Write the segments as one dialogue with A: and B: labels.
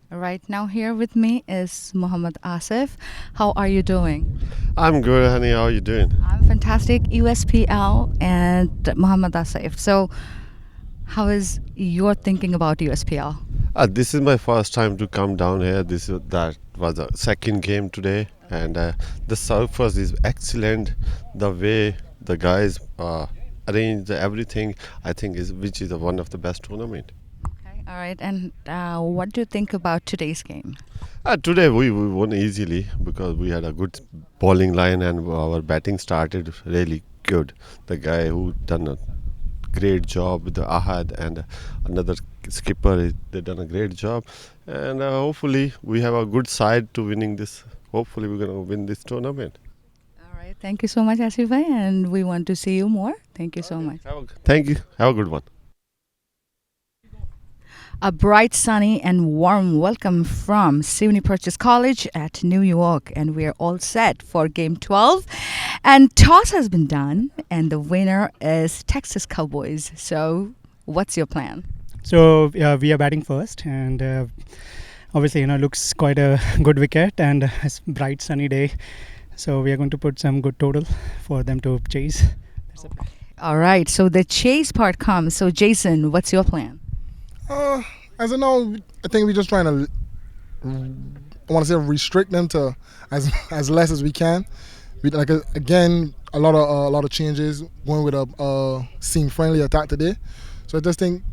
A: Right now, here with me is Muhammad Asif. How are you doing?
B: I'm good, honey. How are you doing?
A: I'm fantastic. USPL and Muhammad Asif. So, how is your thinking about USPL?
B: This is my first time to come down here. That was the second game today, and the surface is excellent. The way the guys arrange everything, I think, is which is one of the best tournament.
A: Okay. All right. And what do you think about today's game?
B: Today we won easily because we had a good bowling line and our batting started really good. The guy who done a great job with the Ahad and another skipper, they done a great job, and hopefully we have a good side to winning this. Hopefully we're gonna win this tournament.
A: All right. Thank you so much, Asif bhai, and we want to see you more. Thank you so much.
B: Thank you. Have a good one.
A: A bright, sunny, and warm welcome from SUNY Purchase College at New York, and we are all set for Game 12. And toss has been done, and the winner is Texas Cowboys. So, what's your plan?
C: So we are batting first, and obviously, looks quite a good wicket and it's bright sunny day. So we are going to put some good total for them to chase. That's the plan.
A: All right, so the chase part comes. So, Jason, what's your plan?
D: Uh, as of now, I think we're just trying to, I want to say, restrict them to as less as we can. We again a lot of changes going with a seam friendly attack today. So I just think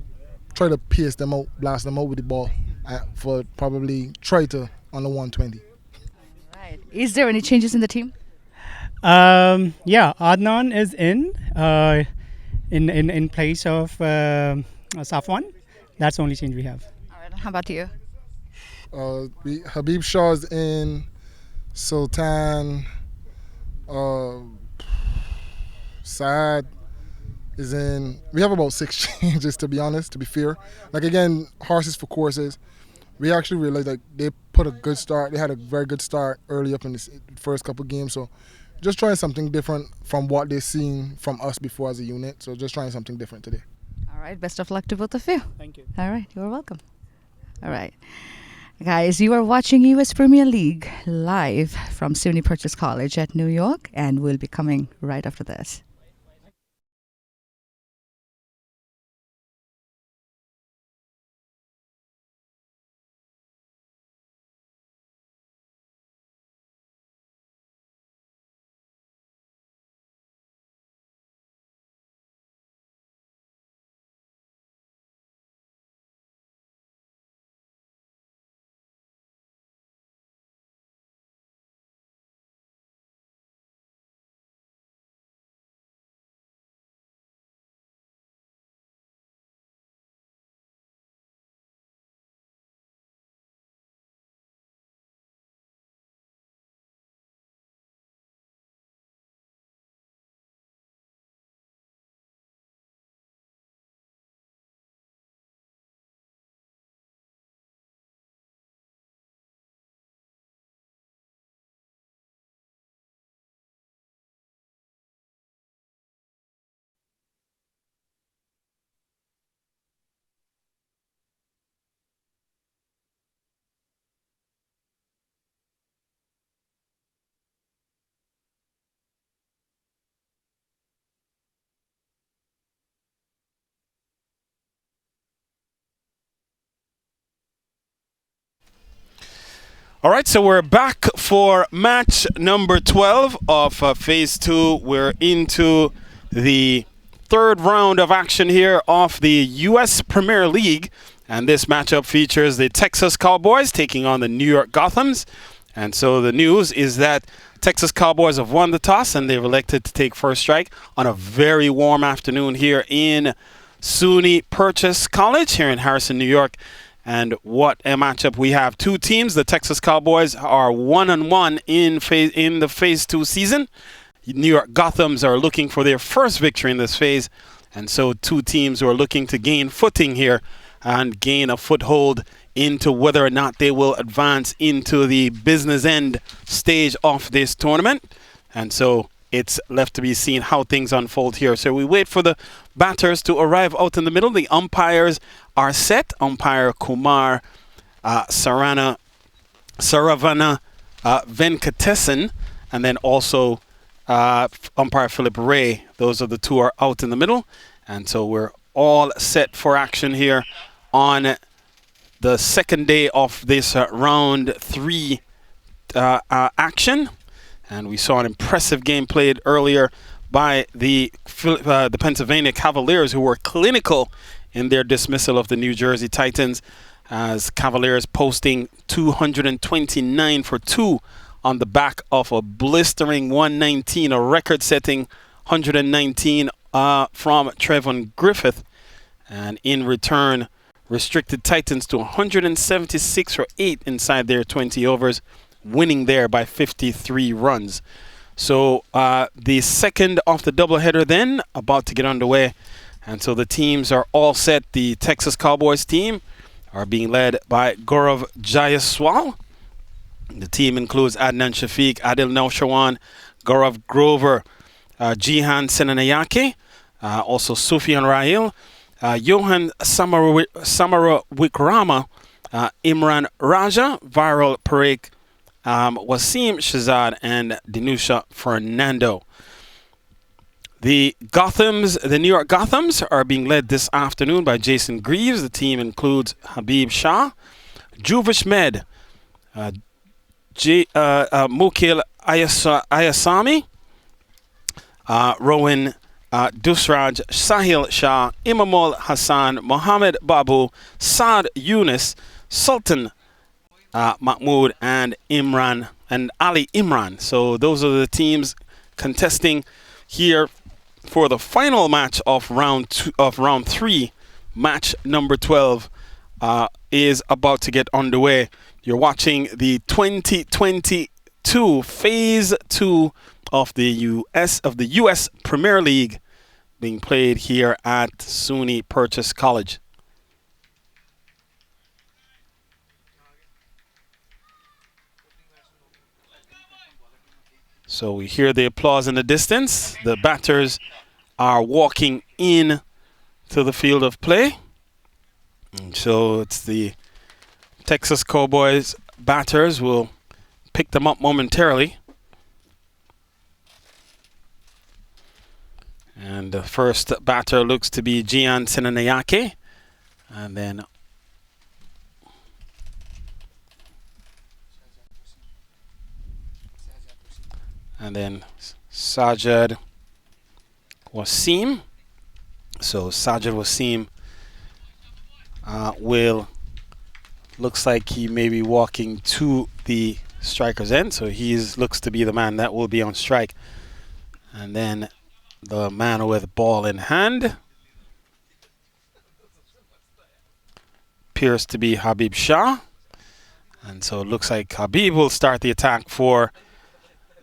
D: try to pierce them out, blast them out with the ball for probably try to on the 120.
A: Right. Is there any changes in the team?
C: Yeah, Adnan is in place of Safwan. That's the only change we have.
A: All right, how about you?
D: Habib Shaw's in, Sultan, uh, Saad is in. We have about 6 changes, to be honest, to be fair. Like again, horses for courses. We actually realized that they put a good start. They had a very good start early up in the first couple games. So just trying something different from what they've seen from us before as a unit. So just trying something different today.
A: All right, best of luck to both of you.
C: Thank you.
A: All right, you're welcome. All right. Guys, you are watching US Premier League live from SUNY Purchase College at New York, and we'll be coming right after this.
E: All right, so we're back for match number 12 of phase 2. We're into the third round of action here of the U.S. Premier League. And this matchup features the Texas Cowboys taking on the New York Gothams. And so the news is that Texas Cowboys have won the toss and they've elected to take first strike on a very warm afternoon here in SUNY Purchase College here in Harrison, New York. And what a matchup we have. Two teams. The Texas Cowboys are 1-1 in the phase 2 season. New York Gothams are looking for their first victory in this phase. And so two teams who are looking to gain footing here and gain a foothold into whether or not they will advance into the business end stage of this tournament. And so it's left to be seen how things unfold here. So we wait for the batters to arrive out in the middle. The umpires are set. Umpire Kumar Saravana Venkatesan, and then also umpire Philip Ray. Those are the two are out in the middle. And so we're all set for action here on the second day of this round 3 action. And we saw an impressive game played earlier by the Pennsylvania Cavaliers, who were clinical in their dismissal of the New Jersey Titans, as Cavaliers posting 229 for 2 on the back of a blistering 119, a record-setting 119 from Trevon Griffith. And in return, restricted Titans to 176 for 8 inside their 20 overs, winning there by 53 runs. So the second of the doubleheader then about to get underway. And so the teams are all set. The Texas Cowboys team are being led by Gaurav Jayaswal. The team includes Adnan Shafiq, Adil Naushawan, Gaurav Grover, Jihan Senanayake, also Sufyan Rahil, Johan Samara Wikrama, Imran Raja, Viral Parikh, Wasim Shazad, and Dinusha Fernando. The New York Gothams are being led this afternoon by Jason Greaves. The team includes Habib Shah, Juvish Med, Mukil Ayasami, Rowan Dusraj, Sahil Shah, Imamul Hassan, Mohammed Babu, Saad Yunus, Sultan Mahmood, and Imran and Ali Imran. So those are the teams contesting here for the final match of round 3. Match number 12 is about to get underway. You're watching the 2022 Phase 2 of the U.S. Premier League being played here at SUNY Purchase College. So we hear the applause in the distance. The batters are walking in to the field of play. And so it's the Texas Cowboys batters. Will pick them up momentarily. And the first batter looks to be Gian Senanayake. And then Sajad Wasim. So Sajad Wasim looks like he may be walking to the striker's end. So he looks to be the man that will be on strike. And then the man with ball in hand appears to be Habib Shah. And so it looks like Habib will start the attack for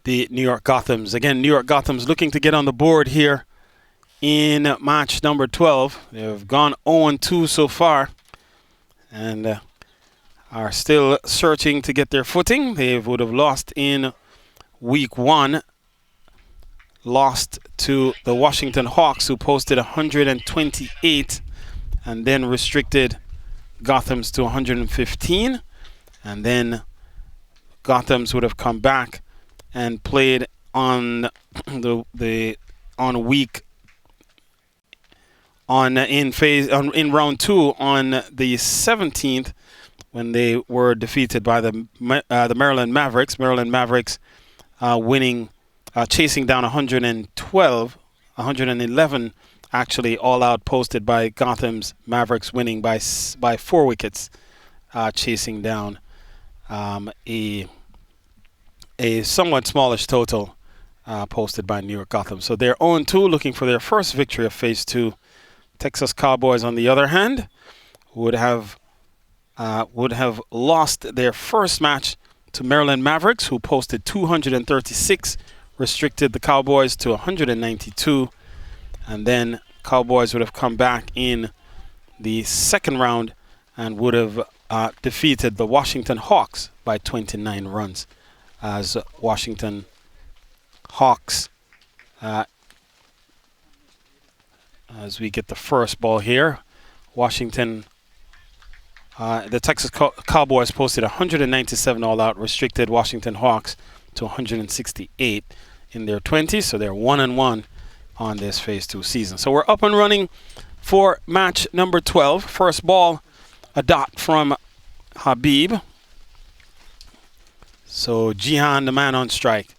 E: the New York Gothams. Again, New York Gothams looking to get on the board here in match number 12. They've gone 0-2 so far and are still searching to get their footing. They would have lost in week 1. Lost to the Washington Hawks, who posted 128 and then restricted Gothams to 115. And then Gothams would have come back and played on in round 2 on the 17th, when they were defeated by the Maryland Mavericks. Maryland Mavericks winning, chasing down 111 actually, all out, posted by Gotham's Mavericks, winning by 4 wickets, chasing down a somewhat smallish total posted by New York Gotham. So they're 0-2, looking for their first victory of Phase 2. Texas Cowboys, on the other hand, would have lost their first match to Maryland Mavericks, who posted 236, restricted the Cowboys to 192. And then Cowboys would have come back in the second round and would have defeated the Washington Hawks by 29 runs. As Washington Hawks, as we get the first ball here, Washington The Texas Cowboys posted 197 all-out, restricted Washington Hawks to 168 in their 20s, so they're 1-1 on this Phase 2 season. So we're up and running for match number 12. First ball, a dot from Habib. So Jihan, the man on strike.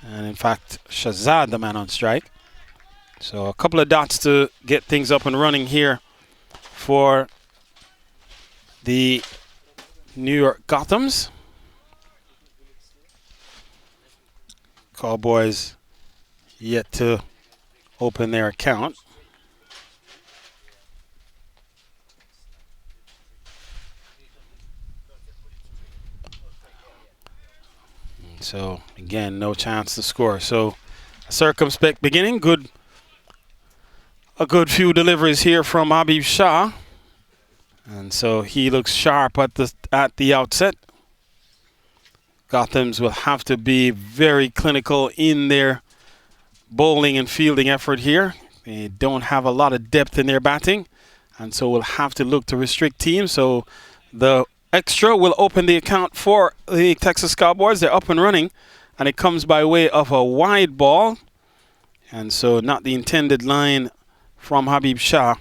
E: And in fact, Shahzad, the man on strike. So a couple of dots to get things up and running here for the New York Gothams. Cowboys yet to open their account. So again, no chance to score. So a circumspect beginning. A good few deliveries here from Habib Shah. And so he looks sharp at the outset. Gothams will have to be very clinical in their bowling and fielding effort here. They don't have a lot of depth in their batting, and so we'll have to look to restrict teams. So the extra will open the account for the Texas Cowboys. They're up and running, and it comes by way of a wide ball, and so not the intended line from Habib Shah.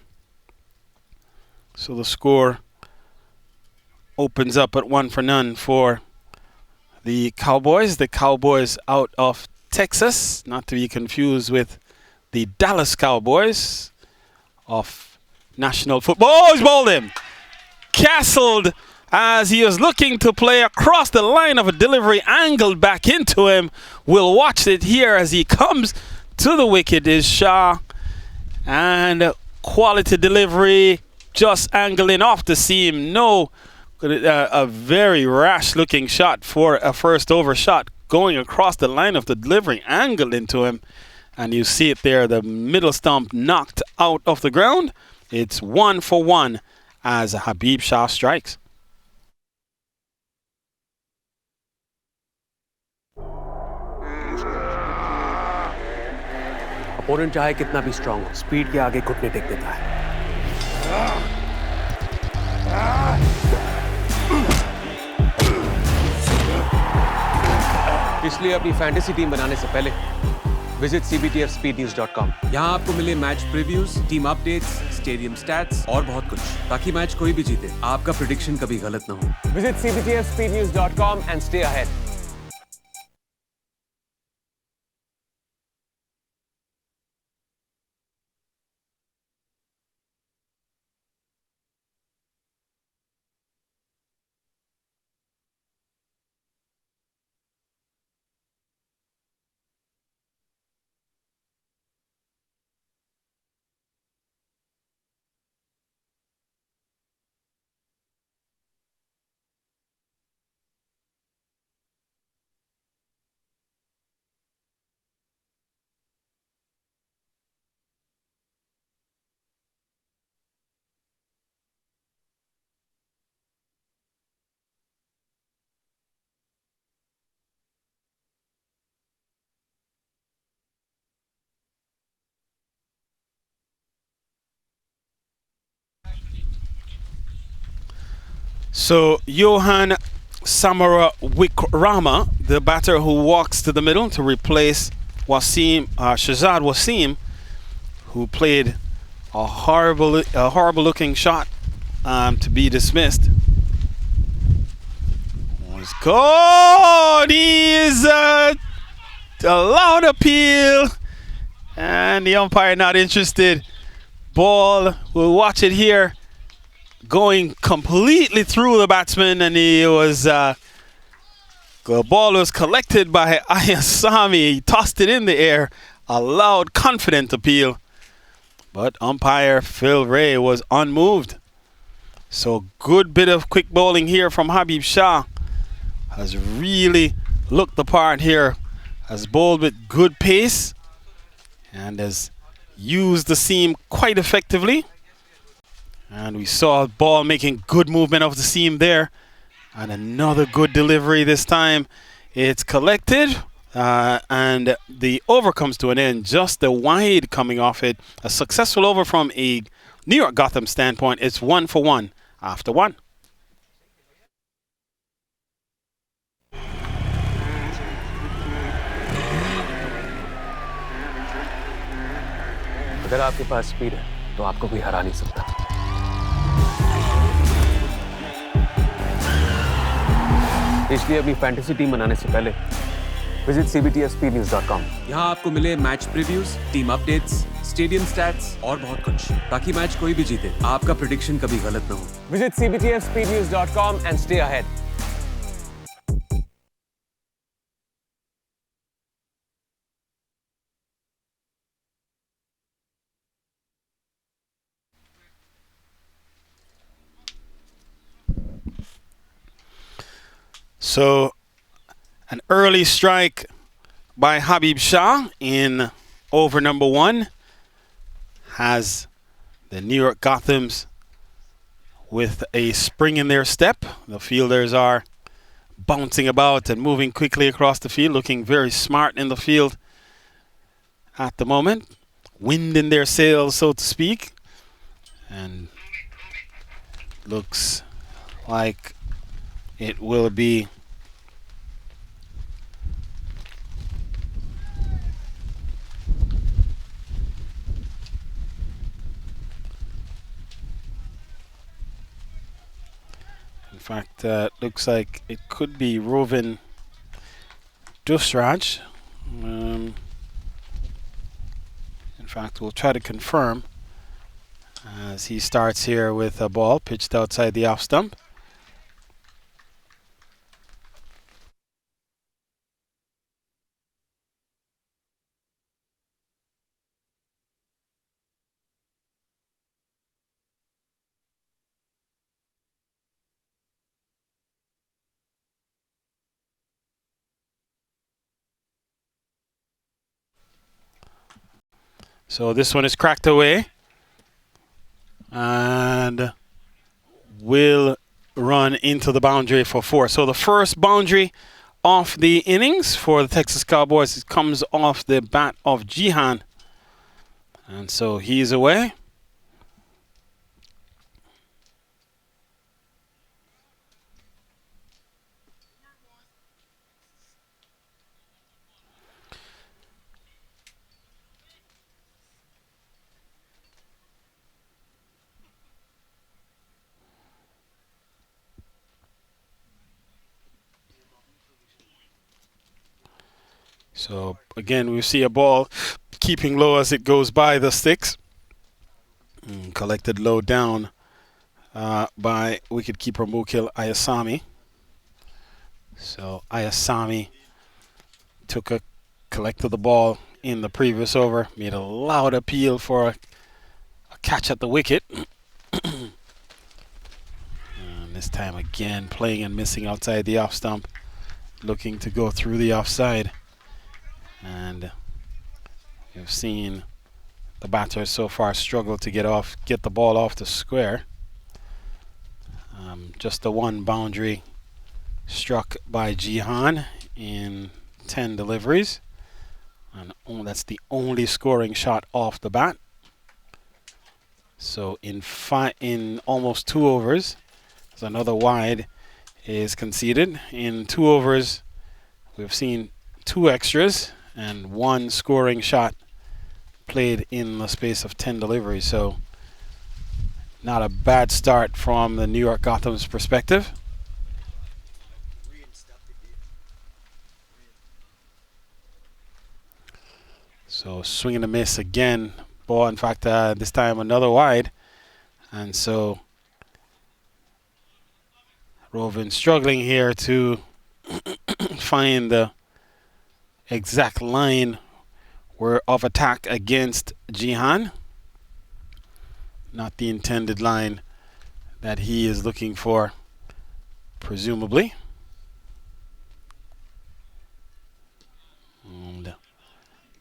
E: So the score opens up at 1-0 for the Cowboys. The Cowboys out of Texas, not to be confused with the Dallas Cowboys of National Football. Oh, he's bowled him! Castled as he was looking to play across the line of a delivery, angled back into him. We'll watch it here as he comes to the wicket is Shah. And quality delivery, just angling off the seam. No, a very rash looking shot for a first over shot, going across the line of the delivery, angled into him. And you see it there, the middle stump knocked out of the ground. It's 1 for 1 as Habib Shah strikes.
F: Opponent चाहे कितना भी strong हो, speed के आगे घुटने take देता है। इसलिए अपनी फैंटेसी टीम बनाने से पहले विजिट cbtfspeednews.com। यहाँ आपको मिले match previews, team updates, stadium stats और बहुत कुछ, ताकि मैच कोई भी जीते, आपका प्रेडिक्शन कभी गलत ना हो। Visit cbtfspeednews.com and stay ahead।
E: So Johan Samara Wikrama, the batter who walks to the middle to replace Shahzad Wasim, who played a horrible looking shot to be dismissed. Was caught. He is a loud appeal, and the umpire not interested. Ball, we'll watch it here, going completely through the batsman, and he was the ball was collected by Ayasami. He tossed it in the air, a loud, confident appeal, but umpire Phil Ray was unmoved. So good bit of quick bowling here from Habib Shah. Has really looked the part here, has bowled with good pace, and has used the seam quite effectively. And we saw the ball making good movement of the seam there. And another good delivery this time. It's collected, and the over comes to an end. Just the wide coming off it. A successful over from a New York Gothams standpoint, it's 1-for-1 after 1.
F: अगर आपके पास speed है तो आपको कोई हरा नहीं सकता इसलिए अपनी फैंटेसी टीम बनाने से पहले विजिट cbtspnews.com यहाँ आपको मिले match previews team updates stadium stats और बहुत कुछ ताकि मैच कोई भी जीते आपका प्रेडिक्शन कभी गलत ना हो visit cbtspnews.com and stay ahead
E: So, an early strike by Habib Shah in over number 1 has the New York Gothams with a spring in their step. The fielders are bouncing about and moving quickly across the field, looking very smart in the field at the moment. Wind in their sails, so to speak. And looks like it will be in fact looks like it could be Rovin Dusraj. In fact, we'll try to confirm as he starts here with a ball pitched outside the off stump. So this one is cracked away and will run into the boundary for 4. So the first boundary of the innings for the Texas Cowboys comes off the bat of Jihan. And so he's away. So again, we see a ball keeping low as it goes by the sticks. Collected low down by wicketkeeper Mukil Ayasami. So Ayasami collected the ball in the previous over, made a loud appeal for a catch at the wicket. And this time again playing and missing outside the off stump, looking to go through the offside. And you've seen the batters so far struggle to get the ball off the square. Just the one boundary struck by Jihan in 10 deliveries, and that's the only scoring shot off the bat. So in almost 2 overs, so another wide is conceded. In 2 overs, we've seen 2 extras and 1 scoring shot played in the space of 10 deliveries. So not a bad start from the New York Gothams perspective. So swing and a miss again. Ball, in fact, this time another wide. And so Rovin struggling here to find the exact line of attack against Jihan. Not the intended line that he is looking for, presumably. And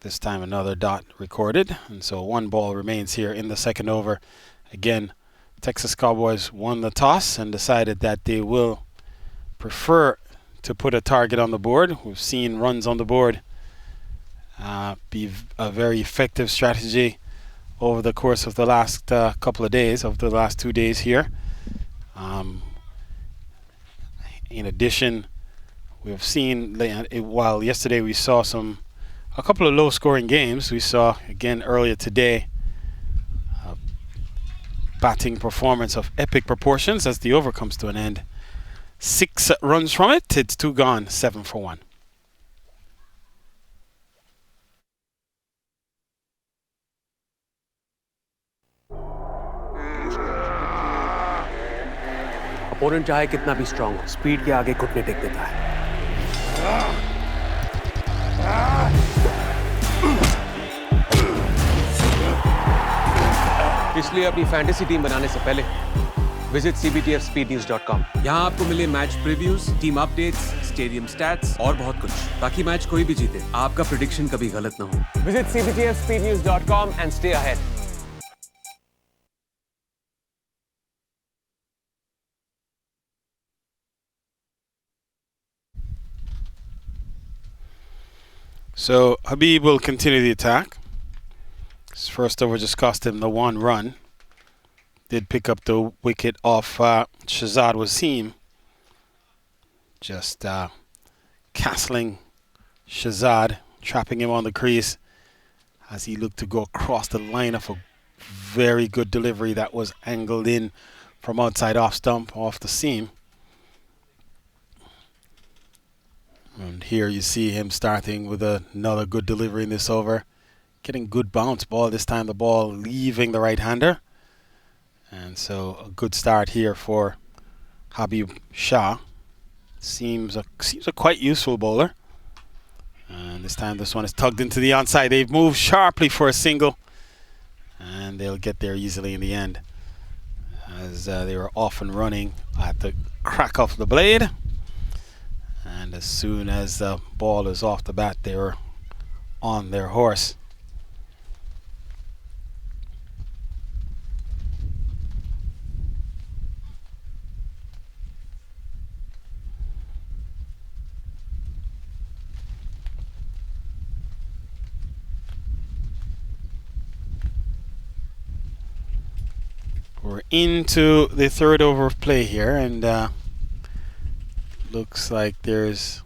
E: this time another dot recorded. And so 1 ball remains here in the second over. Again, Texas Cowboys won the toss and decided that they will prefer to put a target on the board. We've seen runs on the board be a very effective strategy over the course of the last couple of days, of the last 2 days here. In addition, we have seen, while yesterday we saw a couple of low-scoring games, we saw again earlier today a batting performance of epic proportions as the over comes to an end. 6 runs from it, it's 2 gone, 7 for 1.
F: Opponent चाहे कितना भी strong हो, speed के आगे घुटने take देता है। इसलिए अपनी फैंटेसी टीम बनाने से पहले विजिट cbtfspeednews.com। यहाँ आपको मिले match previews, team updates, stadium stats और बहुत कुछ, ताकि मैच कोई भी जीते, आपका प्रेडिक्शन कभी गलत ना हो। Visit cbtfspeednews.com and stay ahead।
E: So Habib will continue the attack. His first over just cost him the 1 run. Did pick up the wicket off Shahzad Wasim. Just castling Shahzad, trapping him on the crease as he looked to go across the line of a very good delivery that was angled in from outside off stump, off the seam. And here you see him starting with another good delivery in this over. Getting good bounce ball. This time the ball leaving the right-hander. And so a good start here for Habib Shah. Seems a quite useful bowler. And this time this one is tugged into the onside. They've moved sharply for a single. And they'll get there easily in the end. As they were off and running at the crack of the blade. And as soon as the ball is off the bat, they were on their horse. We're into the 3rd over of play here, and looks like there's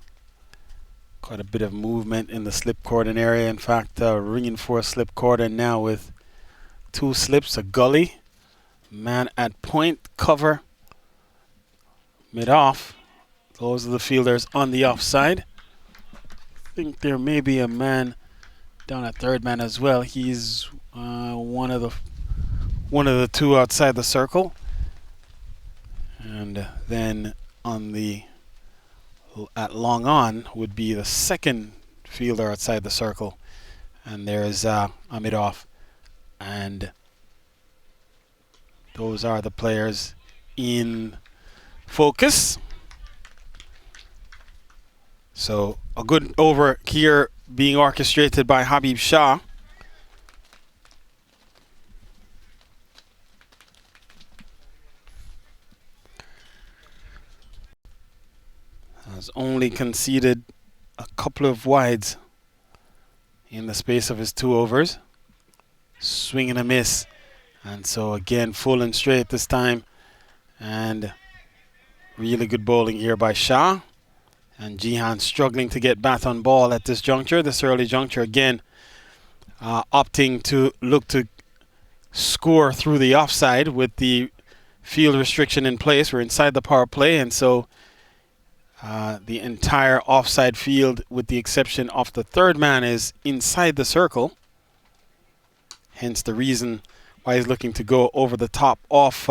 E: quite a bit of movement in the slip cordon area. In fact, reinforced slip cordon now with 2 slips, a gully, man at point, cover, mid-off. Those are the fielders on the offside. I think there may be a man down at third man as well. He's one of the 2 outside the circle. And then at long on would be the 2nd fielder outside the circle, and there's Amid off, and those are the players in focus. So a good over here being orchestrated by Habib Shah. Has only conceded a couple of wides in the space of his 2 overs. Swing and a miss. And so again, full and straight this time. And really good bowling here by Shah. And Jihan struggling to get bat on ball at this early juncture. Again, opting to look to score through the offside with the field restriction in place. We're inside the power play, and so the entire offside field, with the exception of the 3rd man, is inside the circle. Hence the reason why he's looking to go over the top of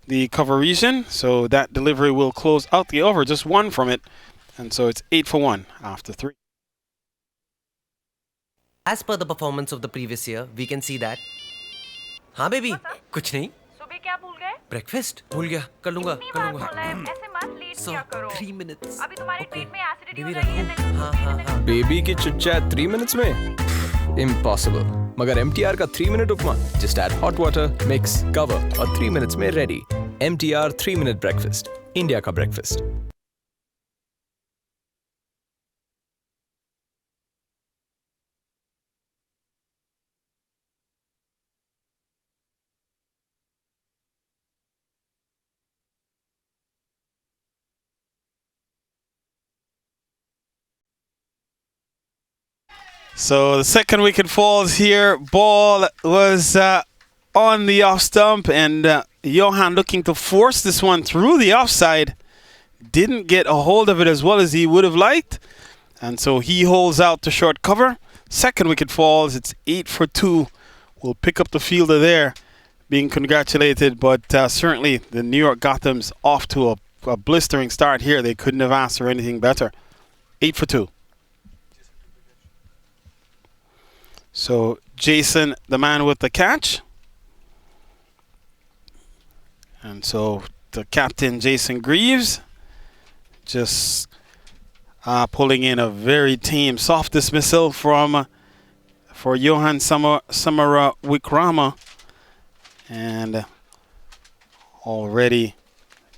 E: the cover region. So that delivery will close out the over, just 1 from it. And so it's 8 for 1 after 3.
G: As per the performance of the previous year, we can see that. हाँ baby, कुछ नहीं.
H: सुबह क्या भूल गए?
G: Breakfast भूल गया. कर लूँगा.
H: इतनी बार बोला है, ऐसे मत लेट किया करो.
G: 3 minutes.
H: अभी तुम्हारे पेट में एसिडिटी हो
G: बेबी
H: जाएगी.
G: रखो. हाँ.
I: बेबी की चिट-चैट 3 minutes में? Impossible. मगर MTR का 3 minute उपमा. Just add hot water, mix, cover और 3 minutes में ready. MTR 3 minute breakfast. India का breakfast.
E: So the second wicket falls here. Ball was on the off stump, and Johan looking to force this one through the offside. Didn't get a hold of it as well as he would have liked, and so he holds out to short cover. Second wicket falls. It's 8 for 2. We'll pick up the fielder there, being congratulated, but certainly the New York Gothams off to a blistering start here. They couldn't have asked for anything better. 8 for 2. So Jason, the man with the catch. And so the captain, Jason Greaves, just pulling in a very tame soft dismissal for Johan Samara Wikrama. And already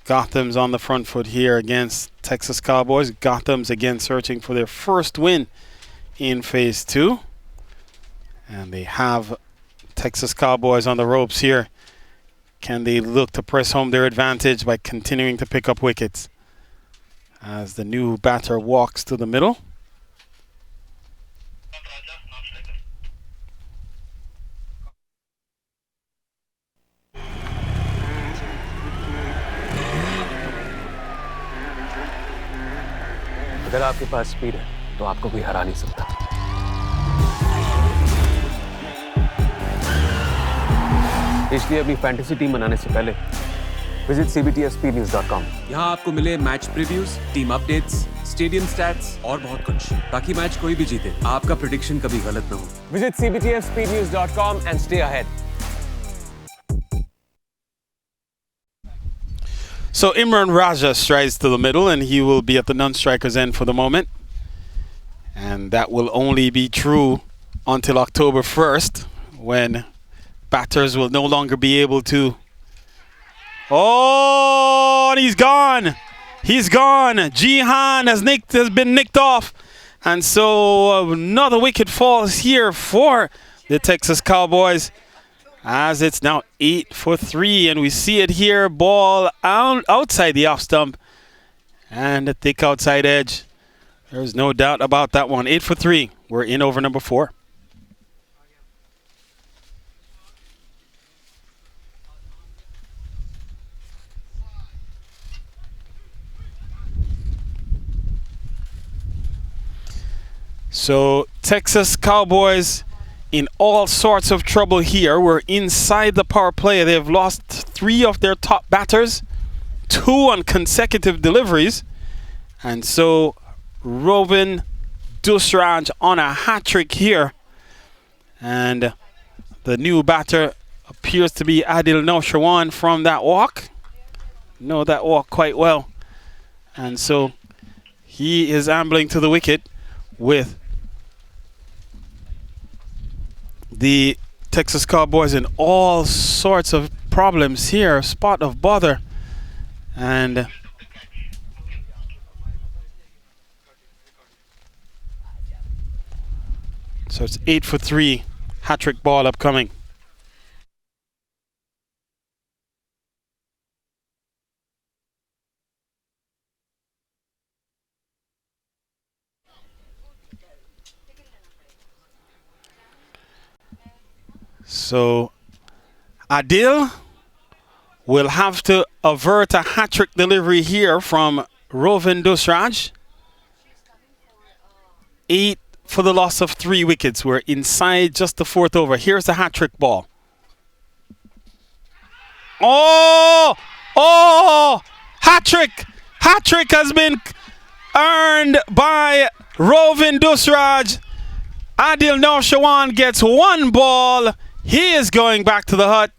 E: Gotham's on the front foot here against Texas Cowboys. Gotham's again searching for their first win in Phase 2. And they have Texas Cowboys on the ropes here. Can they look to press home their advantage by continuing to pick up wickets? As the new batter walks to the middle.
F: अगर आपके पास speed है तो आपको कोई हरा नहीं सकता। इसलिए अपनी फैंटेसी टीम बनाने से पहले विजिट cbtspnews.com। यहाँ आपको मिले match previews, team updates, stadium stats और बहुत कुछ, ताकि मैच कोई भी जीते आपका प्रेडिक्शन कभी गलत ना हो। Visit cbtspnews.com and stay ahead।
E: So Imran Raja strides to the middle, and he will be at the non-striker's end for the moment. And that will only be true until October 1st, when batters will no longer be able to... Oh, and he's gone. He's gone. Jihan has been nicked off. And so another wicket falls here for the Texas Cowboys, as it's now 8 for 3. And we see it here. Ball outside the off stump. And a thick outside edge. There's no doubt about that one. 8 for 3. We're in over number 4. So Texas Cowboys in all sorts of trouble here. We're inside the power play. They've lost 3 of their top batters, 2 on consecutive deliveries. And so Rovin Dusraj on a hat trick here. And the new batter appears to be Adil Noushawan from that walk. Know that walk quite well. And so he is ambling to the wicket with the Texas Cowboys in all sorts of problems here. Spot of bother. And so it's 8 for 3. Hat-trick ball upcoming. So Adil will have to avert a hat-trick delivery here from Rovin Dusraj. 8 for the loss of 3 wickets. We're inside just the 4th over. Here's the hat-trick ball. Oh! Oh! Hat-trick! Hat-trick has been earned by Rovin Dusraj. Adil Noushawan gets 1 ball. He is going back to the hut.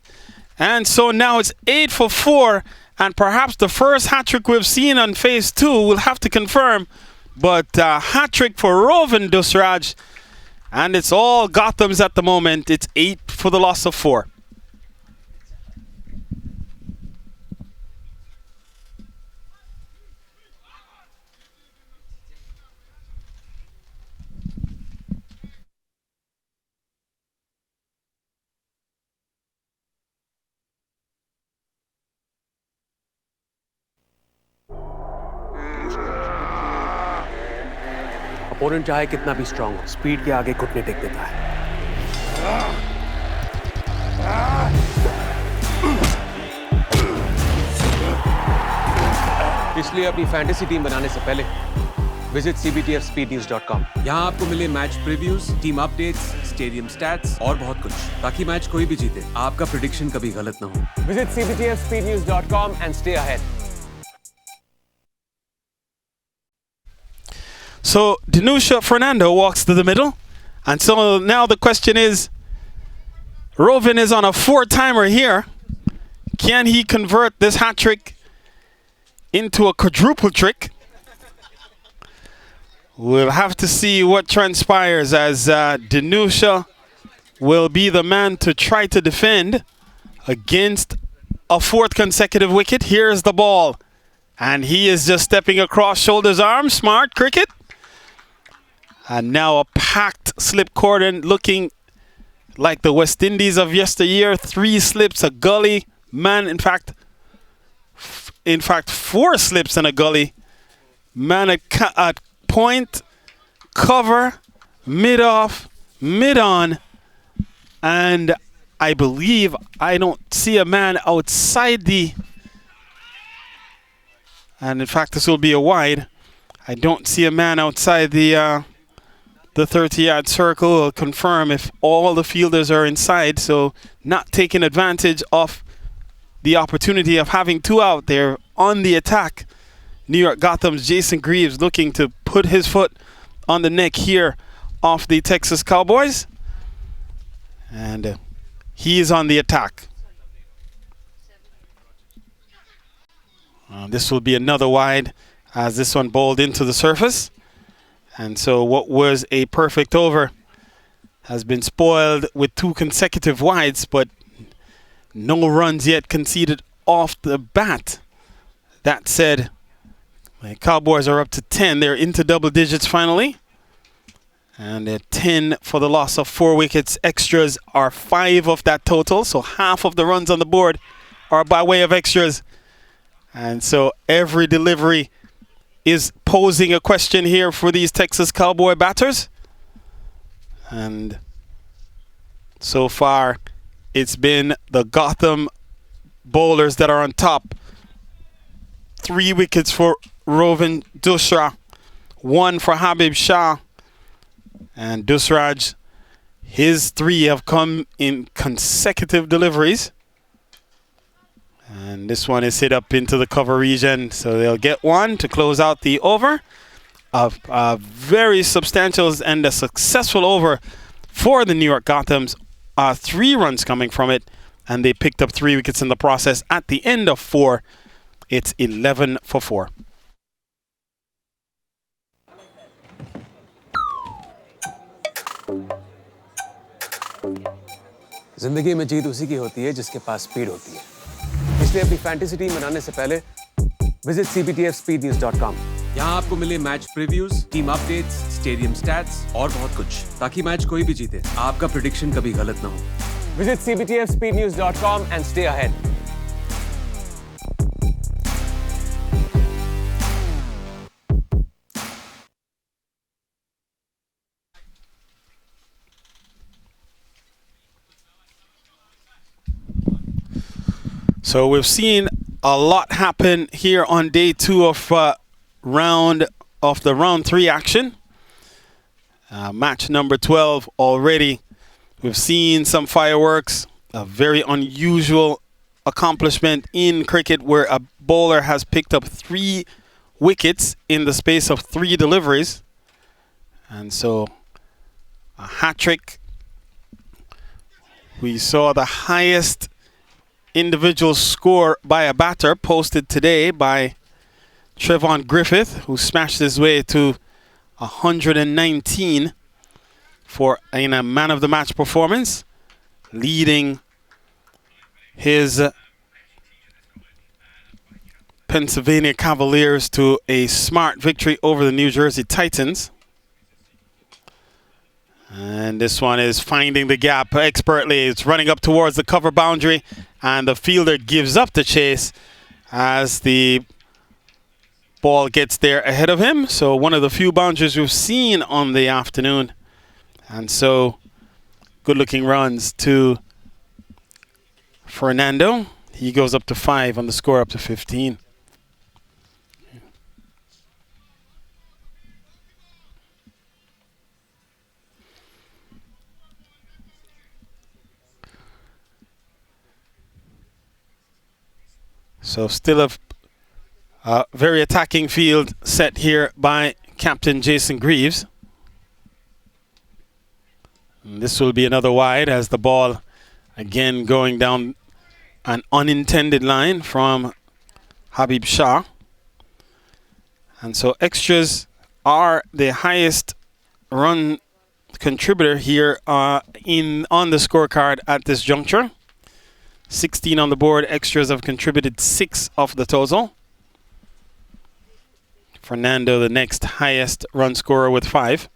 E: And so now it's 8 for 4. And perhaps the first hat-trick we've seen on phase 2. We'll have to confirm. But hat-trick for Rovin Dusraj. And it's all Gothams at the moment. It's 8 for the loss of 4.
F: Opponent चाहे कितना भी strong हो, speed के आगे घुटने take देता है। इसलिए अपनी फैंटेसी टीम बनाने से पहले विजिट cbtfspeednews.com। यहाँ आपको मिले match previews, team updates, stadium stats और बहुत कुछ, ताकि मैच कोई भी जीते आपका प्रेडिक्शन कभी गलत ना हो। Visit cbtfspeednews.com and stay ahead.
E: So Dinusha Fernando walks to the middle, and so now the question is, Rovin is on a 4-timer here. Can he convert this hat trick into a quadruple trick? We'll have to see what transpires, as Dinusha will be the man to try to defend against a 4th consecutive wicket. Here's the ball, and he is just stepping across, shoulders, arms. Smart cricket. And now a packed slip cordon, looking like the West Indies of yesteryear. 3 slips, a gully. Man, in fact, 4 slips and a gully. Man at point, cover, mid-off, mid-on. And I believe I don't see a man outside the... And in fact, this will be a wide. I don't see a man outside the 30-yard circle. Will confirm if all the fielders are inside, so not taking advantage of the opportunity of having 2 out there on the attack. New York Gothams Jason Greaves looking to put his foot on the neck here of the Texas Cowboys, and he is on the attack. This will be another wide, as this one bowled into the surface. And so what was a perfect over has been spoiled with 2 consecutive wides, but no runs yet conceded off the bat. That said, the Cowboys are up to 10. They're into double digits finally. And they're 10 for the loss of 4 wickets. Extras are 5 of that total, so half of the runs on the board are by way of extras. And so every delivery is posing a question here for these Texas Cowboy batters. And so far, it's been the Gotham bowlers that are on top. 3 wickets for Rovin Dusra, 1 for Habib Shah. And Dusraj, his 3 have come in consecutive deliveries. And this one is hit up into the cover region, so they'll get 1 to close out the over. A very substantial and a successful over for the New York Gothams. 3 runs coming from it, and they picked up 3 wickets in the process. At the end of 4, it's 11 for 4.
F: जिंदगी में जीत उसी की होती है जिसके पास speed होती है। इसलिए अपनी फैंटेसी टीम बनाने से पहले विजिट cbtfspeednews.com। यहाँ आपको मिले match previews, team updates, stadium stats और बहुत कुछ, ताकि मैच कोई भी जीते आपका प्रेडिक्शन कभी गलत ना हो। Visit cbtfspeednews.com and stay ahead.
E: So we've seen a lot happen here on day 2 of round 3 action. Match number 12 already. We've seen some fireworks, a very unusual accomplishment in cricket where a bowler has picked up 3 wickets in the space of 3 deliveries. And so a hat trick. We saw the highest individual score by a batter posted today by Trevon Griffith, who smashed his way to 119 in a man of the match performance, leading his Pennsylvania Cavaliers to a smart victory over the New Jersey Titans. And this one is finding the gap expertly. It's running up towards the cover boundary, and the fielder gives up the chase as the Ball gets there ahead of him. So one of the few boundaries we've seen on the afternoon. And so good looking runs to Fernando. He goes up to 5 on the score, up to 15. So still a very attacking field set here by Captain Jason Greaves. And this will be another wide as the ball again going down an unintended line from Habib Shah. And so extras are the highest run contributor here on the scorecard at this juncture. 16 on the board. Extras have contributed 6 of the total. Fernando, the next highest run scorer with 5.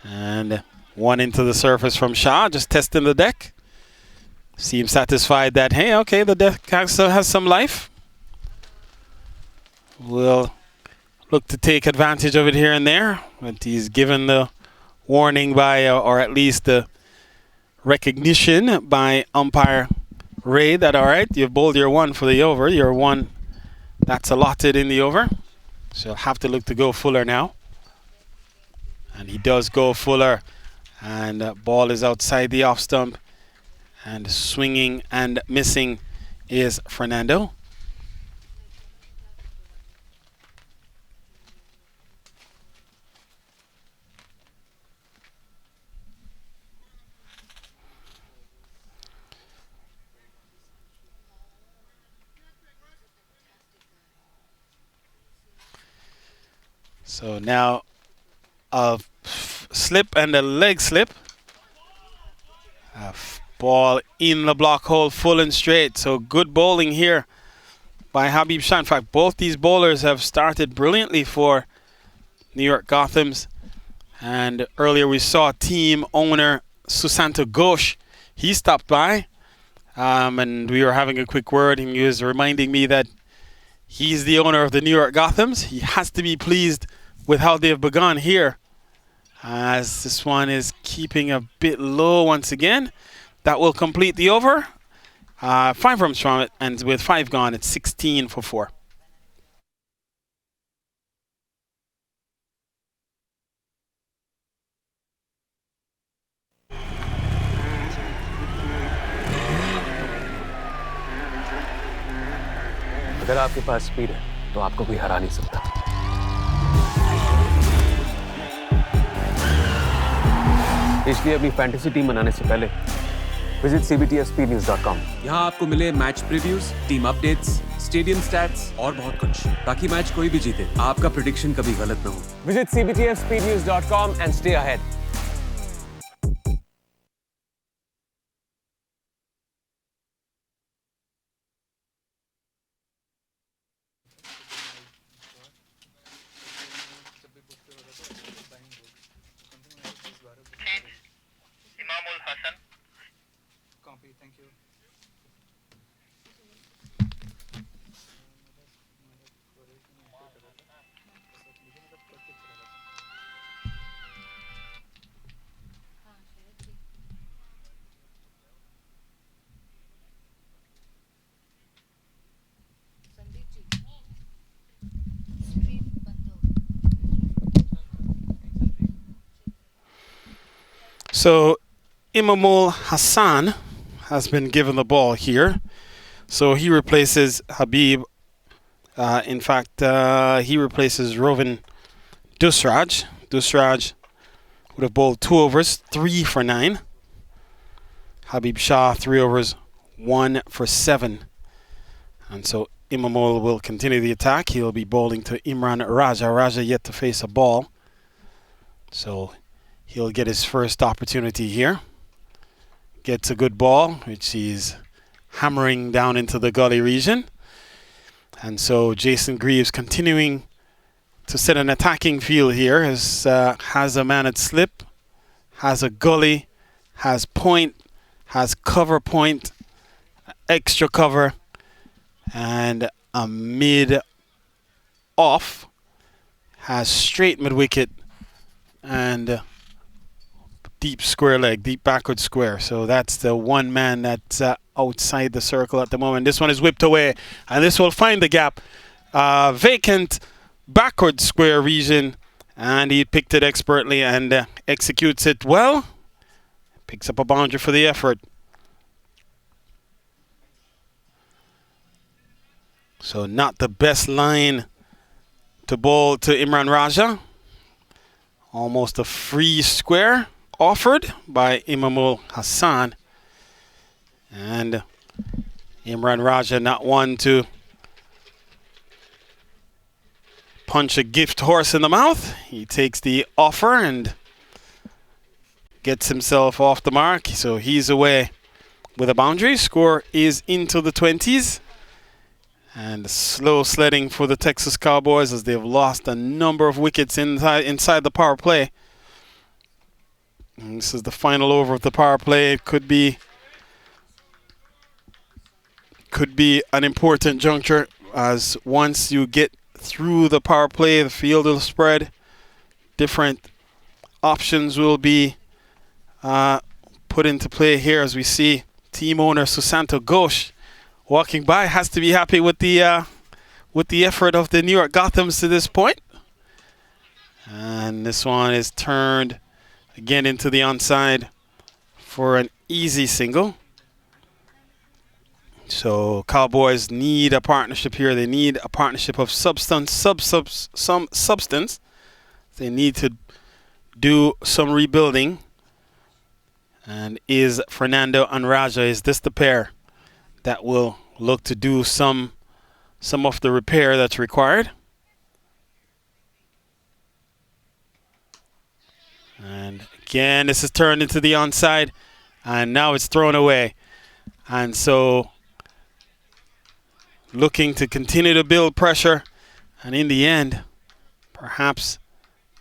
E: And one into the surface from Shah, just testing the deck. Seems satisfied that, hey, okay, the deck still has some life. We'll look to take advantage of it here and there. But he's given the warning by, or at least the recognition by umpire Ray that, all right, you've bowled your 1 for the over. Your 1 that's allotted in the over. So you'll have to look to go fuller now. And he does go fuller. And ball is outside the off stump. And swinging and missing is Fernando. So now a slip and a leg slip. Ball in the block hole, full and straight. So good bowling here by Habib Shah. In fact, both these bowlers have started brilliantly for New York Gothams. And earlier we saw team owner Susanto Ghosh. He stopped by and we were having a quick word, and he was reminding me that he's the owner of the New York Gothams. He has to be pleased with how they've begun here, as this one is keeping a bit low once again. That will complete the over. 5 runs from it, and with 5 gone, it's 16 for 4.
F: अगर आपके पास speed है तो आपको कोई हरा नहीं सकता। इसलिए अपनी फैंटेसी टीम बनाने से पहले विजिट cbtfspeednews.com। यहाँ आपको मिले match previews, team updates, stadium stats और बहुत कुछ, ताकि मैच कोई भी जीते आपका प्रेडिक्शन कभी गलत ना हो। Visit cbtfspeednews.com and stay ahead।
E: So Imamul Hassan has been given the ball here. So he replaces Habib. In fact, he replaces Rovin Dusraj. Dusraj would have bowled 2 overs, 3 for 9. Habib Shah, 3 overs, 1 for 7. And so Imamul will continue the attack. He'll be bowling to Imran Raja. Raja yet to face a ball. So he'll get his first opportunity here. Gets a good ball, which he's hammering down into the gully region. And so Jason Greaves continuing to set an attacking field here. Has a man at slip, has a gully, has point, has cover point, extra cover, and a mid off, has straight mid wicket and deep square leg, deep backward square. So that's the one man that's outside the circle at the moment. This one is whipped away, and this will find the gap. Vacant backward square region, and he picked it expertly and executes it well. Picks up a boundary for the effort. So not the best line to bowl to Imran Raja. Almost a free square offered by Imamul Hassan. And Imran Raja not one to punch a gift horse in the mouth. He takes the offer and gets himself off the mark. So he's away with a boundary. Score is into the 20s. And slow sledding for the Texas Cowboys as they've lost a number of wickets inside the power play. And this is the final over of the power play. It could be an important juncture, as once you get through the power play, the field will spread. Different options will be put into play here, as we see team owner Susanto Ghosh walking by. Has to be happy with the effort of the New York Gothams to this point. And this one is turned again into the onside for an easy single. So Cowboys need a partnership here. They need a partnership of some substance. They need to do some rebuilding. And is Fernando and Raja, is this the pair that will look to do some of the repair that's required? And again, this is turned into the onside, and now it's thrown away. And so looking to continue to build pressure, and in the end, perhaps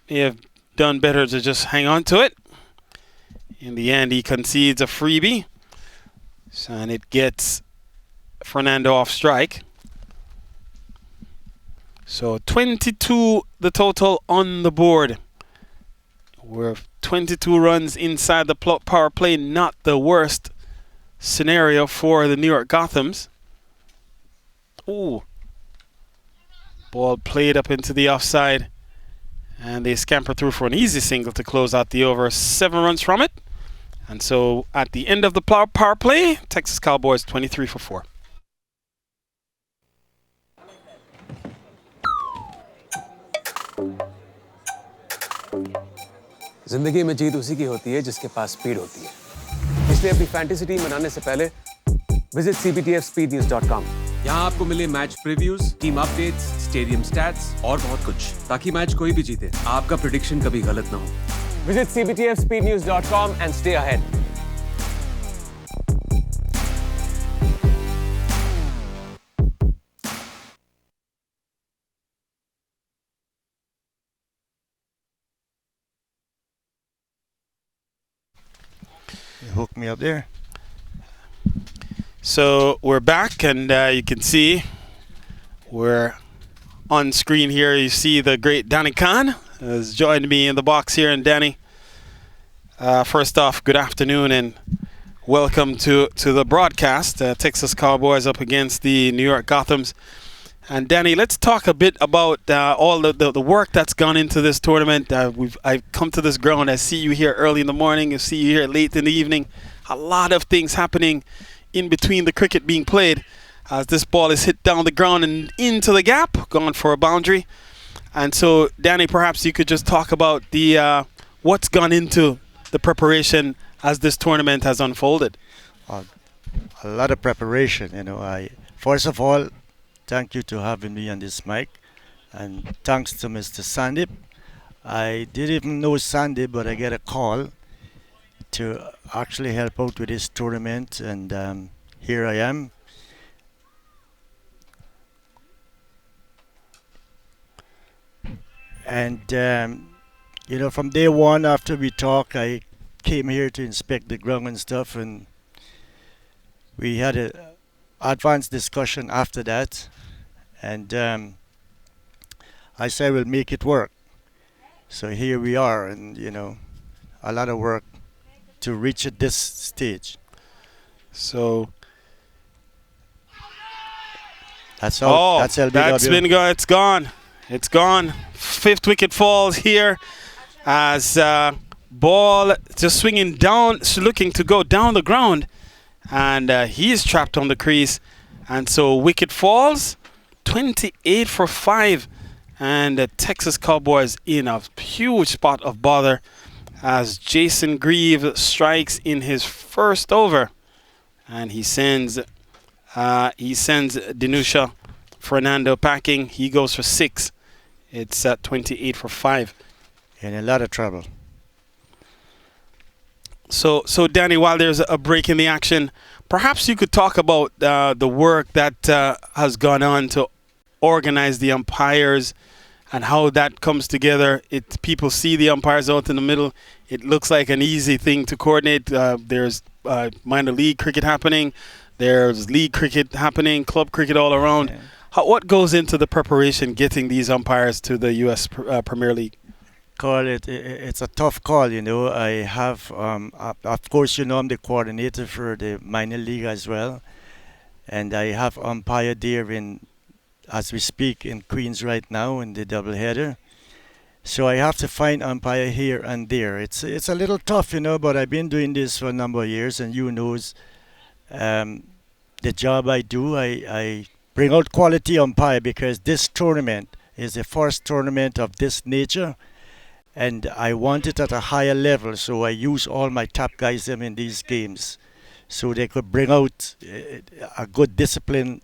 E: they have done better to just hang on to it. In the end, he concedes a freebie, and it gets Fernando off strike. So 22 the total on the board. We're 22 runs inside the power play. Not the worst scenario for the New York Gothams. Ooh. Ball played up into the offside, and they scamper through for an easy single to close out the over. 7 runs from it. And so at the end of the power play, Texas Cowboys 23 for 4.
F: जिंदगी में जीत उसी की होती है जिसके पास speed होती है। इसलिए अपनी फैंटेसी टीम बनाने से पहले विजिट cbtfspeednews.com। यहाँ आपको मिले match previews, team updates, stadium stats और बहुत कुछ, ताकि मैच कोई भी जीते, आपका प्रेडिक्शन कभी गलत ना हो। Visit cbtfspeednews.com and stay ahead.
J: Hook me up there.
E: So we're back, and you can see we're on screen here. You see the great Danny Khan has joined me in the box here. And Danny, first off, good afternoon and welcome to the broadcast. Texas Cowboys up against the New York Gothams. And Danny, let's talk a bit about all the work that's gone into this tournament. I've come to this ground. I see you here early in the morning. I see you here late in the evening. A lot of things happening in between the cricket being played as this ball is hit down the ground and into the gap, gone for a boundary. And so, Danny, perhaps you could just talk about the what's gone into the preparation as this tournament has unfolded.
J: A lot of preparation. First of all, thank you to having me on this mic, and thanks to Mr. Sandip. I didn't even know Sandip, but I get a call to actually help out with this tournament, and here I am. And from day one after we talked, I came here to inspect the ground and stuff, and we had a advanced discussion after that. And I said we'll make it work. So here we are, and a lot of work to reach at this stage.
E: So
J: that's all. That's LBW.
E: That's been gone. It's gone. It's gone. Fifth wicket falls here as ball just swinging down, looking to go down the ground, and he's trapped on the crease, and so wicket falls. 28 for 5, and the Texas Cowboys in a huge spot of bother as Jason Greaves strikes in his first over, and he sends Dinusha Fernando packing. He goes for 6. It's at 28 for 5.
J: In a lot of trouble.
E: So Danny, while there's a break in the action, perhaps you could talk about the work that has gone on to organize the umpires and how that comes together. People see the umpires out in the middle. It looks like an easy thing to coordinate. There's minor league cricket happening. There's league cricket happening, club cricket all around.
J: Yeah.
E: What goes into the preparation getting these umpires to the U.S. Premier League?
J: It's a tough call, I have, of course, I'm the coordinator for the minor league as well. And I have umpire there as we speak, in Queens right now in the doubleheader. So I have to find umpire here and there. It's a little tough, but I've been doing this for a number of years, and knows the job I do. I bring out quality umpire because this tournament is the first tournament of this nature, and I want it at a higher level. So I use all my top guys in these games, so they could bring out a good discipline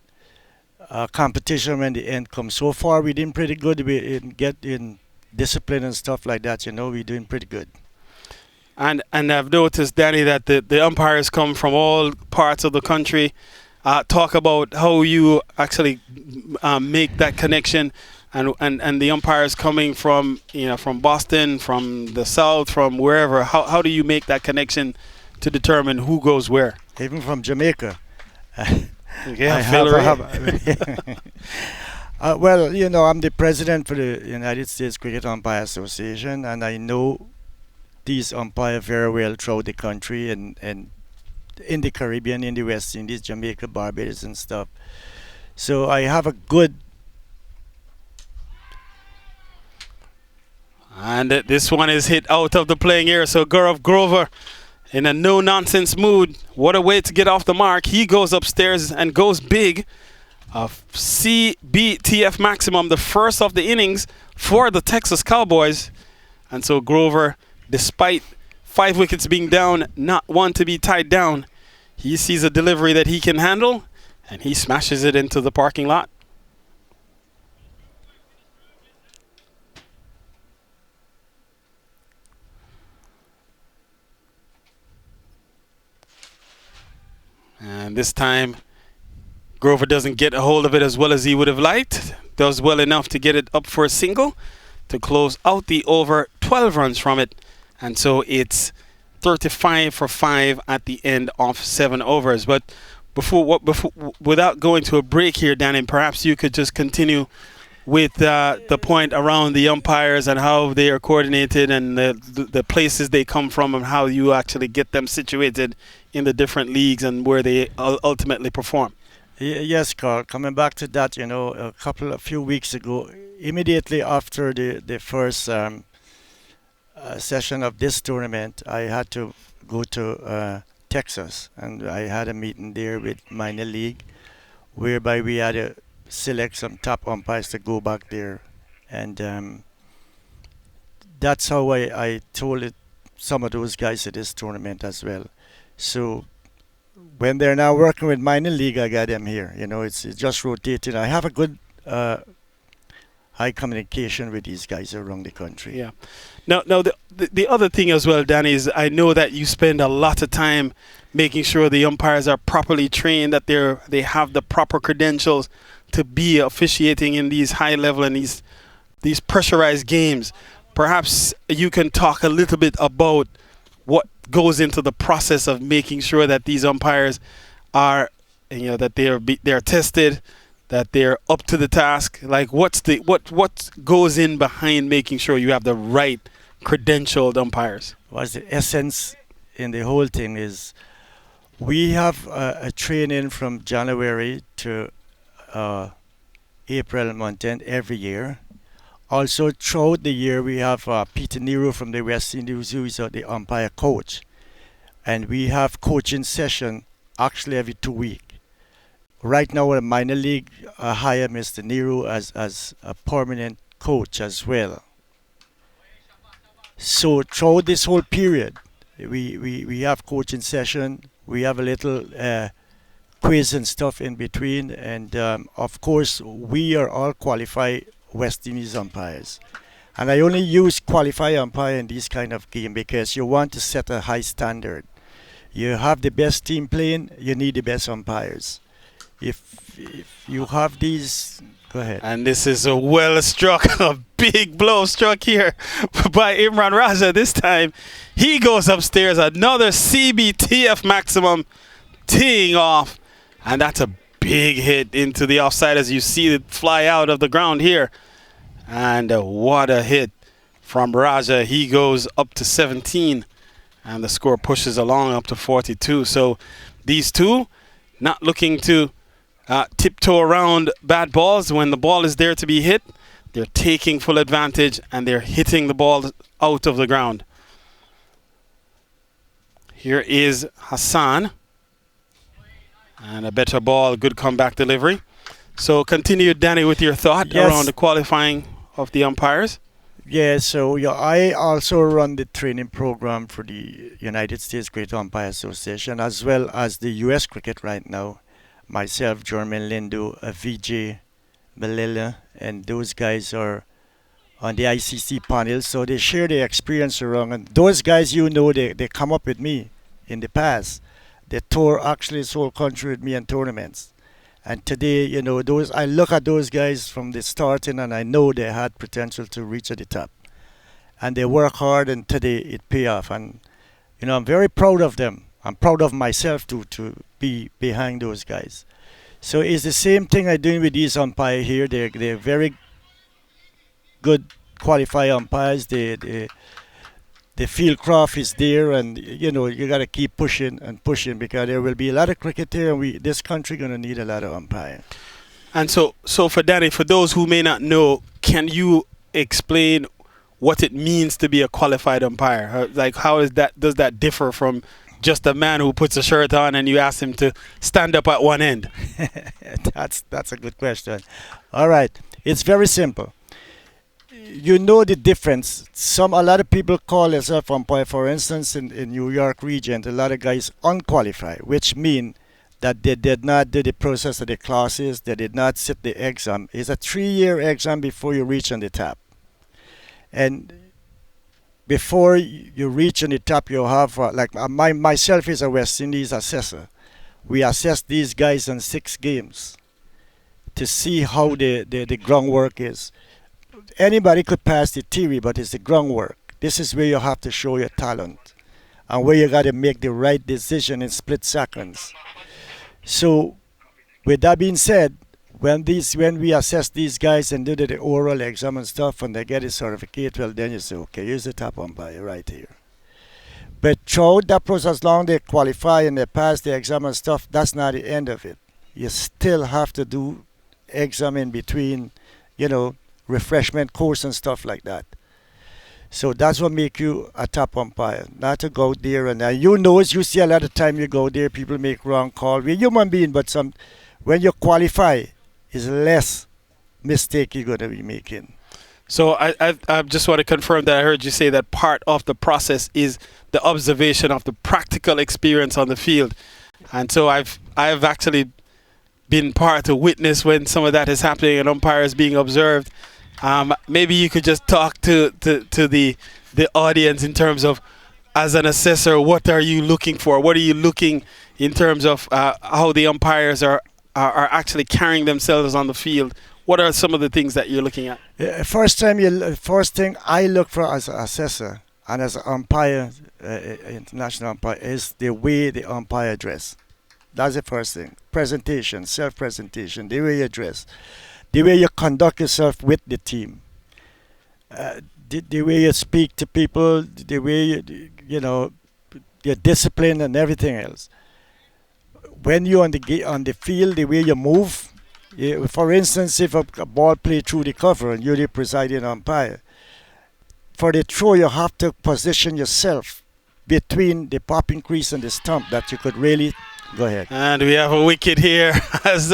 J: competition when the end comes. So far, we're doing pretty good. We get in discipline and stuff like that. We're doing pretty good.
E: And I've noticed, Danny, that the umpires come from all parts of the country. Talk about how you actually make that connection, and the umpires coming from from Boston, from the South, from wherever. How do you make that connection to determine who goes where?
J: Even from Jamaica. Well, I'm the president for the United States Cricket Umpire Association, and I know these umpires very well throughout the country and in the Caribbean, in the West Indies, Jamaica, Barbados, and stuff. So I have a good.
E: And this one is hit out of the playing area. So Gaurav Grover, in a no-nonsense mood. What a way to get off the mark. He goes upstairs and goes big. CBTF maximum, the first of the innings for the Texas Cowboys. And so Grover, despite 5 wickets being down, not one to be tied down, he sees a delivery that he can handle, and he smashes it into the parking lot. And this time, Grover doesn't get a hold of it as well as he would have liked. Does well enough to get it up for a single to close out the over, 12 runs from it. And so it's 35 for 5 at the end of 7 overs. But without going to a break here, Danny, perhaps you could just continue with the point around the umpires and how they are coordinated and the places they come from and how you actually get them situated in the different leagues and where they ultimately perform.
J: Yes, Carl. Coming back to that, a few weeks ago, immediately after the first session of this tournament, I had to go to Texas, and I had a meeting there with minor league, whereby we had to select some top umpires to go back there, and that's how I told some of those guys at this tournament as well. So when they're now working with minor league, I got them here. It's just rotating. I have a good high communication with these guys around the country.
E: Yeah. Now the other thing as well, Danny, is I know that you spend a lot of time making sure the umpires are properly trained, that they have the proper credentials to be officiating in these high level and these pressurized games. Perhaps you can talk a little bit about what goes into the process of making sure that these umpires are, that they're tested, that they're up to the task? Like, what goes in behind making sure you have the right credentialed umpires?
J: Was the essence in the whole thing is we have a training from January to April month end every year. Also, throughout the year, we have Peter Nero from the West Indies, who is the umpire coach. And we have coaching session actually every 2 weeks. Right now, a minor league hire Mr. Nero as a permanent coach as well. So throughout this whole period, we have coaching session. We have a little quiz and stuff in between. And of course, we are all qualified West Indies umpires. And I only use qualified umpire in this kind of game because you want to set a high standard. You have the best team playing, you need the best umpires. If you have these, go ahead.
E: And this is a well struck, a big blow struck here by Imran Raja. This time he goes upstairs, another CBTF maximum teeing off, and that's a big hit into the offside as you see it fly out of the ground here. And what a hit from Raja. He goes up to 17 and the score pushes along up to 42. So these two not looking to tiptoe around bad balls. When the ball is there to be hit, they're taking full advantage and they're hitting the ball out of the ground. Here is Hassan. And a better ball, good comeback delivery. So continue, Danny, with your thought around the qualifying of the umpires.
J: Yeah, so I also run the training program for the United States Great Umpire Association as well as the U.S. cricket right now. Myself, Jermaine Lindo, VJ Malila, and those guys are on the ICC panel, so they share their experience around. And those guys, they come up with me in the past. They tour actually this whole country with me in tournaments. And today, I look at those guys from the starting and I know they had potential to reach at the top. And they work hard and today it pay off. And, I'm very proud of them. I'm proud of myself to be behind those guys. So it's the same thing I'm doing with these umpires here. They're very good qualified umpires. The field craft is there, and you got to keep pushing and pushing because there will be a lot of cricket here, and this country gonna need a lot of umpires.
E: And so for Danny, for those who may not know, can you explain what it means to be a qualified umpire? Like, does that differ from just a man who puts a shirt on and you ask him to stand up at one end?
J: That's a good question. All right, it's very simple. You know the difference. A lot of people call themselves umpire. For instance, in New York region, a lot of guys unqualified, which mean that they did not do the process of the classes. They did not sit the exam. It's a 3-year exam before you reach on the top. And before you reach on the top, you have myself is a West Indies assessor. We assess these guys on 6 games to see how the groundwork is. Anybody could pass the theory, but it's the groundwork. This is where you have to show your talent and where you got to make the right decision in split seconds. So with that being said, when we assess these guys and do the oral exam and stuff and they get a certificate, well, then you say, okay, here's the top umpire right here. But throughout that process, long they qualify and they pass the exam and stuff, that's not the end of it. You still have to do exam in between, refreshment course and stuff like that. So that's what make you a top umpire, not to go there and you see a lot of time you go there, people make wrong call. We're human being, but when you qualify, is less mistake you're going to be making.
E: So I just want to confirm that I heard you say that part of the process is the observation of the practical experience on the field. And so I've actually been part to witness when some of that is happening and umpires being observed. Maybe you could just talk to the audience in terms of, as an assessor, what are you looking for? What are you looking in terms of how the umpires are actually carrying themselves on the field? What are some of the things that you're looking at?
J: First thing I look for as an assessor and as an umpire, international umpire, is the way the umpire dress. That's the first thing. Presentation, self-presentation, the way you dress, the way you conduct yourself with the team, the way you speak to people, the way your discipline and everything else. When you're on the field, the way you move. For instance, if a ball played through the cover and you're the presiding umpire, for the throw you have to position yourself between the popping crease and the stump that you could really go ahead.
E: And we have a wicket here as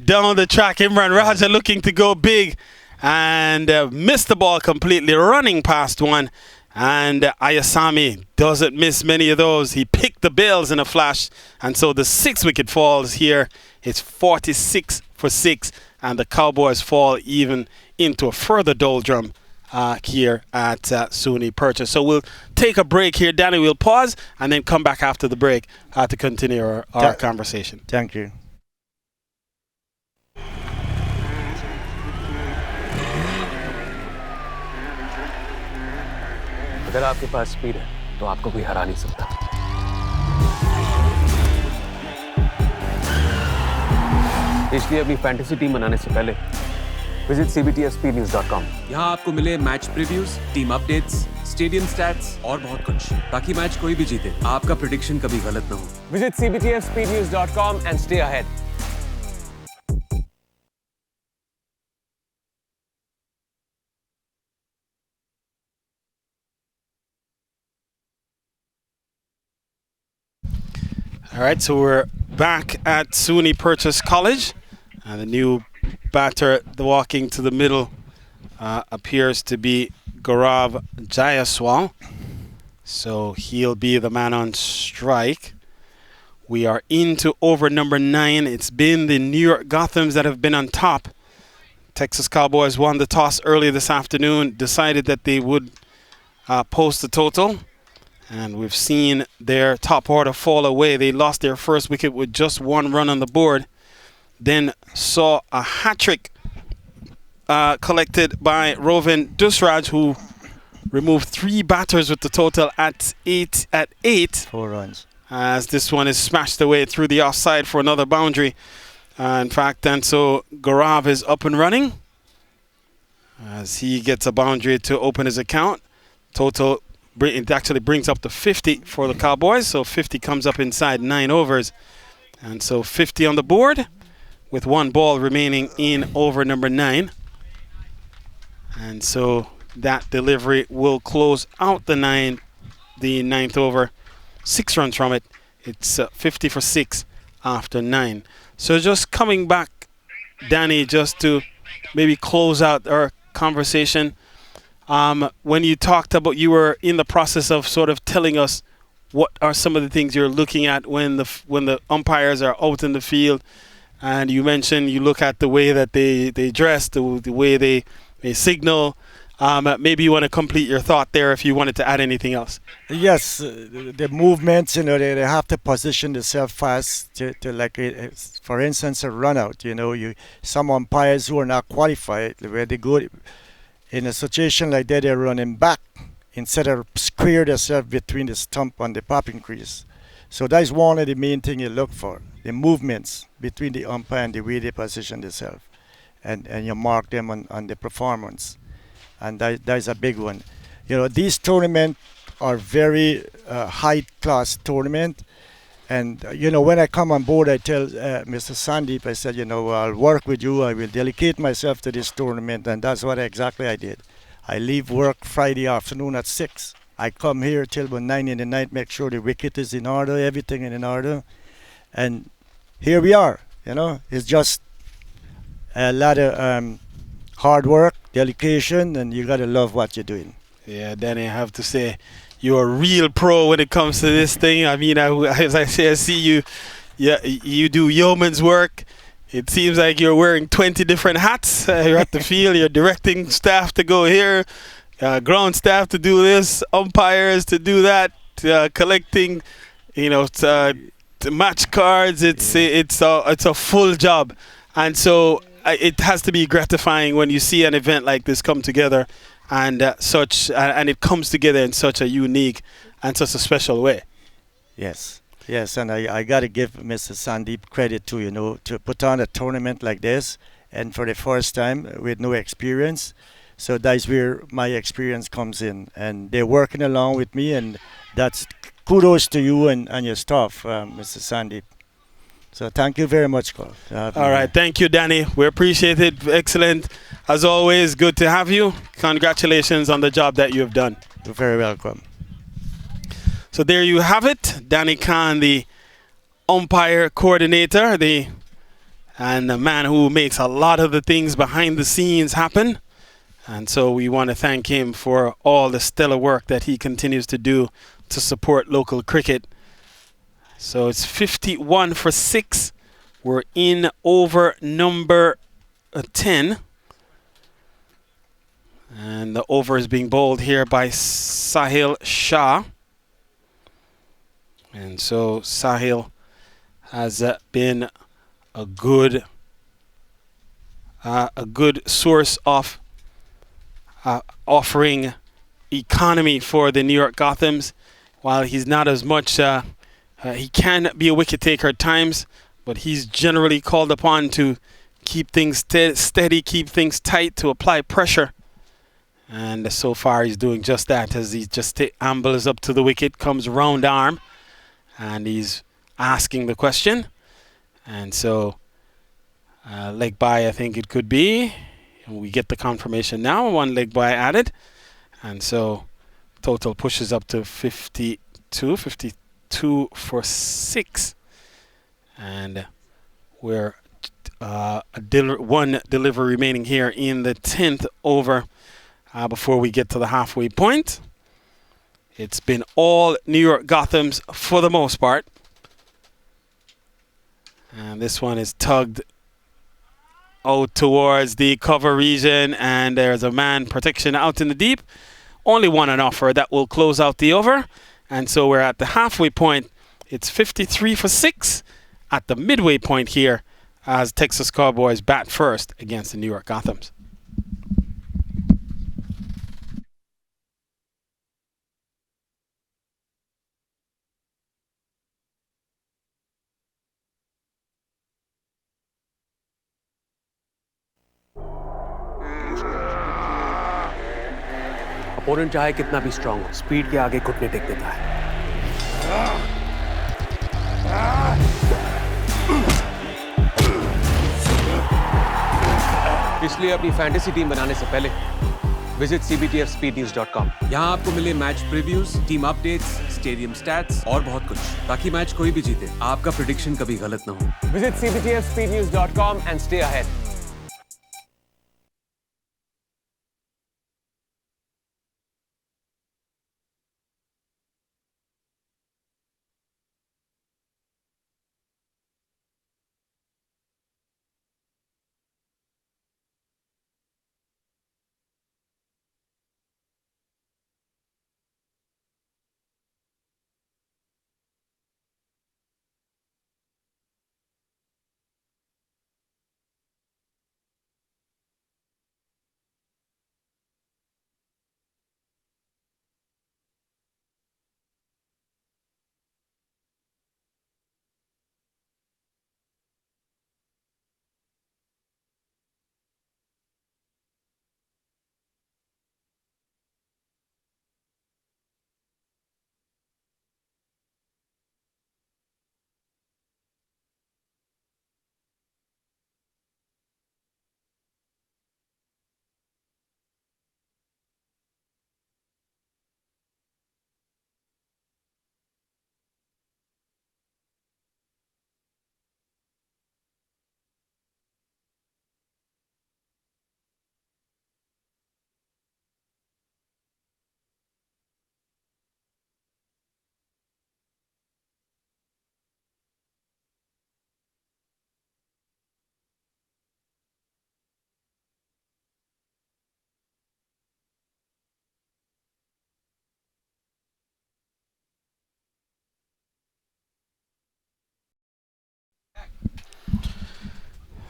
E: down the track, Imran Raja looking to go big and missed the ball completely, running past one. And Ayasami doesn't miss many of those. He picked the bails in a flash. And so the 6th wicket falls here. It's 46 for 6. And the Cowboys fall even into a further doldrum here at SUNY Purchase. So we'll take a break here. Danny, we'll pause and then come back after the break to continue our conversation.
J: Thank you.
F: अगर आपके पास speed है तो आपको कोई हरा नहीं सकता इसलिए अपनी फैंटेसी टीम बनाने से पहले विजिट cbtspnews.com यहाँ आपको मिले match previews team updates stadium stats और बहुत कुछ ताकि मैच कोई भी जीते आपका प्रेडिक्शन कभी गलत ना हो visit cbtspnews.com and stay ahead
E: All right, so we're back at SUNY Purchase College. And the new batter walking to the middle appears to be Gaurav Jayaswal. So he'll be the man on strike. We are into over number 9. It's been the New York Gothams that have been on top. Texas Cowboys won the toss early this afternoon, decided that they would post the total. And we've seen their top order fall away. They lost their first wicket with just 1 run on the board. Then saw a hat-trick collected by Rovin Dusraj, who removed 3 batters with the total at 8.
J: 4 runs.
E: As this one is smashed away through the offside for another boundary. In fact, and so Gaurav is up and running as he gets a boundary to open his account. Total, it actually brings up to 50 for the Cowboys. So 50 comes up inside 9 overs. And so 50 on the board with 1 ball remaining in over number 9. And so that delivery will close out the 9th over. 6 runs from it. It's 50 for 6 after 9. So just coming back, Danny, just to maybe close out our conversation. When you talked about, you were in the process of sort of telling us what are some of the things you're looking at when the umpires are out in the field, and you mentioned you look at the way that they dress, the way they signal. Maybe you want to complete your thought there if you wanted to add anything else.
J: Yes, the movements, they have to position themselves fast to like, for instance, a run out. Some umpires who are not qualified, where they go in a situation like that, they're running back instead of square themselves between the stump and the popping crease. So that's one of the main things you look for, the movements between the umpire and the way they position themselves. And you mark them on the performance. And that's a big one. These tournaments are very high-class tournament. And, when I come on board, I tell Mr. Sandeep, I said, I'll work with you. I will dedicate myself to this tournament. And that's what exactly I did. I leave work Friday afternoon at 6. I come here till about 9 in the night, make sure the wicket is in order, everything is in order. And here we are, It's just a lot of hard work, dedication, and you got to love what you're doing.
E: Yeah, Danny, I have to say, you're a real pro when it comes to this thing. I mean, as I say, I see you, you do yeoman's work. It seems like you're wearing 20 different hats. You're at the field, you're directing staff to go here, ground staff to do this, umpires to do that, collecting, to match cards. It's a full job. And so it has to be gratifying when you see an event like this come together and and it comes together in such a unique and such a special way.
J: Yes. Yes, and I got to give Mr. Sandeep credit too, to put on a tournament like this and for the first time with no experience. So that's where my experience comes in. And they're working along with me, and that's kudos to you and your staff, Mr. Sandeep. So thank you very much, Carl.
E: All right, thank you, Danny. We appreciate it. Excellent. As always, good to have you. Congratulations on the job that you have done.
J: You're very welcome.
E: So there you have it. Danny Khan, the umpire coordinator, and the man who makes a lot of the things behind the scenes happen. And so we want to thank him for all the stellar work that he continues to do to support local cricket. So it's 51 for 6. We're in over number 10. And the over is being bowled here by Sahil Shah. And so Sahil has been a good source of offering economy for the New York Gothams. While he's not as much, he can be a wicket taker at times, but he's generally called upon to keep things steady, keep things tight, to apply pressure. And so far he's doing just that as he just ambles up to the wicket, comes round arm, and he's asking the question. And so leg by, I think it could be. And we get the confirmation now, one leg by added. And so total pushes up to 52 for 6. And we're one delivery remaining here in the 10th over before we get to the halfway point. It's been all New York Gothams for the most part. And this one is tugged out towards the cover region, and there's a man protection out in the deep. Only one on offer that will close out the over. And so we're at the halfway point. It's 53 for 6 at the midway point here as Texas Cowboys bat first against the New York Gothams.
F: Opponent चाहे कितना भी strong हो, speed के आगे घुटने take देता है। इसलिए अपनी फैंटेसी टीम बनाने से पहले विजिट cbtfspeednews.com। यहाँ आपको मिले match previews, team updates, stadium stats और बहुत कुछ, ताकि मैच कोई भी जीते, आपका प्रेडिक्शन कभी गलत ना हो। Visit cbtfspeednews.com and stay ahead।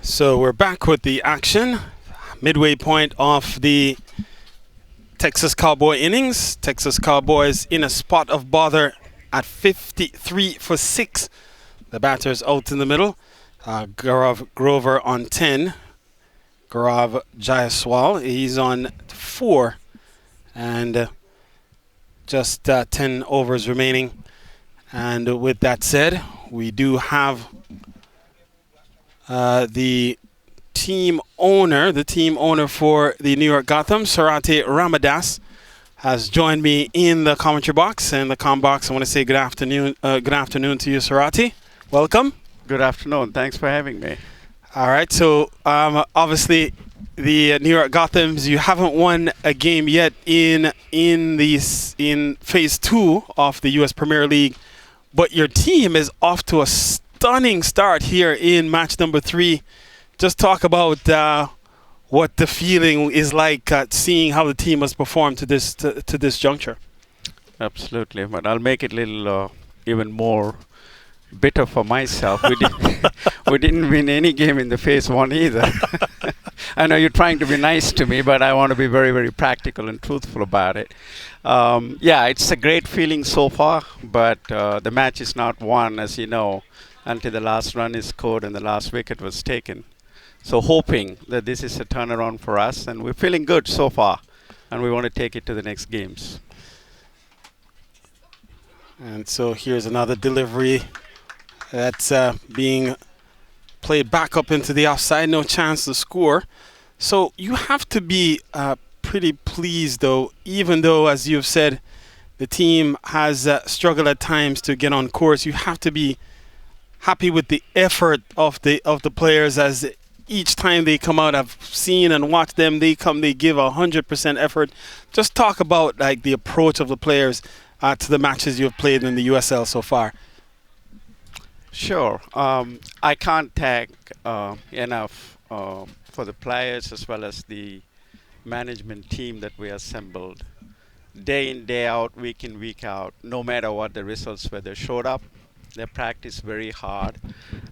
E: So we're back with the action. Midway point of the Texas Cowboy innings. Texas Cowboys in a spot of bother at 53 for 6. The batters out in the middle. Gaurav Grover on 10. Gaurav Jaiswal, he's on 4. And just 10 overs remaining. And with that said, we do have the team owner for the New York Gothams, Sarate Ramadas, has joined me in the commentary box. And the comm box, I want to say good afternoon to you, Sarate. Welcome.
K: Good afternoon. Thanks for having me.
E: All right. So obviously, the New York Gothams, you haven't won a game yet in phase 2 of the U.S. Premier League, but your team is off to a stunning start here in match number 3. Just talk about what the feeling is like seeing how the team has performed to this juncture.
K: Absolutely, but I'll make it a little even more bitter for myself. We didn't win any game in the phase 1 either. I know you're trying to be nice to me, but I want to be very, very practical and truthful about it. Yeah, it's a great feeling so far, but the match is not won, as you know, until the last run is scored and the last wicket was taken. So hoping that this is a turnaround for us, and we're feeling good so far, and we want to take it to the next games.
E: And so here's another delivery that's being played back up into the offside, no chance to score. So you have to be pretty pleased, though, even though, as you've said, the team has struggled at times to get on course. You have to be happy with the effort of the players, as each time they come out, I've seen and watched them, they give 100% effort. Just talk about like the approach of the players to the matches you've played in the USL so far.
K: Sure. I can't thank enough for the players as well as the management team that we assembled. Day in, day out, week in, week out, no matter what the results were, they showed up. They practiced very hard.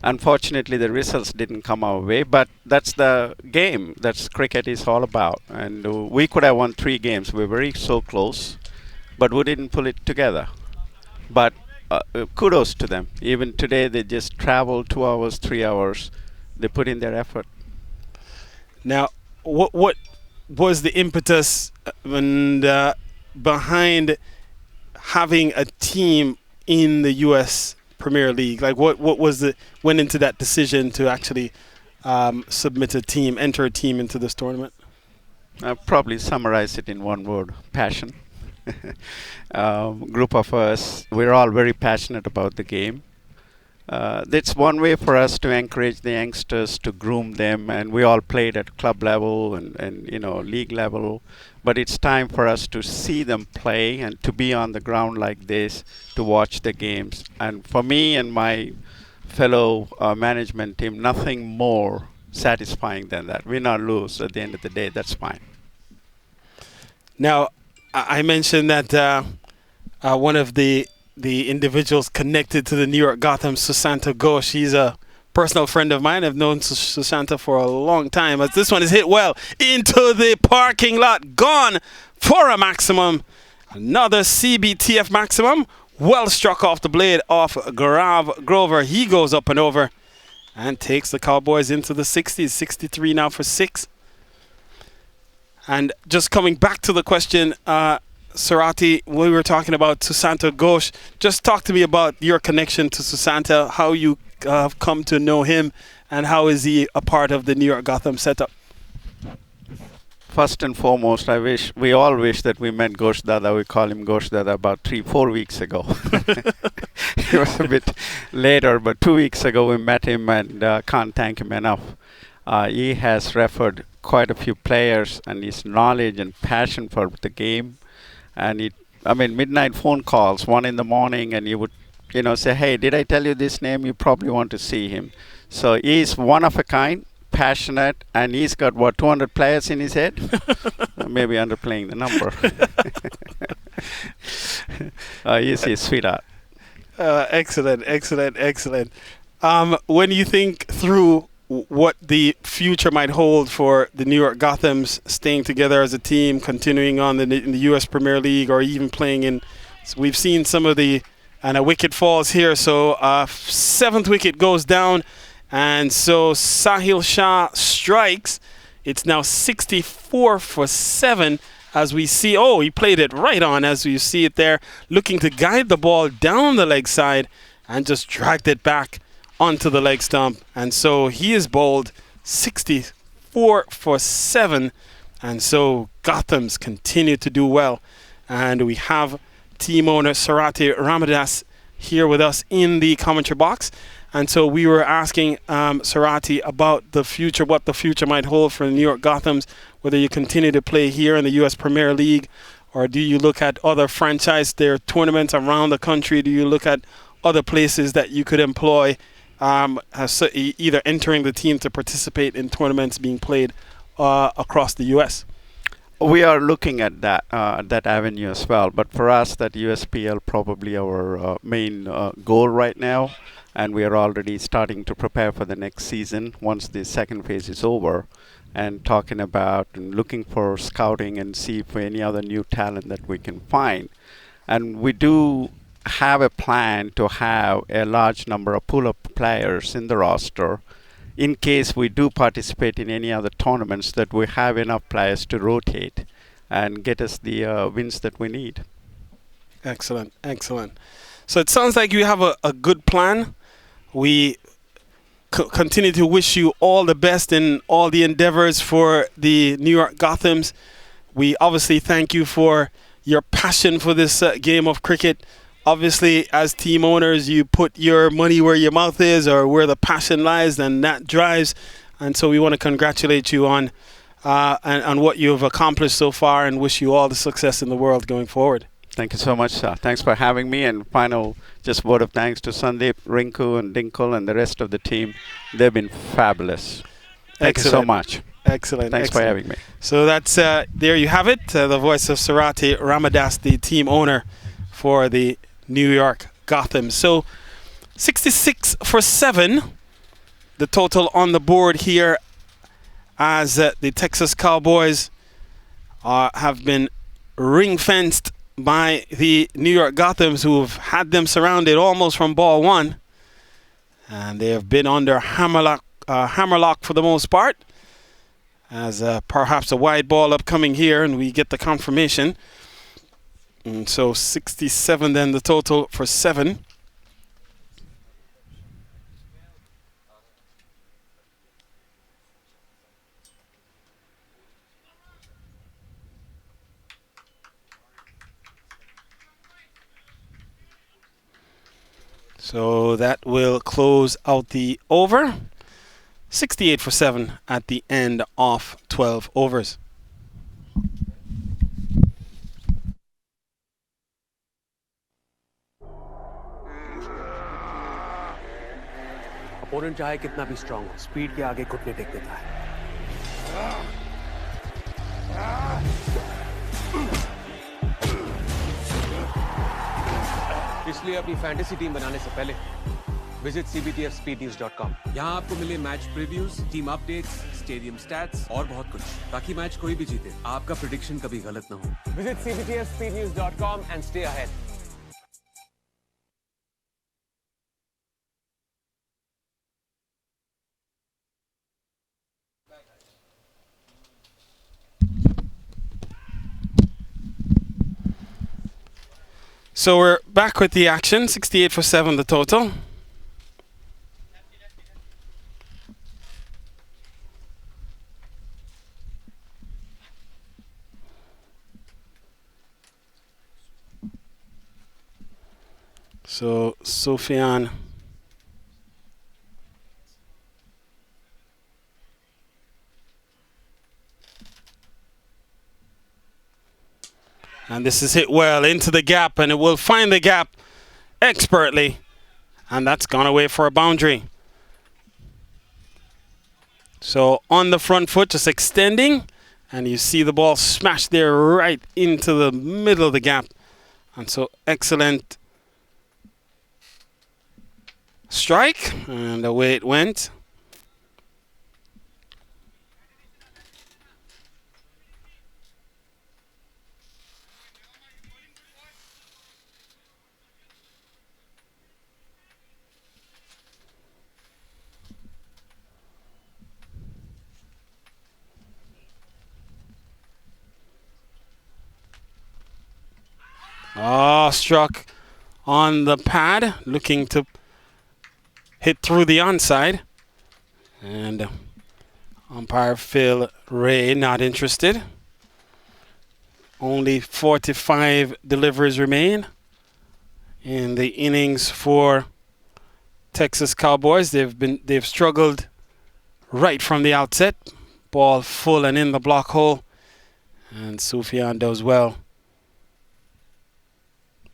K: Unfortunately, the results didn't come our way, but that's the game. That's cricket is all about. And we could have won 3 games. We were so close, but we didn't pull it together. But kudos to them. Even today, they just traveled 2 hours, 3 hours. They put in their effort.
E: Now, what was the impetus behind having a team in the U.S. Premier League? Like, what went into that decision to actually enter a team into this tournament?
K: I'll probably summarize it in one word: passion. Group of us, we're all very passionate about the game. That's one way for us to encourage the youngsters, to groom them, and we all played at club level and league level. But it's time for us to see them play and to be on the ground like this, to watch the games. And for me and my fellow management team, nothing more satisfying than that. Win or lose, at the end of the day, that's fine.
E: Now, I mentioned that one of the individuals connected to the New York Gothams, Susanta Ghosh, he's a personal friend of mine. I've known Susanta for a long time. As this one is hit well into the parking lot, gone for a maximum. Another CBTF maximum, well struck off the blade off Gaurav Grover. He goes up and over and takes the Cowboys into the 60s. 63 now for 6. And just coming back to the question, Sarate, we were talking about Susanta Ghosh. Just talk to me about your connection to Susanta, how you have come to know him, and how is he a part of the New York Gotham setup?
K: First and foremost, we all wish that we met Ghosh Dada. We call him Ghosh Dada about 3-4 weeks ago. It was a bit later, but 2 weeks ago we met him, and can't thank him enough. He has referred quite a few players, and his knowledge and passion for the game. And midnight phone calls, 1 in the morning, and he would, say, hey, did I tell you this name? You probably want to see him. So he's one of a kind, passionate, and he's got, 200 players in his head? Maybe underplaying the number. He's a sweetheart.
E: Excellent. When you think through what the future might hold for the New York Gothams, staying together as a team, continuing on in the U.S. Premier League, or even playing in, we've seen some of the And a wicket falls here, so 7th wicket goes down. And so Sahil Shah strikes. It's now 64 for 7 as we see. Oh, he played it right on as you see it there, looking to guide the ball down the leg side and just dragged it back onto the leg stump. And so he is bowled 64 for 7. And so Gothams continue to do well. And we have team owner Sarati Ramadas here with us in the commentary box. And so we were asking Sarati about the future, what the future might hold for the New York Gothams, whether you continue to play here in the U.S. Premier League, or do you look at other franchise, their tournaments around the country? Do you look at other places that you could employ, either entering the team to participate in tournaments being played across the U.S.?
K: We are looking at that avenue as well, but for us, that USPL probably our main goal right now, and we are already starting to prepare for the next season once the second phase is over, and talking about and looking for scouting and see for any other new talent that we can find. And we do have a plan to have a large number of pull-up players in the roster in case we do participate in any other tournaments, that we have enough players to rotate and get us the wins that we need.
E: Excellent, excellent. So it sounds like you have a good plan. We continue to wish you all the best in all the endeavors for the New York Gothams. We obviously thank you for your passion for this game of cricket. Obviously, as team owners, you put your money where your mouth is, or where the passion lies, and that drives. And so we want to congratulate you on what you have accomplished so far, and wish you all the success in the world going forward.
K: Thank you so much, sir. Thanks for having me. And final, just word of thanks to Sandeep, Rinku, and Dinkle, and the rest of the team. They've been fabulous. Thank you so much.
E: Excellent.
K: Thanks for having me.
E: So that's there you have it. The voice of Sarati Ramadas, the team owner for the New York Gotham. So 66 for 7, the total on the board here, as the Texas Cowboys have been ring-fenced by the New York Gothams, who have had them surrounded almost from ball one. And they have been under hammerlock for the most part, as perhaps a wide ball upcoming here, and we get the confirmation. And so 67 then the total for 7. So that will close out the over. 68 for 7 at the end of 12 overs.
F: Opponent चाहे कितना भी strong हो, speed के आगे घुटने take देता है। इसलिए अपनी फैंटेसी टीम बनाने से पहले विजिट cbtfspeednews.com। यहाँ आपको मिले match previews, team updates, stadium stats और बहुत कुछ, ताकि मैच कोई भी जीते, आपका प्रेडिक्शन कभी गलत ना हो। Visit cbtfspeednews.com and stay ahead.
E: So we're back with the action. 68 for 7 the total. So Sufyan and this is hit well into the gap, and it will find the gap expertly, and that's gone away for a boundary. So on the front foot, just extending, and you see the ball smash there right into the middle of the gap. And so excellent strike, and away it went. Oh, struck on the pad, looking to hit through the onside. And umpire Phil Ray not interested. Only 45 deliveries remain in the innings for Texas Cowboys. They've struggled right from the outset. Ball full and in the block hole. And Sufyan does well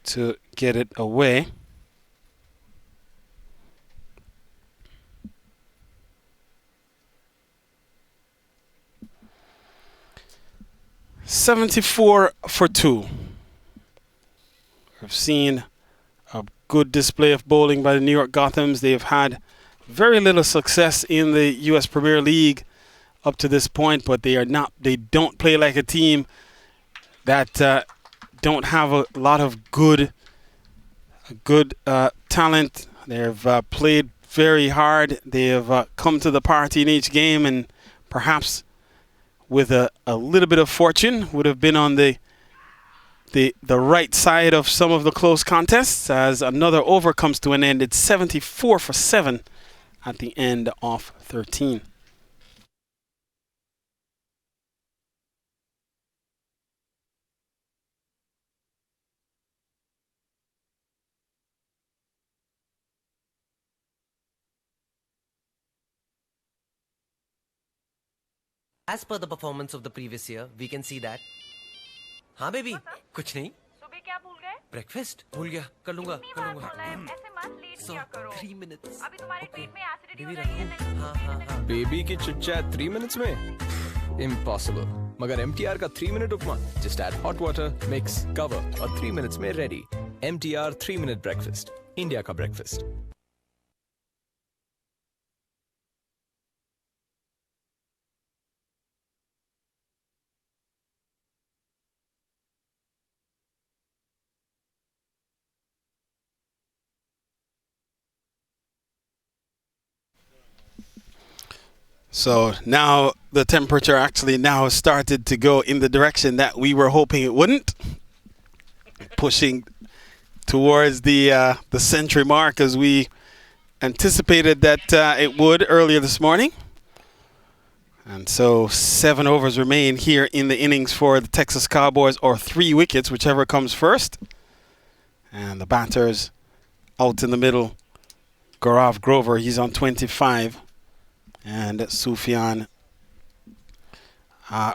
E: to get it away. $74 for 2. We've seen a good display of bowling by the New York Gothams. They've had very little success in the U.S. Premier League up to this point, but they don't play like a team that don't have a lot of good talent. They've played very hard. They have come to the party in each game, and perhaps with a little bit of fortune would have been on the right side of some of the close contests. As another over comes to an end, it's 74 for 7 at the end of 13.
G: As per the performance of the previous year, we can see that. हाँ baby, कुछ नहीं.
H: सुबह क्या भूल गए?
G: Breakfast भूल गया. कर लूँगा.
H: ऐसे मत लेट किया करो.
G: 3 minutes.
H: अभी तुम्हारे पेट में एसिडिटी हो
G: बेबी
H: रही है.
G: रखूँ. हाँ.
I: बेबी की चिट चैट 3 minutes में impossible. मगर MTR का 3 minute उपमा just add hot water, mix, cover और 3 minutes में ready. MTR 3 minute breakfast. India का breakfast.
E: So now the temperature actually now started to go in the direction that we were hoping it wouldn't, pushing towards the century mark as we anticipated that it would earlier this morning. And so 7 overs remain here in the innings for the Texas Cowboys, or 3 wickets, whichever comes first. And the batters out in the middle, Gaurav Grover, he's on 25. And Sufyan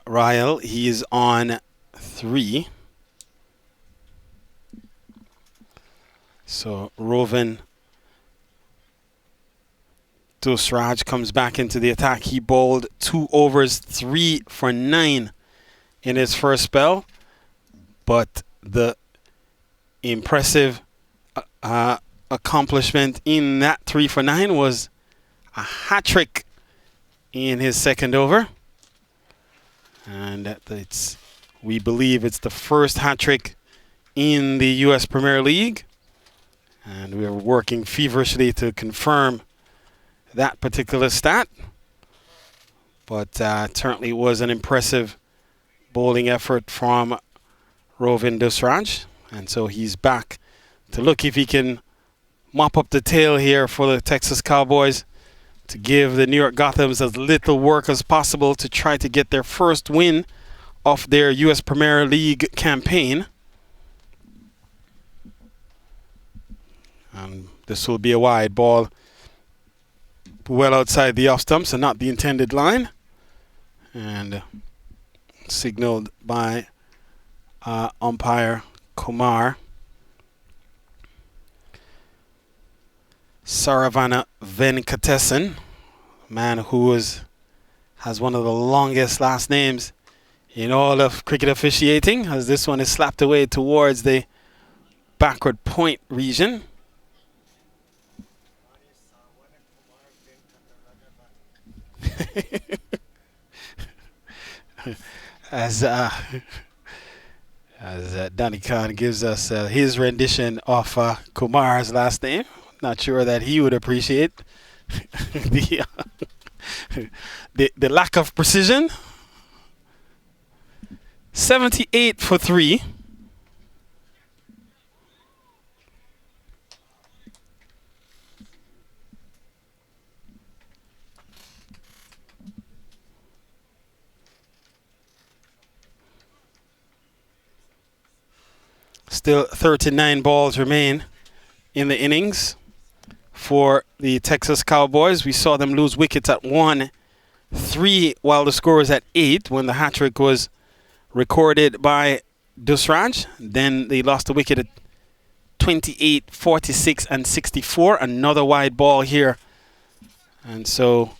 E: Rael, he's on 3. So Rovin Dusraj comes back into the attack. He bowled 2 overs, 3 for 9 in his first spell. But the impressive accomplishment in that 3 for 9 was a hat-trick in his second over. And we believe it's the first hat-trick in the U.S. Premier League. And we are working feverishly to confirm that particular stat. But certainly was an impressive bowling effort from Rovin Dusraj. And so he's back to look if he can mop up the tail here for the Texas Cowboys, to give the New York Gothams as little work as possible to try to get their first win of their U.S. Premier League campaign. And this will be a wide ball, well outside the off stumps and not the intended line. And signaled by umpire Kumar. Saravana Venkatesan, man who has one of the longest last names in all of cricket officiating, as this one is slapped away towards the backward point region. As Danny Khan gives us his rendition of Kumar's last name. Not sure that he would appreciate the lack of precision. 78 for 3. Still 39 balls remain in the innings for the Texas Cowboys. We saw them lose wickets at 1-3 while the score was at 8 when the hat-trick was recorded by Dusraj. Then they lost the wicket at 28, 46 and 64. Another wide ball here. And so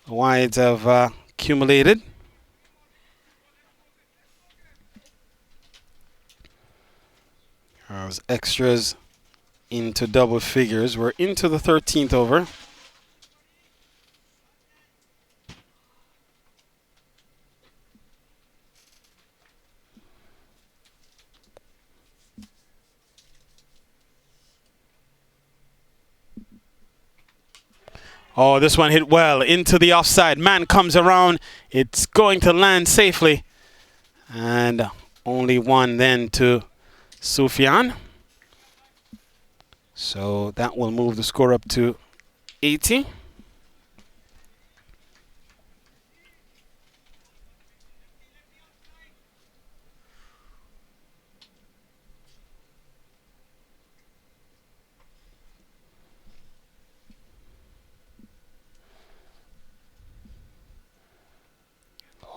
E: the wides have accumulated. Those extras into double figures. We're into the 13th over. Oh, this one hit well into the offside. Man comes around. It's going to land safely. And only one then to Sufyan. So that will move the score up to 80.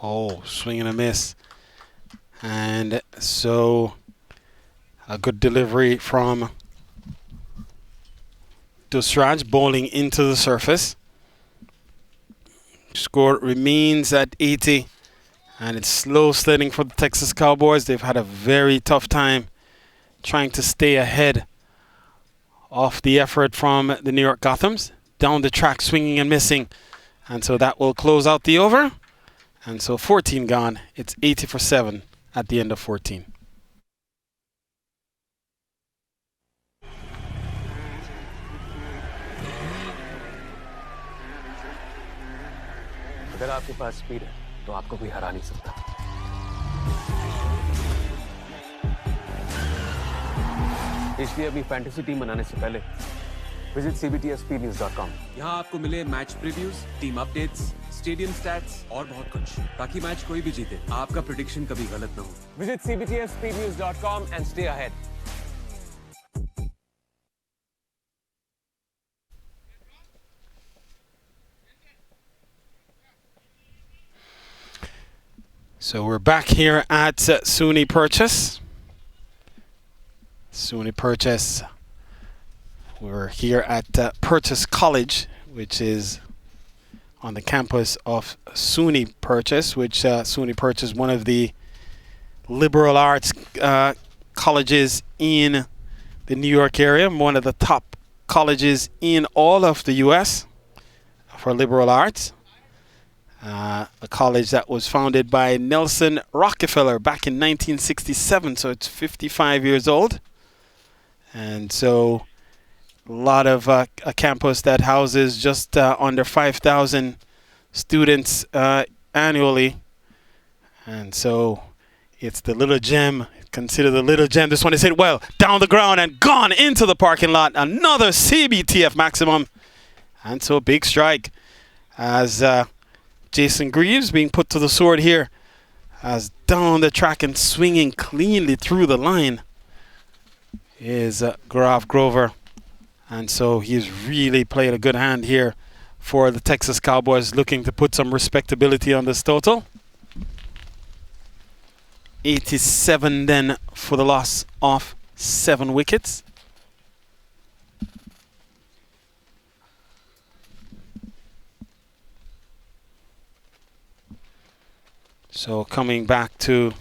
E: Oh, swing and a miss. And so a good delivery from Dusraj, bowling into the surface. Score remains at 80. And it's slow sledding for the Texas Cowboys. They've had a very tough time trying to stay ahead of the effort from the New York Gothams. Down the track, swinging and missing. And so that will close out the over. And so 14 gone. It's 80 for 7 at the end of 14.
F: अगर आपके पास speed है तो आपको कोई हरा नहीं सकता। इसलिए अपनी फैंटेसी टीम बनाने से पहले विजिट cbtspnews.com। यहाँ आपको मिले match previews, team updates, stadium stats और बहुत कुछ, ताकि मैच कोई भी जीते आपका प्रेडिक्शन कभी गलत ना हो। Visit cbtspnews.com and stay ahead।
E: So we're back here at SUNY Purchase. SUNY Purchase. We're here at Purchase College, which is on the campus of SUNY Purchase, which SUNY Purchase is one of the liberal arts colleges in the New York area, one of the top colleges in all of the U.S. for liberal arts. A college that was founded by Nelson Rockefeller back in 1967, so it's 55 years old. And so a lot of a campus that houses just under 5,000 students annually. And so it's the little gem, consider the little gem. This one is hit well, down the ground and gone into the parking lot. Another CBTF maximum. And so a big strike as Jason Greaves being put to the sword here, as down the track and swinging cleanly through the line is Graf Grover. And so he's really played a good hand here for the Texas Cowboys, looking to put some respectability on this total. 87 then for the loss of 7 wickets. So coming back to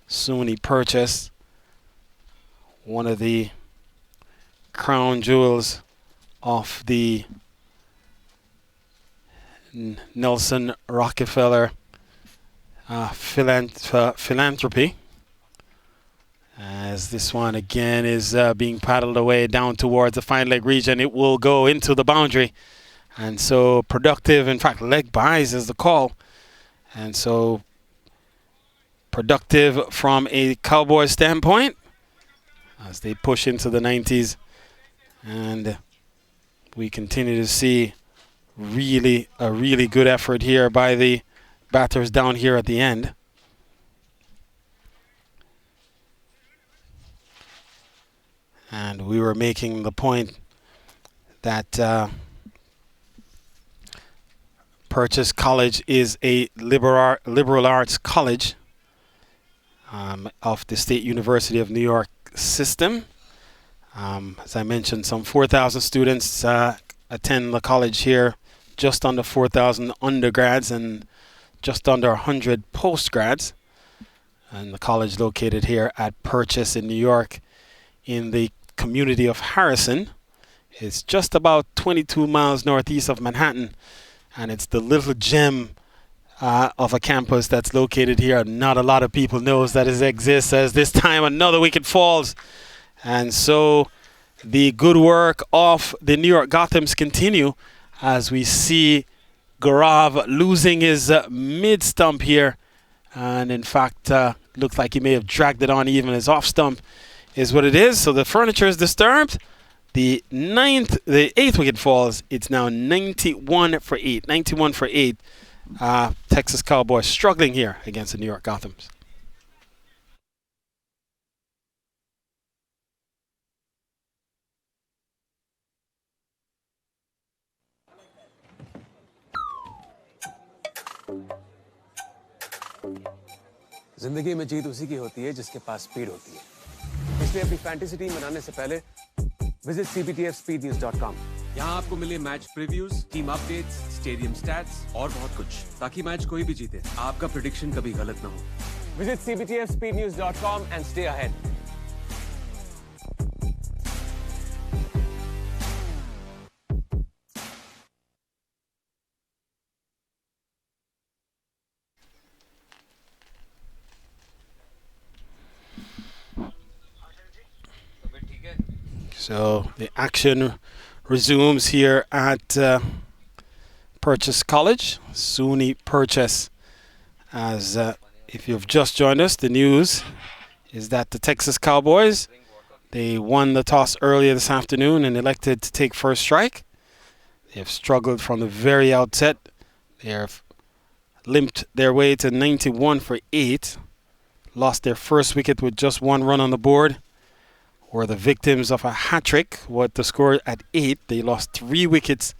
E: SUNY Purchase, one of the crown jewels of the Nelson Rockefeller philanthropy. As this one again is being paddled away down towards the fine leg region, it will go into the boundary. And so productive, in fact, leg buys is the call. And so productive from a Cowboy standpoint as they push into the 90s. And we continue to see a really good effort here by the batters down here at the end. And we were making the point that Purchase College is a liberal arts college of the State University of New York system. As I mentioned, some 4,000 students attend the college here, just under 4,000 undergrads and just under 100 postgrads. And the college located here at Purchase in New York in the community of Harrison. It's just about 22 miles northeast of Manhattan, and it's the little gem of a campus that's located here. Not a lot of people knows that it exists, as this time another wicket falls. And so the good work of the New York Gothams continue as we see Greaves losing his mid-stump here. And in fact, looks like he may have dragged it on even his off-stump is what it is. So the furniture is disturbed. The 8th wicket falls. It's now 91 for 8. 91 for 8. Texas Cowboys struggling here against the New York Gothams.
F: जिंदगी में जीत उसी की होती है जिसके पास speed होती है। इसलिए अपनी फैंटेसी टीम बनाने से पहले विजिट cbtfspeednews.com। यहाँ आपको मिले match previews, team updates, stadium stats और बहुत कुछ, ताकि मैच कोई भी जीते, आपका प्रेडिक्शन कभी गलत ना हो। Visit cbtfspeednews.com and stay ahead।
E: So the action resumes here at Purchase College. SUNY Purchase. As if you've just joined us, the news is that the Texas Cowboys, they won the toss earlier this afternoon and elected to take first strike. They have struggled from the very outset. They have limped their way to 91 for 8. Lost their first wicket with just one run on the board. Were the victims of a hat-trick. What the score at 8. They lost 3 wickets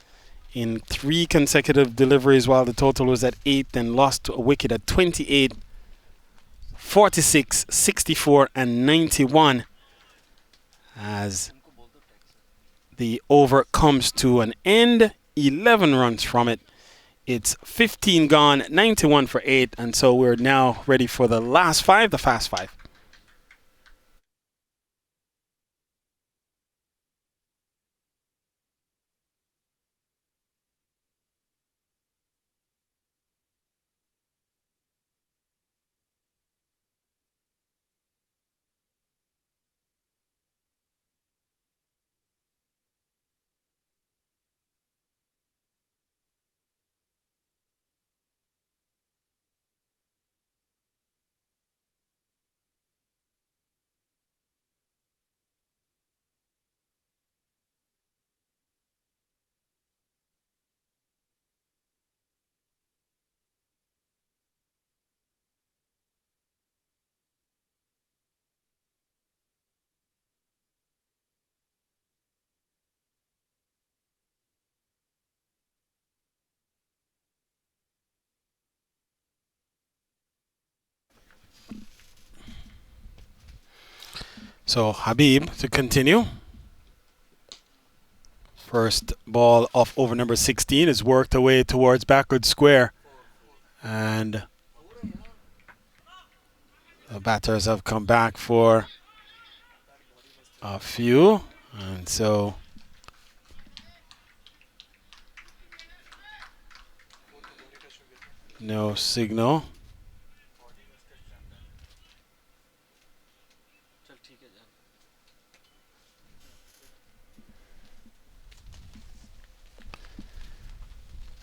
E: in 3 consecutive deliveries while the total was at 8, then lost a wicket at 28, 46, 64 and 91 as the over comes to an end. 11 runs from it. It's 15 gone, 91 for 8, and so we're now ready for the last 5, the fast 5. So Habib to continue. First ball of over number 16 is worked away towards backward square. And the batters have come back for a few. And so no signal.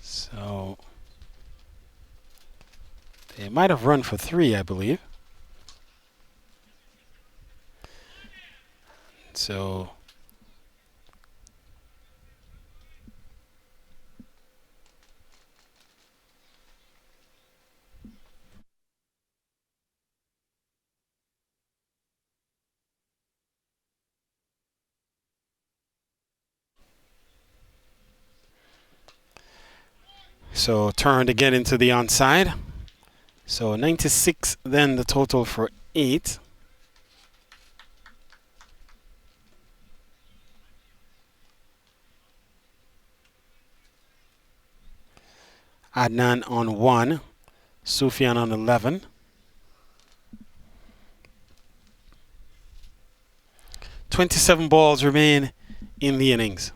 E: So they might have run for 3, I believe. So So turned again into the onside. So 96 then the total for 8. Adnan on 1. Sufyan on 11. 27 balls remain in the innings.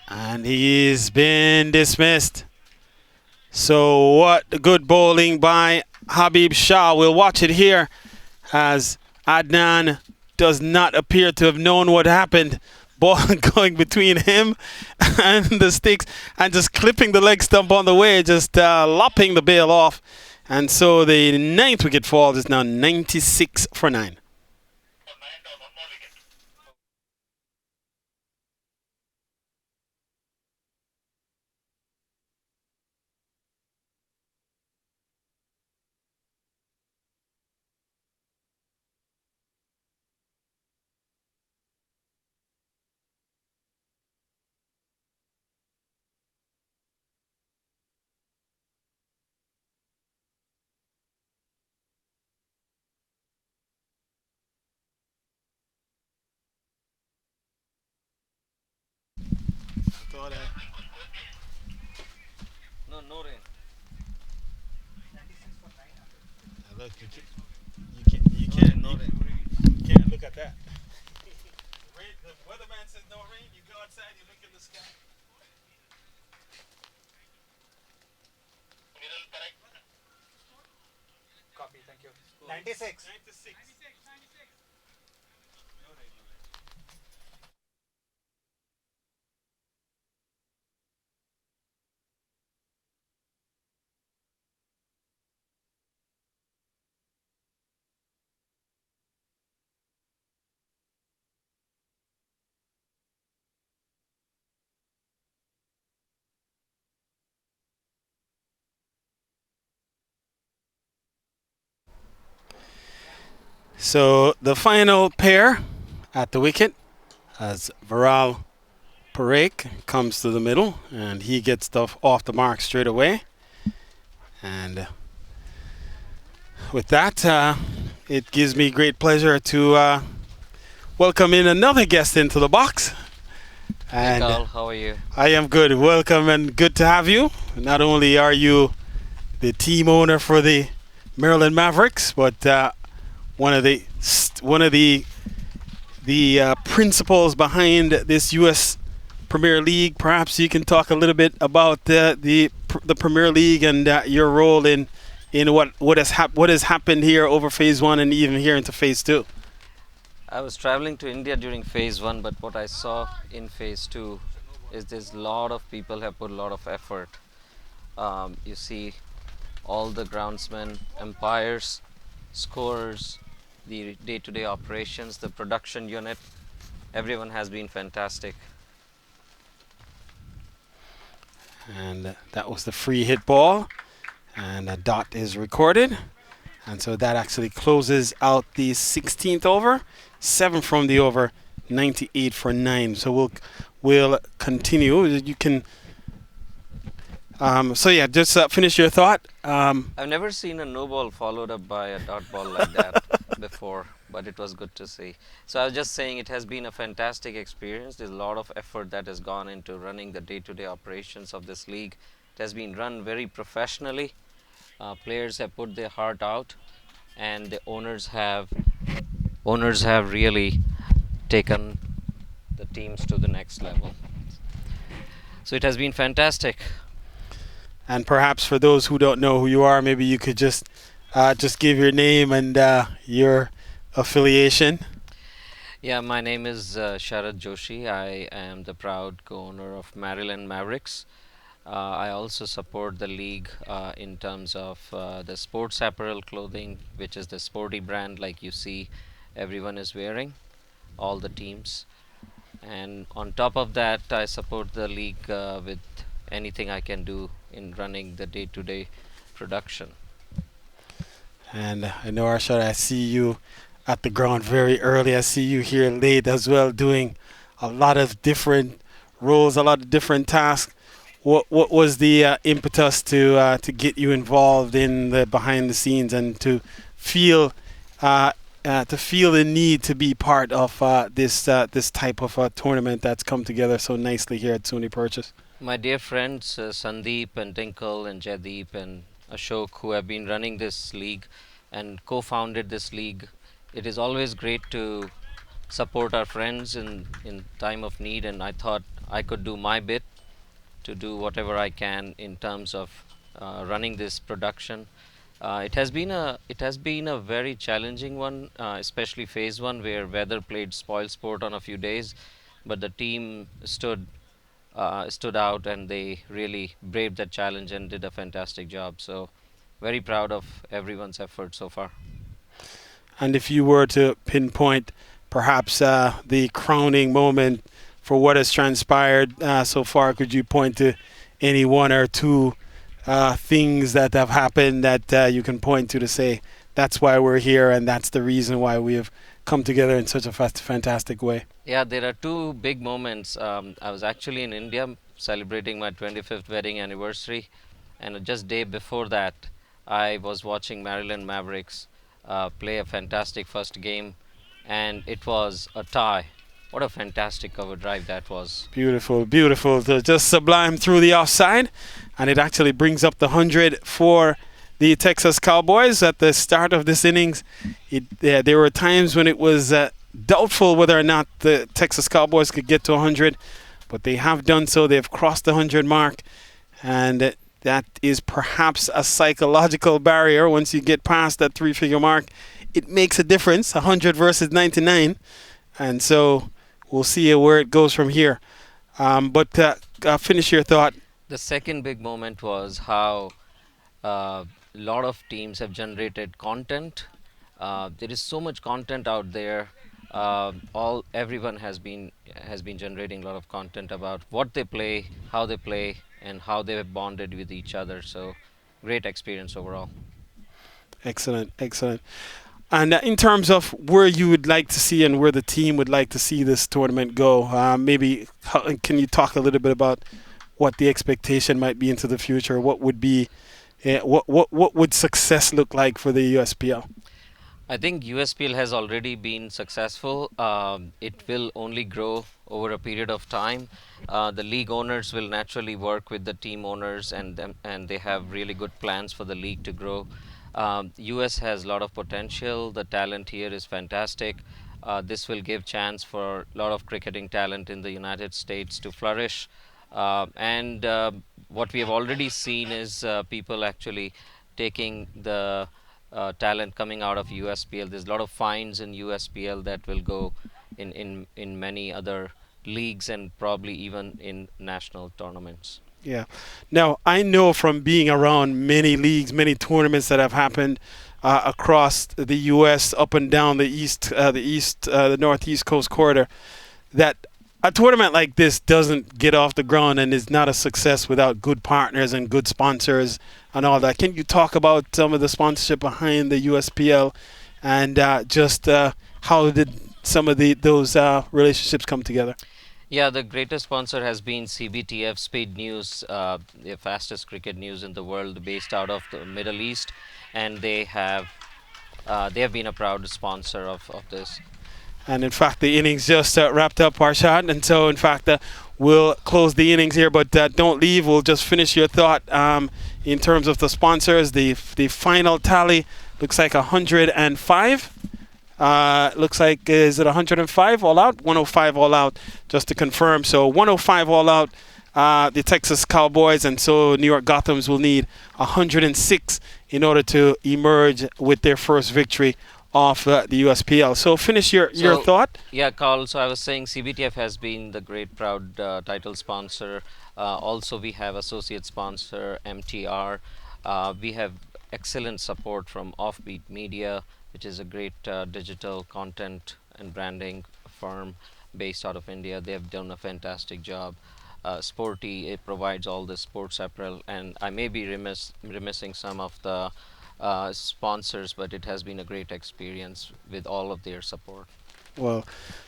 E: And he's been dismissed. So what good bowling by Habib Shah. We'll watch it here as Adnan does not appear to have known what happened. Ball going between him and the sticks and just clipping the leg stump on the way, just lopping the bail off. And so the 9th wicket falls is now 96 for 9.
L: No rain.
E: You can't look at that. The weatherman says no rain. You go outside, you look in the sky.
C: Copy, thank you. 96.
E: 96. So the final pair at the wicket as Viral Parekh comes to the middle and he gets stuff off the mark straight away. And with that, it gives me great pleasure to welcome in another guest into the box.
L: Hey Carl, how are you?
E: I am good. Welcome and good to have you. Not only are you the team owner for the Maryland Mavericks, but one of the principles behind this U.S. Premier League. Perhaps you can talk a little bit about the Premier League and your role in what has happened here over Phase 1 and even here into Phase 2.
L: I was traveling to India during Phase 1, but what I saw in Phase 2 is there's a lot of people have put a lot of effort. You see all the groundsmen, umpires, scorers, the day-to-day operations, the production unit, everyone has been fantastic.
E: And that was the free hit ball, and a dot is recorded, and so that actually closes out the 16th over. 7 from the over, 98 for 9. So we'll continue. You can just finish your thought.
L: I've never seen a no ball followed up by a dot ball like that before, but it was good to see. So I was just saying it has been a fantastic experience. There's a lot of effort that has gone into running the day-to-day operations of this league. It has been run very professionally. Players have put their heart out, and the owners have really taken the teams to the next level. So it has been fantastic.
E: And perhaps for those who don't know who you are, maybe you could just give your name and your affiliation.
L: Yeah, my name is Sharad Joshi. I am the proud co-owner of Maryland Mavericks. I also support the league in terms of the sports apparel clothing, which is the sporty brand like you see everyone is wearing, all the teams. And on top of that, I support the league with anything I can do in running the day-to-day production.
E: And I know, Arshad, I see you at the ground very early. I see you here late as well, doing a lot of different roles, a lot of different tasks. What was the impetus to get you involved in the behind the scenes and uh, to feel the need to be part of this type of tournament that's come together so nicely here at SUNY Purchase?
L: My dear friends Sandeep and Dinkle and Jaideep and Ashok, who have been running this league and co-founded this league, it is always great to support our friends in time of need, and I thought I could do my bit to do whatever I can in terms of running this production. It has been a very challenging one, especially phase one, where weather played spoil sport on a few days, but the team stood out and they really braved that challenge and did a fantastic job. So, very proud of everyone's effort so far.
E: And if you were to pinpoint perhaps the crowning moment for what has transpired so far, could you point to any one or two things that have happened that you can point to say that's why we're here and that's the reason why we have come together in such a fantastic way?
L: Yeah, there are two big moments. I was actually in India celebrating my 25th wedding anniversary, and just day before that, I was watching Maryland Mavericks play a fantastic first game, and it was a tie. What a fantastic cover drive that was.
E: Beautiful, beautiful. Just sublime through the offside, and it actually brings up the 100 for the Texas Cowboys at the start of this innings. There were times when it was doubtful whether or not the Texas Cowboys could get to 100, but they have done so. They've crossed the 100 mark, and that is perhaps a psychological barrier. Once you get past that three-figure mark, it makes a difference, 100 versus 99, and so we'll see where it goes from here. But finish your thought.
L: The second big moment was how a lot of teams have generated content. There is so much content out there. Everyone has been generating a lot of content about what they play, and how they have bonded with each other. So, great experience overall.
E: Excellent, excellent. And in terms of where you would like to see and where the team would like to see this tournament go, can you talk a little bit about what the expectation might be into the future? What would be, what would success look like for the USPL?
L: I think USPL has already been successful. It will only grow over a period of time. The league owners will naturally work with the team owners, and they have really good plans for the league to grow. US has a lot of potential. The talent here is fantastic. This will give chance for a lot of cricketing talent in the United States to flourish. And what we have already seen is people actually taking the talent coming out of USPL. There's a lot of fines in USPL that will go in many other leagues and probably even in national tournaments.
E: Yeah. Now, I know from being around many leagues, many tournaments that have happened across the U.S., up and down the northeast coast corridor, that a tournament like this doesn't get off the ground and is not a success without good partners and good sponsors and all that. Can you talk about some of the sponsorship behind the USPL and just how did some of those relationships come together?
L: Yeah, the greatest sponsor has been CBTF Speed News, the fastest cricket news in the world, based out of the Middle East, and they have been a proud sponsor of this.
E: And in fact, the innings just wrapped up, Arshad, and so in fact we'll close the innings here, but don't leave. We'll just finish your thought in terms of the sponsors. The final tally looks like 105. Looks like, is it 105 all out? 105 all out, just to confirm. So 105 all out, the Texas Cowboys, and so New York Gothams will need 106 in order to emerge with their first victory off the USPL. So finish your thought.
L: Yeah, Carl, so I was saying CBTF has been the great proud title sponsor. Also, we have associate sponsor MTR. We have excellent support from Offbeat Media, which is a great digital content and branding firm based out of India. They have done a fantastic job. Sporty, it provides all the sports apparel, and I may be remissing some of the sponsors, but it has been a great experience with all of their support.
E: Well,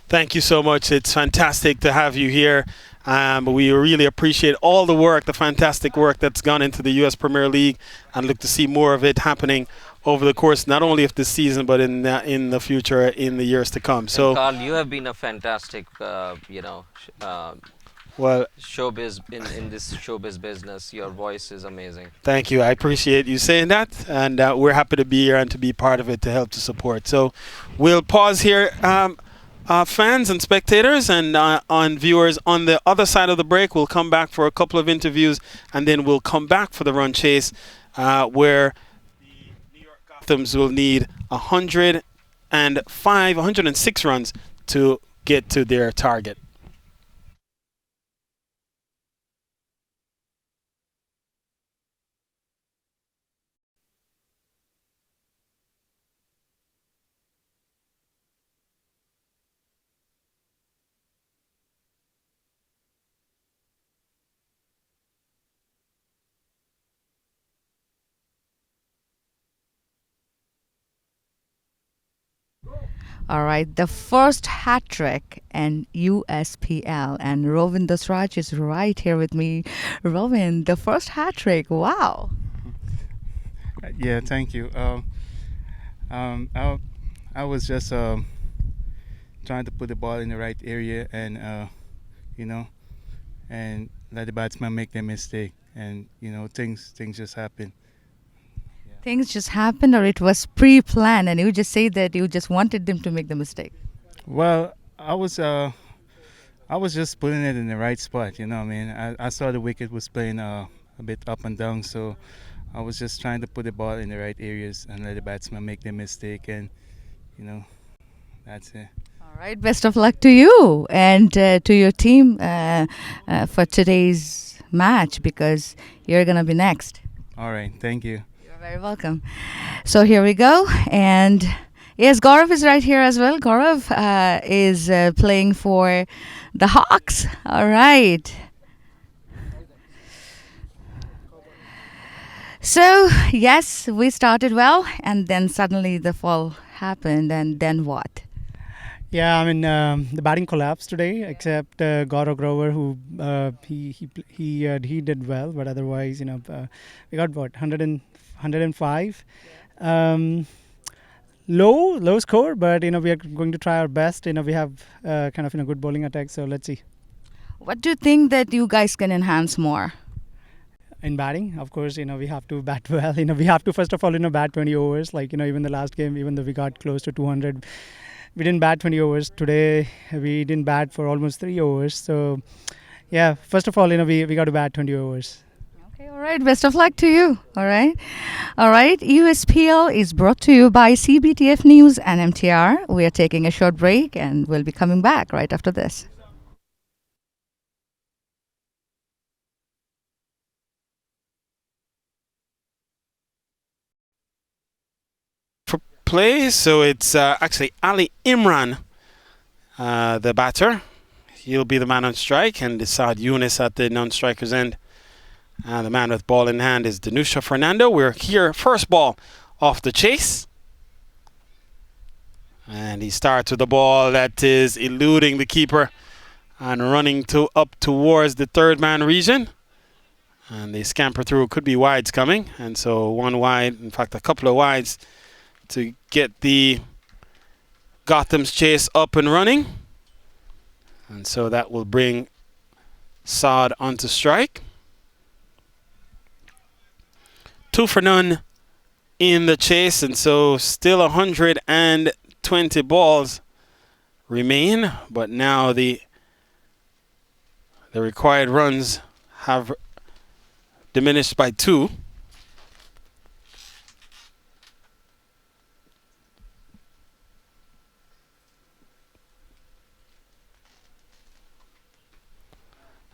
E: thank you so much. It's fantastic to have you here. We really appreciate all the work, the fantastic work that's gone into the U.S. Premier League, and look to see more of it happening over the course not only of this season but in the future, in the years to come. So,
L: and Carl, you have been a fantastic,
E: well,
L: showbiz in this showbiz business. Your voice is amazing.
E: thank you. I appreciate you saying that, and we're happy to be here and to be part of it to help to support. So, we'll pause here. Fans and spectators and on viewers on the other side of the break, we'll come back for a couple of interviews, and then we'll come back for the run chase, where the New York Gothams will need 106 runs to get to their target.
A: All right, the first hat trick in USPL, and Rovin Dasraj is right here with me. Rovin, the first hat trick, wow.
M: Yeah, thank you. I was just trying to put the ball in the right area and, and let the batsman make their mistake. And, things just happen.
A: Things just happened, or it was pre-planned and you just say that you just wanted them to make the mistake?
M: Well, I was just putting it in the right spot, I saw the wicket was playing a bit up and down, so I was just trying to put the ball in the right areas and let the batsman make their mistake, and, that's it.
A: All right, best of luck to you and to your team for today's match, because you're going to be next.
M: All right, thank you.
A: You're very welcome. So here we go. And yes, Gaurav is right here as well. Gaurav is playing for the Hawks. All right. So, yes, we started well, and then suddenly the fall happened, and then what?
C: Yeah, the batting collapsed today, except Gaurav Grover, who he did well, but otherwise, we got 105. Low score, but we are going to try our best. We have kind of good bowling attack, so let's see.
A: What do you think that you guys can enhance more?
C: In batting, of course, we have to bat well. We have to first of all, bat 20 overs. Like even the last game, even though we got close to 200, we didn't bat 20 overs. Today, we didn't bat for almost 3 overs. So, yeah, first of all, we got to bat 20 overs.
A: Okay, all right. Best of luck to you. All right. All right. USPL is brought to you by CBTF News and MTR. We are taking a short break, and we'll be coming back right after this.
E: Play, so it's actually Ali Imran, the batter. He'll be the man on strike, and Saad Yunus at the non-striker's end. The man with ball in hand is Danusha Fernando. We're here, first ball off the chase. And he starts with the ball that is eluding the keeper and running up towards the third man region. And they scamper through, could be wides coming. And so one wide, in fact a couple of wides, to get the Gotham's chase up and running. And so that will bring Saad onto strike. 2 for none in the chase, and so still 120 balls remain, but now the required runs have diminished by 2.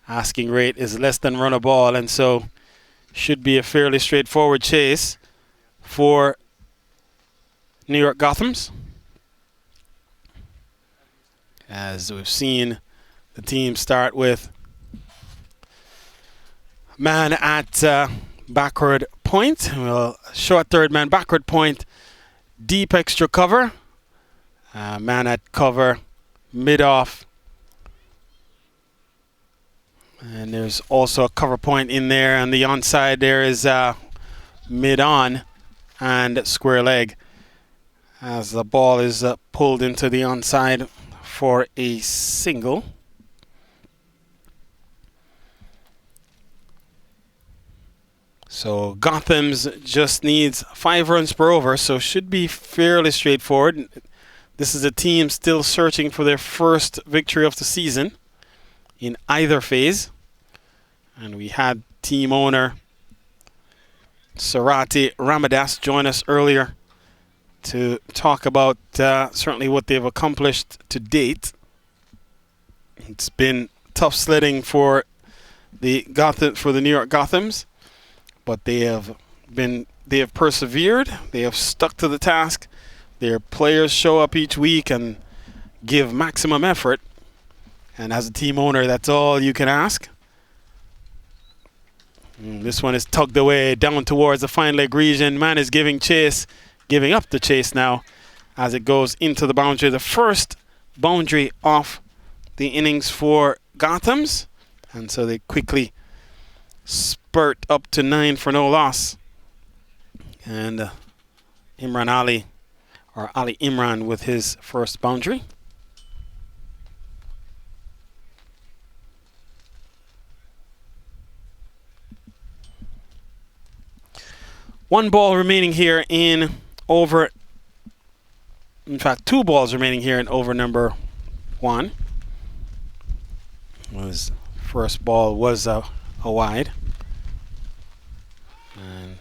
E: Asking rate is less than run a ball, and so should be a fairly straightforward chase for New York Gothams. As we've seen the team start with man at backward point. Well, short third man, backward point, deep extra cover. Man at cover, mid-off. And there's also a cover point in there. On the onside, there is mid-on and square leg. As the ball is pulled into the onside for a single. So Gothams just needs 5 runs per over, so should be fairly straightforward. This is a team still searching for their first victory of the season in either phase. And we had team owner Sarati Ramadas join us earlier to talk about certainly what they've accomplished to date. It's been tough sledding for the New York Gothams, but they have persevered. They have stuck to the task. Their players show up each week and give maximum effort. And as a team owner, that's all you can ask. This one is tugged away down towards the fine leg region. Man is giving up the chase now as it goes into the boundary. The first boundary off the innings for Gothams. And so they quickly spurt up to 9 for no loss. And Imran Ali, or Ali Imran, with his first boundary. One ball remaining here in over. In fact, 2 balls remaining here in over number 1. His first ball was a wide. And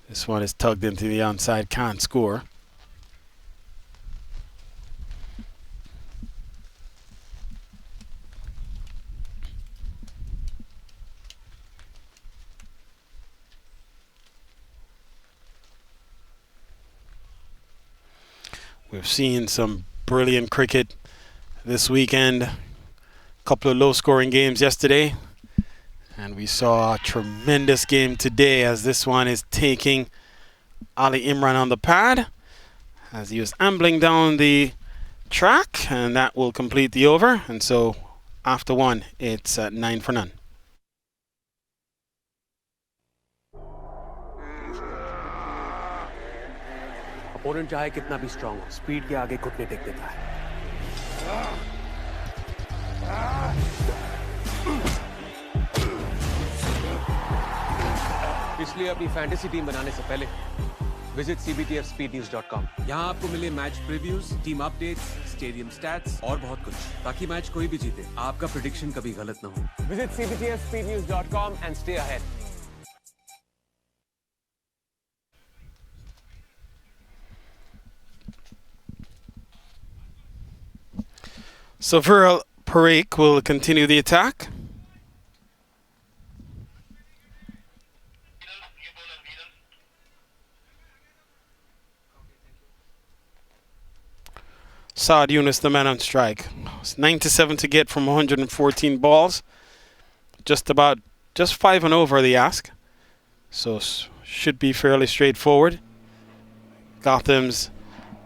E: this one is tugged into the onside, can't score. We've seen some brilliant cricket this weekend. A couple of low-scoring games yesterday. And we saw a tremendous game today as this one is taking Ali Imran on the pad as he was ambling down the track, and that will complete the over. And so after 1, it's 9 for none.
F: Opponent चाहे कितना भी strong हो, speed के आगे घुटने take देता है। इसलिए अपनी फैंटेसी टीम बनाने से पहले विजिट cbtfspeednews.com। यहाँ आपको मिले match previews, team updates, stadium stats और बहुत कुछ, ताकि मैच कोई भी जीते, आपका प्रेडिक्शन कभी गलत ना हो। Visit cbtfspeednews.com and stay ahead।
E: So Viral Parikh will continue the attack. Saad Yunus, the man on strike. It's 97 to get from 114 balls. Just 5 and over the ask. So should be fairly straightforward. Gothams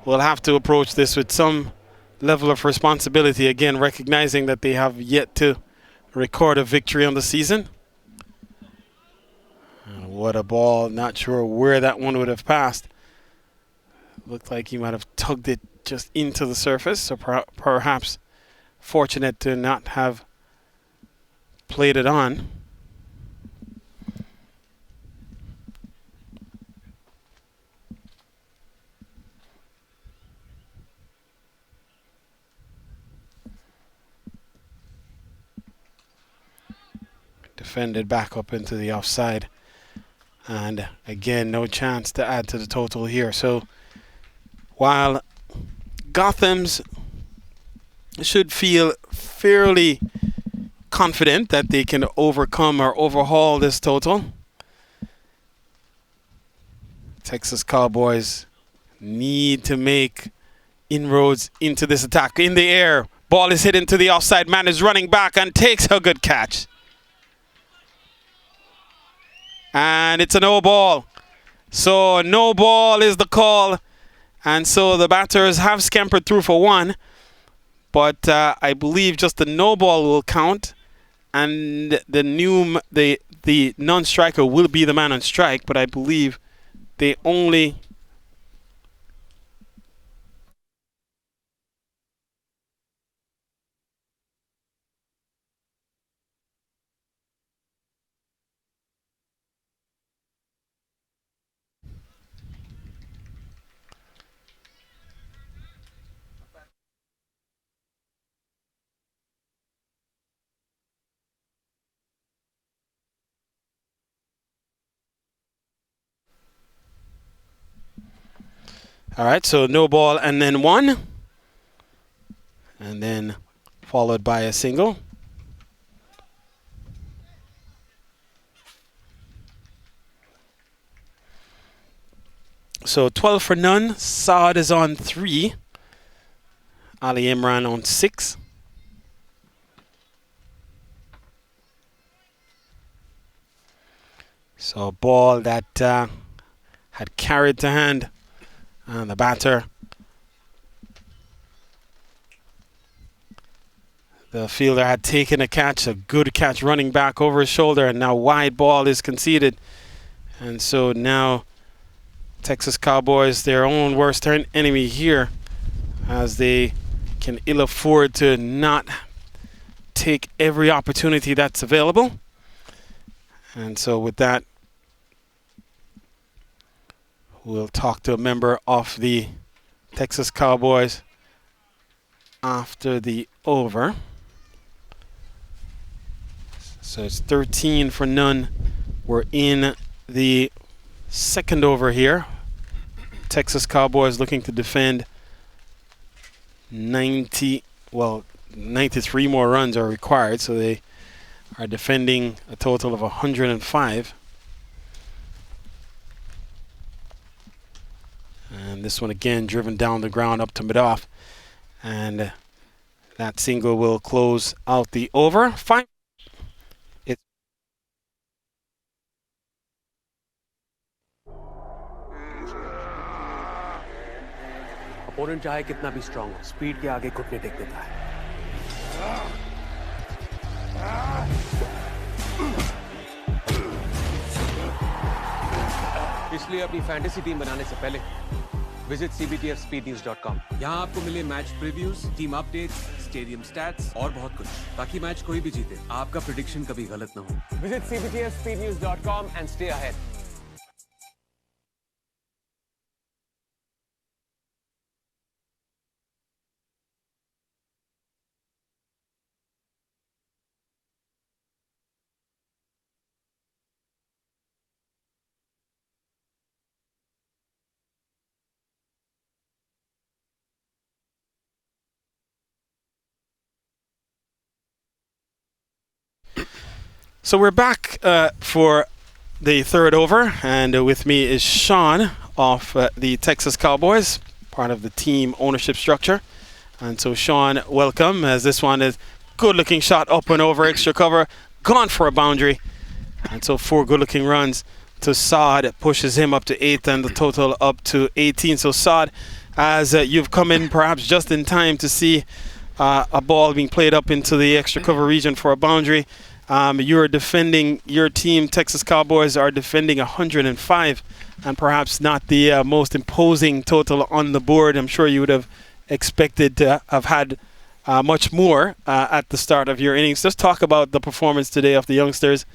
E: will have to approach this with some level of responsibility, again recognizing that they have yet to record a victory on the season. What a ball. Not sure where that one would have passed. Looked like he might have tugged it just into the surface, so perhaps fortunate to not have played it on. Defended back up into the offside. And again, no chance to add to the total here. So while Gothams should feel fairly confident that they can overcome or overhaul this total, Texas Cowboys need to make inroads into this attack. In the air, ball is hit into the offside. Man is running back and takes a good catch. And it's a no ball. So no ball is the call And so the batters have scampered through for one, but I believe just the no ball will count, and the non-striker will be the man on strike, but I believe they only... All right, so no ball and then one. And then followed by a single. So 12 for none. Saad is on 3. Ali Imran on 6. So a ball that had carried to hand. And the batter, the fielder had taken a catch, a good catch running back over his shoulder, and now wide ball is conceded. And so now Texas Cowboys, their own worst enemy here, as they can ill afford to not take every opportunity that's available. And so with that, we'll talk to a member of the Texas Cowboys after the over. So it's 13 for none. We're in the second over here. Texas Cowboys looking to defend 93 more runs are required, so they are defending a total of 105. And this one again driven down the ground up to mid-off. And that single will close out the over. Fine.
F: Opponent चाहे कितना भी strong हो, speed के आगे घुटने take देता है. इसलिए अपनी फैंटेसी टीम बनाने से पहले विजिट cbtfspeednews.com. यहाँ आपको मिले match previews, team updates, stadium stats और बहुत कुछ, ताकि मैच कोई भी जीते, आपका प्रेडिक्शन कभी गलत ना हो. Visit cbtfspeednews.com and stay ahead.
E: So we're back for the third over, and with me is Sean of the Texas Cowboys, part of the team ownership structure. And so Sean, welcome, as this one is good-looking shot up and over, extra cover, gone for a boundary. And so 4 good-looking runs to Saad pushes him up to 8 and the total up to 18. So Saad, as you've come in perhaps just in time to see a ball being played up into the extra cover region for a boundary, you're defending your team. Texas Cowboys are defending 105, and perhaps not the most imposing total on the board. I'm sure you would have expected to have had much more at the start of your innings. Just talk about the performance today of the youngsters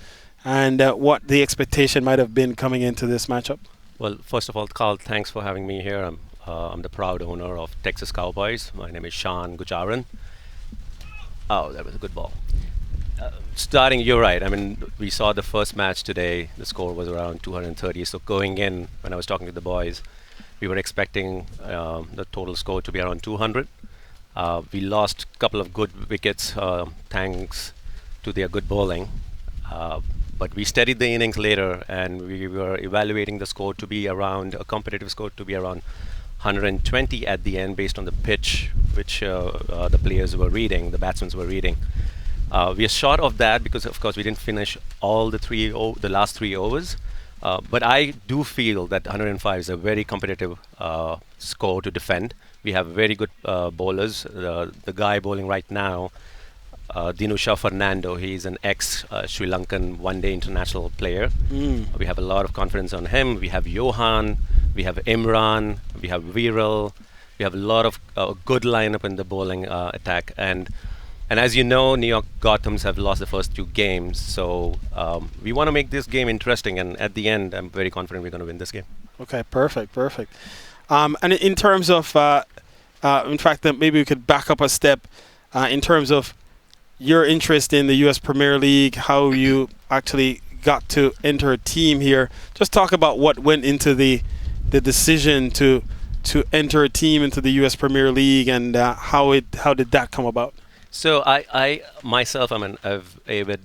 E: and what the expectation might have been coming into this matchup.
N: Well, first of all, Carl, thanks for having me here. I'm the proud owner of Texas Cowboys. My name is Sean Gujaran. Oh, that was a good ball. Starting, you're right. I mean, we saw the first match today. The score was around 230. So going in, when I was talking to the boys, we were expecting the total score to be around 200. We lost a couple of good wickets thanks to their good bowling. But we steadied the innings later, and we were evaluating the score to be around, a competitive score to be around 120 at the end based on the pitch which the players were reading, the batsmen were reading. We are short of that because, of course, we didn't finish all the last 3 overs. But I do feel that 105 is a very competitive score to defend. We have very good bowlers. The guy bowling right now, Dinusha Fernando, he's an ex-Sri Lankan one-day international player. We have a lot of confidence on him. We have Johan, we have Imran, we have Viral. We have a lot of good lineup in the bowling attack. And as you know, New York Gothams have lost the first 2 games. So we want to make this game interesting. And at the end, I'm very confident we're going to win this game.
E: Okay, perfect. And in terms of, in fact, maybe we could back up a step in terms of your interest in the U.S. Premier League, how you actually got to enter a team here. Just talk about what went into the decision to enter a team into the U.S. Premier League and how did that come about?
N: So I myself, I'm an avid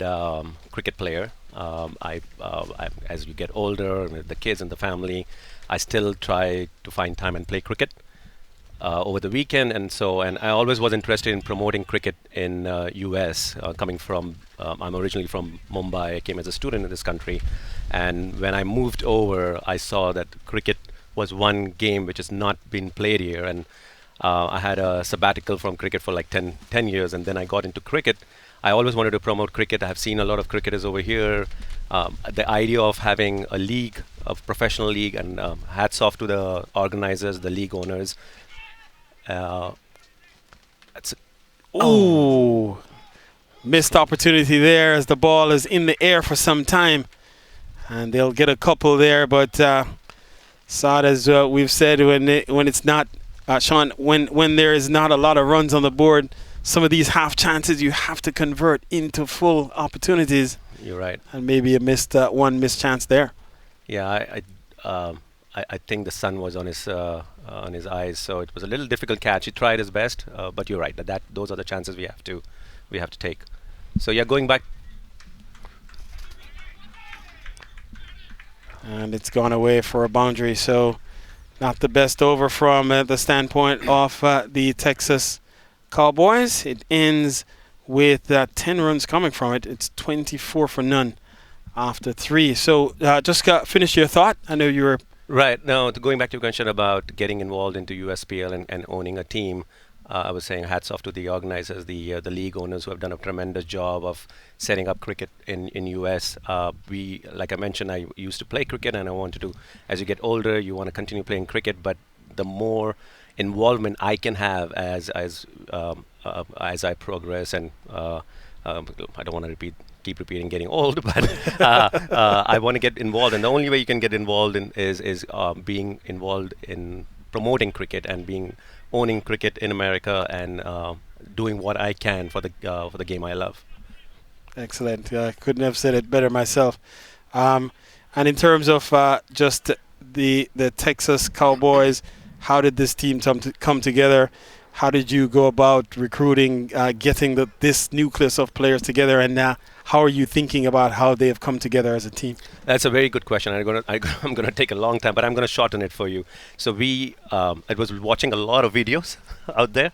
N: cricket player. As you get older, with the kids and the family, I still try to find time and play cricket over the weekend, and I always was interested in promoting cricket in US. Coming from, I'm originally from Mumbai. I came as a student in this country, and when I moved over, I saw that cricket was one game which has not been played here, and I had a sabbatical from cricket for like 10 years, and then I got into cricket. I always wanted to promote cricket. I have seen a lot of cricketers over here. The idea of having a league, a professional league, and hats off to the organizers, the league owners.
E: Missed opportunity there as the ball is in the air for some time, and they'll get a couple there. But Saad, as we've said, when it's not Sean, when there is not a lot of runs on the board, some of these half chances you have to convert into full opportunities.
N: You're right.
E: And maybe a one missed chance there.
N: Yeah, I think the sun was on his eyes, so it was a little difficult catch. He tried his best, but you're right. Those are the chances we have to take. So yeah, going back.
E: And it's gone away for a boundary, so not the best over from the standpoint of the Texas Cowboys. It ends with 10 runs coming from it. It's 24 for none after 3. So just finish your thought. I know you were...
N: Right. Now, going back to your question about getting involved into USPL and owning a team, I was saying hats off to the organizers, the league owners who have done a tremendous job of setting up cricket in US. Like I mentioned, I used to play cricket, and I wanted to, as you get older, you want to continue playing cricket, but the more involvement I can have as I progress, and I don't want to keep repeating getting old, but I want to get involved, and the only way you can get involved is being involved in promoting cricket and owning cricket in America and doing what I can for the game I love.
E: Excellent. I couldn't have said it better myself. And in terms of just the Texas Cowboys, how did this team come together? How did you go about recruiting, getting this nucleus of players together, and how are you thinking about how they have come together as a team?
N: That's a very good question. I'm going to take a long time, but I'm going to shorten it for you. So I was watching a lot of videos out there.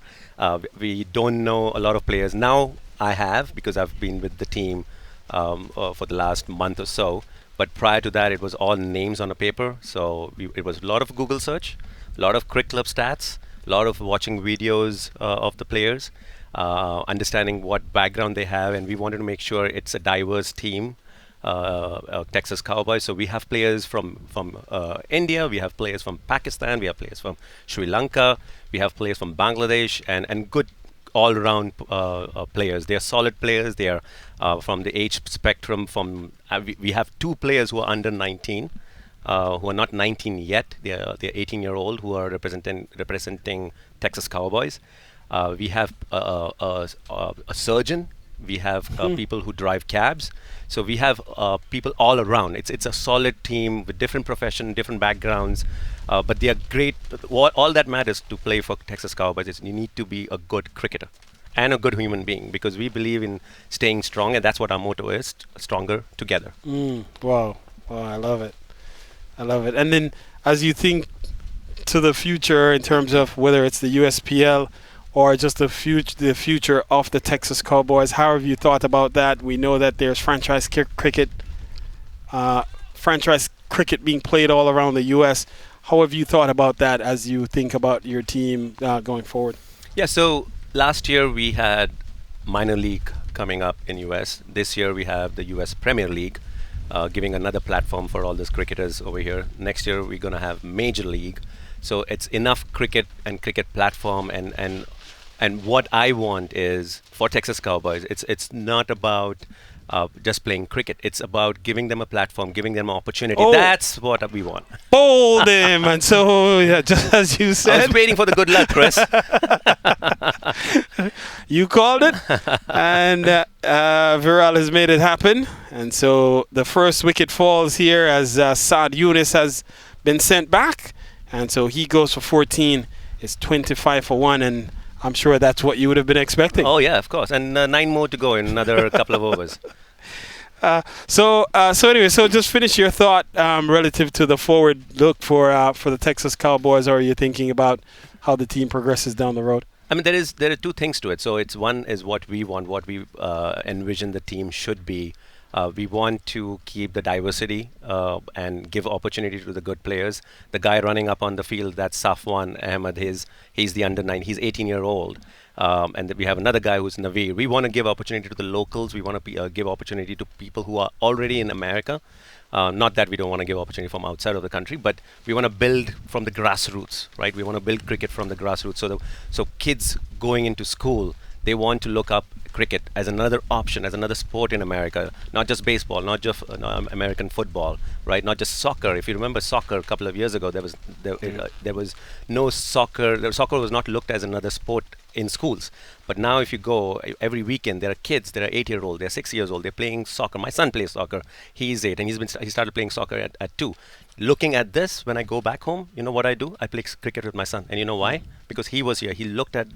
N: We don't know a lot of players. Now I have, because I've been with the team for the last month or so. But prior to that, it was all names on a paper. So it was a lot of Google search, a lot of Cricket Club stats, a lot of watching videos of the players, understanding what background they have, and we wanted to make sure it's a diverse team, Texas Cowboys. So we have players from India, we have players from Pakistan, we have players from Sri Lanka, we have players from Bangladesh, and good all-round players. They are solid players. They are from the age spectrum. We have 2 players who are under 19. Who are not 19 yet. They're 18-year-old who are representing Texas Cowboys. We have a surgeon. We have people who drive cabs. So we have people all around. It's a solid team with different profession, different backgrounds, but they are great. All that matters to play for Texas Cowboys is you need to be a good cricketer and a good human being, because we believe in staying strong, and that's what our motto is: stronger together.
E: Wow, I love it. And then as you think to the future in terms of whether it's the USPL or just the future of the Texas Cowboys, how have you thought about that? We know that there's franchise cricket being played all around the U.S. How have you thought about that as you think about your team going forward?
N: Yeah, so last year we had minor league coming up in US. This year we have the US Premier League, giving another platform for all these cricketers over here. Next year we're going to have Major League. So it's enough cricket and cricket platform, and what I want is for Texas Cowboys, it's not about just playing cricket. It's about giving them a platform, giving them an opportunity.
E: Oh.
N: That's what we want.
E: Bold him, and so yeah, just as you said.
N: I was waiting for the good luck, Chris.
E: You called it, and Viral has made it happen. And so the first wicket falls here as Saad Yunus has been sent back, and so he goes for 14. It's 25 for 1, and I'm sure that's what you would have been expecting.
N: Oh yeah, of course, and 9 more to go in another couple of overs.
E: So anyway, so just finish your thought relative to the forward look for the Texas Cowboys. Or are you thinking about how the team progresses down the road?
N: I mean, there are two things to it. So it's one is what we want, what we envision the team should be. We want to keep the diversity and give opportunity to the good players. The guy running up on the field, that's Safwan Ahmed. He's the under 9. He's 18-year-old. And then we have another guy who's Naveer. We want to give opportunity to the locals. We want to give opportunity to people who are already in America. Not that we don't want to give opportunity from outside of the country, but we want to build from the grassroots, right? We want to build cricket from the grassroots. So kids going into school, they want to look up cricket as another option, as another sport in America, not just baseball, not just American football, right? Not just soccer. If you remember soccer a couple of years ago, there was no soccer. Soccer was not looked as another sport in schools. But now if you go every weekend, there are kids, there are 8-year-old, they're 6 years old, they're playing soccer. My son plays soccer. He's 8 and he started playing soccer at 2. Looking at this, when I go back home, you know what I do? I play cricket with my son. And you know why? Because he was here. He looked at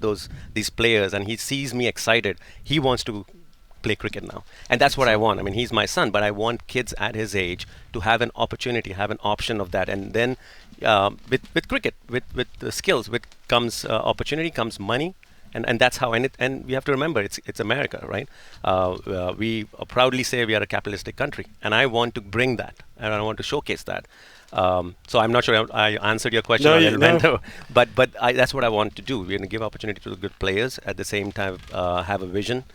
N: these players and he sees me excited. He wants to play cricket now. And that's what I want. I mean, he's my son, but I want kids at his age to have an opportunity, have an option of that. And then with cricket, with the skills, with comes opportunity, comes money. And that's how, and we have to remember, it's America, right? We proudly say we are a capitalistic country, and I want to bring that, and I want to showcase that. So I'm not sure I answered your question a little bit, but that's what I want to do. We're going to give opportunity to the good players, at the same time have a vision.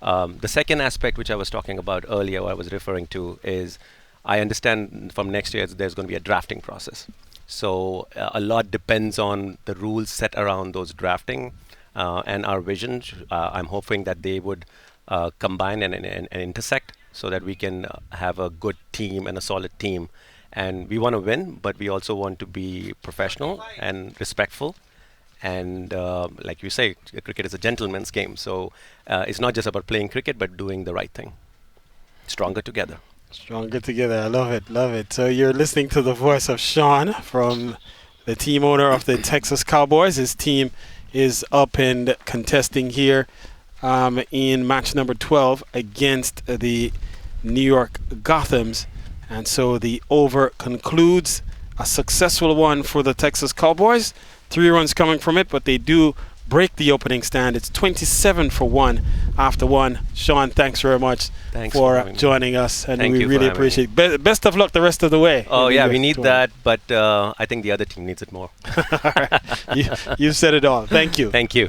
N: The second aspect, which I was talking about earlier, I was referring to, is I understand from next year there's going to be a drafting process. So a lot depends on the rules set around those drafting. And our vision, I'm hoping that they would combine and intersect so that we can have a good team and a solid team. And we want to win, but we also want to be professional and respectful. And like you say, cricket is a gentleman's game. So it's not just about playing cricket, but doing the right thing. Stronger together.
E: Stronger together. I love it. Love it. So you're listening to the voice of Sean from the team owner of the Texas Cowboys. His team is up and contesting here in match number 12 against the New York Gothams. And so the over concludes a successful one for the Texas Cowboys. 3 runs coming from it, but they do break the opening stand. It's 27 for 1 after 1. Sean, thanks very much for joining us, and we really appreciate it. Best of luck the rest of the way.
N: Oh yeah, we need that, but I think the other team needs it more.
E: All right. You said it all. Thank you.
N: Thank you.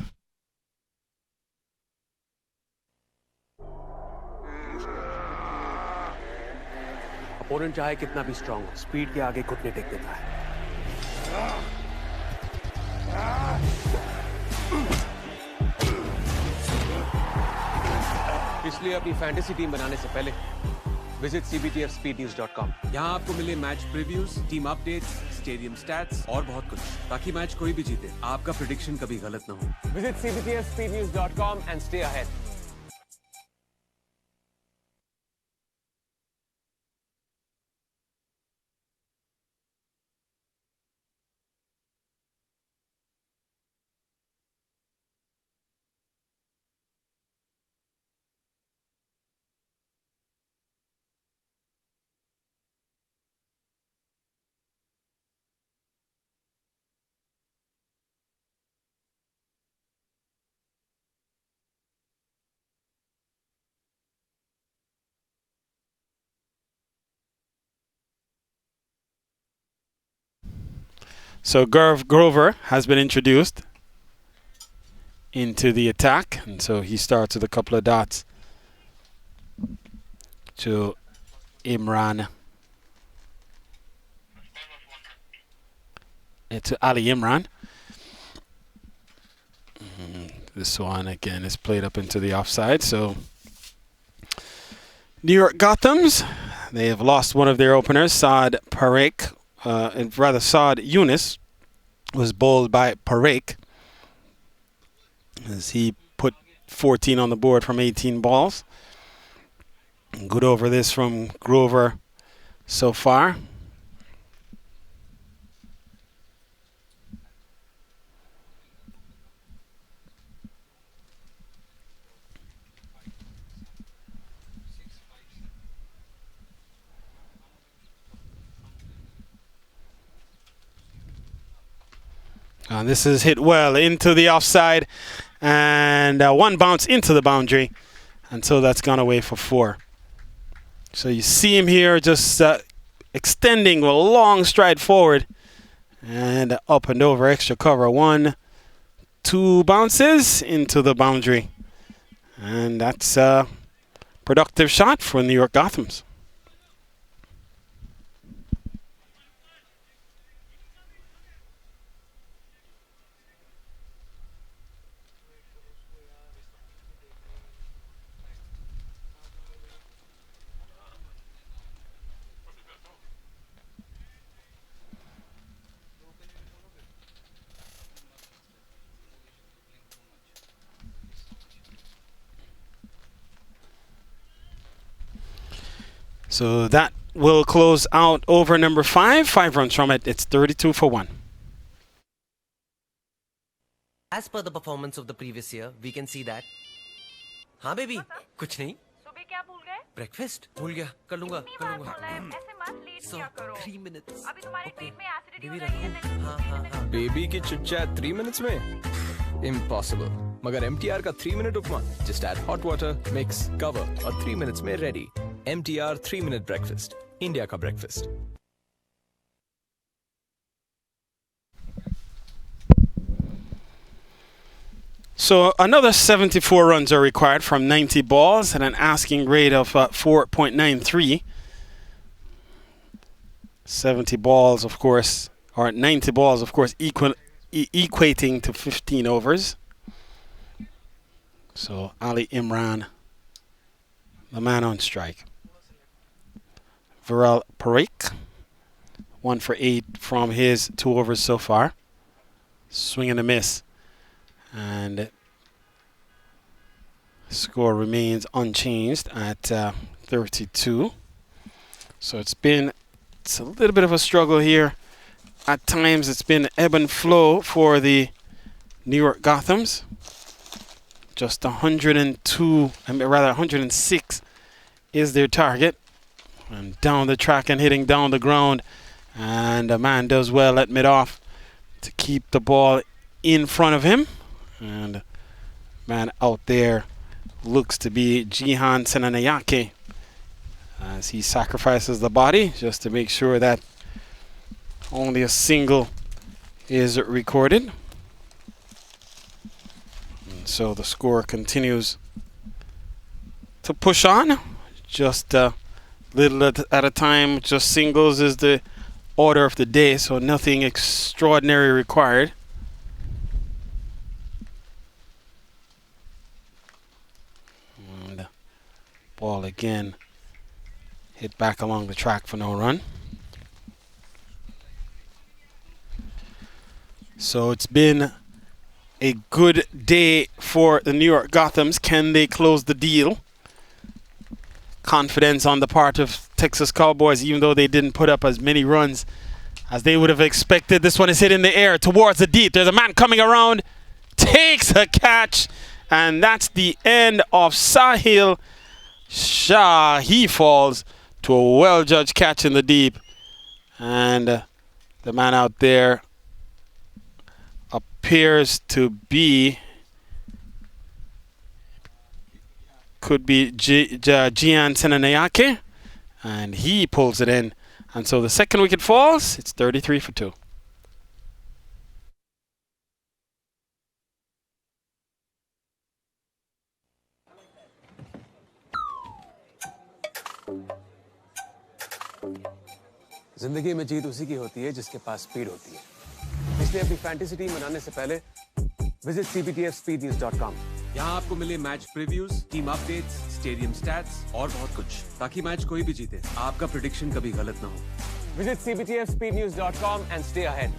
F: Opponent चाहे कितना भी strong हो, speed के आगे घुटने take देता है। इसलिए अपनी फैंटेसी टीम बनाने से पहले विजिट cbtfspeednews.com। यहाँ आपको मिले match previews, team updates, stadium stats और बहुत कुछ, ताकि मैच कोई भी जीते, आपका प्रेडिक्शन कभी गलत ना हो। Visit cbtfspeednews.com and stay ahead।
E: So Grover has been introduced into the attack, and so he starts with a couple of dots to Imran. To Ali Imran. This one again is played up into the offside. So New York Gothams, they have lost one of their openers, Saad Parekh, and rather Saad Yunus was bowled by Parekh as he put 14 on the board from 18 balls. Good over this from Grover so far. This is hit well into the offside, and one bounce into the boundary, and so that's gone away for 4. So you see him here just extending a long stride forward and up and over extra cover. 1, 2 bounces into the boundary, and that's a productive shot for New York Gothams. So that will close out over number 5. 5 runs from it. It's 32 for 1.
G: As per the performance of the previous year, we can see that. हाँ baby, कुछ नहीं.
H: सुबह क्या भूल गए?
G: Breakfast भूल गया. कर लूँगा.
H: ऐसे मत लेट किया करो.
G: 3 minutes.
H: अभी तुम्हारे पेट में एसिडिटी हो
G: बेबी
H: रही है.
G: हाँ.
I: बेबी की चिट चैट 3 minutes में impossible. मगर MTR का 3 minute उपमा just add hot water, mix, cover और 3 minutes में ready. MTR 3 minute breakfast. India का breakfast.
E: So another 74 runs are required from 90 balls at an asking rate of 4.93. 70 balls, of course, or 90 balls, of course, equating to 15 overs. So Ali Imran, the man on strike. Viral Parekh, 1 for 8 from his 2 overs so far. Swing and a miss. And score remains unchanged at 32. So it's a little bit of a struggle here. At times it's been ebb and flow for the New York Gothams. Just 106 is their target. And down the track and hitting down the ground. And the man does well at mid-off to keep the ball in front of him. And man out there looks to be Jihan Senanayake as he sacrifices the body just to make sure that only a single is recorded. And so the score continues to push on, just a little at a time. Just singles is the order of the day, so nothing extraordinary required. Ball again hit back along the track for no run. So it's been a good day for the New York Gothams. Can they close the deal? Confidence on the part of Texas Cowboys, even though they didn't put up as many runs as they would have expected. This one is hit in the air towards the deep. There's a man coming around, takes a catch, and that's the end of Sahil Shah. He falls to a well-judged catch in the deep, and the man out there appears to be, could be Jian Senanayake, and he pulls it in, and so the second wicket falls. It's 33 for 2.
F: जिंदगी में जीत उसी की होती है जिसके पास speed होती है। इसलिए अपनी फैंटेसी टीम बनाने से पहले विजिट cbtfspeednews.com। यहाँ आपको मिले match previews, team updates, stadium stats और बहुत कुछ, ताकि मैच कोई भी जीते आपका प्रेडिक्शन कभी गलत ना हो। Visit cbtfspeednews.com and stay ahead.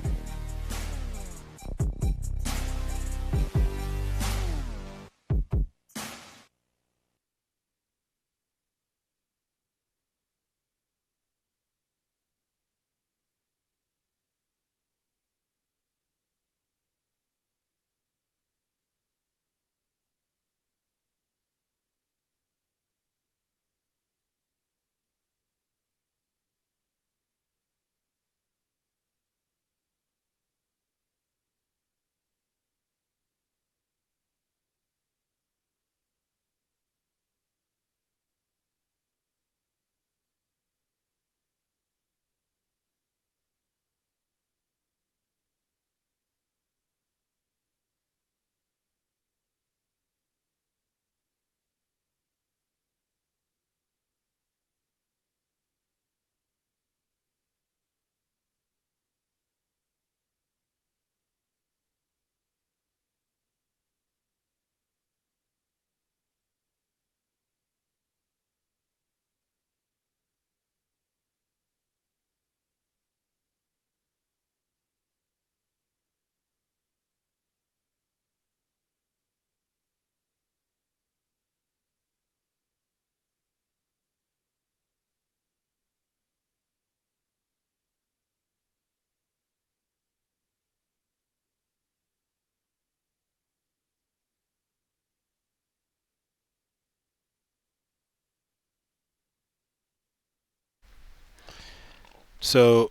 E: So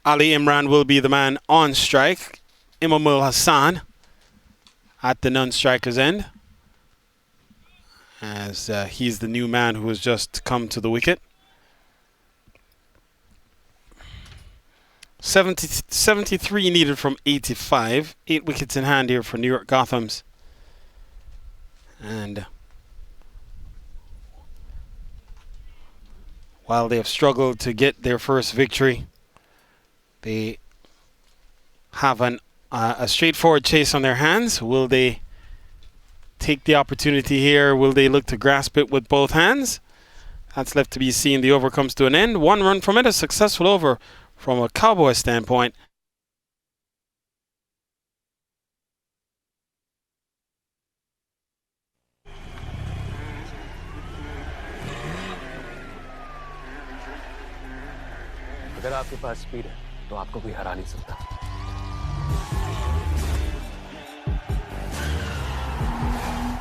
E: Ali Imran will be the man on strike. Imamul Hassan at the non-striker's end, as he's the new man who has just come to the wicket. 73 needed from 85. 8 wickets in hand here for New York Gothams. And while they have struggled to get their first victory, they have a straightforward chase on their hands. Will they take the opportunity here? Will they look to grasp it with both hands? That's left to be seen. The over comes to an end. 1 run from it, a successful over from a Cowboy standpoint.
F: अगर आपके पास speed है तो आपको कोई हरा नहीं सकता।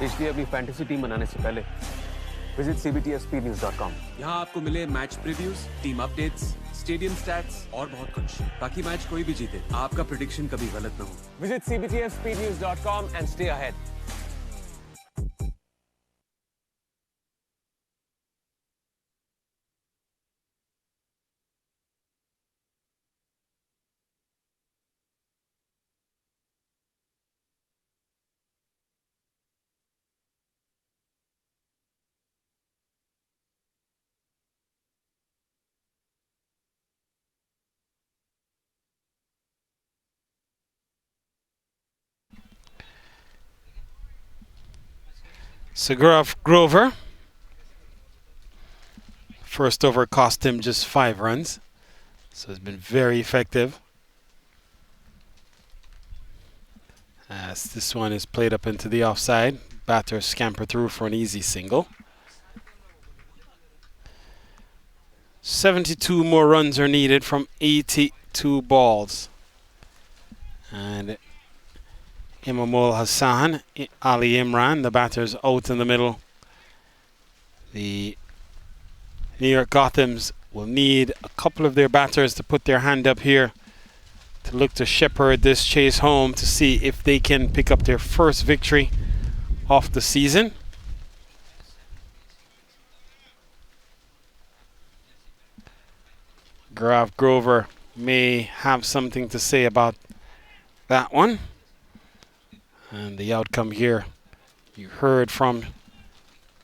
F: इसलिए अपनी फैंटेसी टीम बनाने से पहले विजिट cbtfspeednews.com। यहाँ आपको मिले match previews, team updates, stadium stats और बहुत कुछ, ताकि मैच कोई भी जीते आपका प्रेडिक्शन कभी गलत ना हो। Visit cbtfspeednews.com and stay ahead.
E: Sagurav Grover. First over cost him just 5 runs. So it's been very effective. As this one is played up into the offside. Batter scamper through for an easy single. 72 more runs are needed from 82 balls. And Imamul Hassan, Ali Imran, the batters out in the middle. The New York Gothams will need a couple of their batters to put their hand up here to look to shepherd this chase home to see if they can pick up their first victory of the season. Grav Grover may have something to say about that one. And the outcome here, you heard from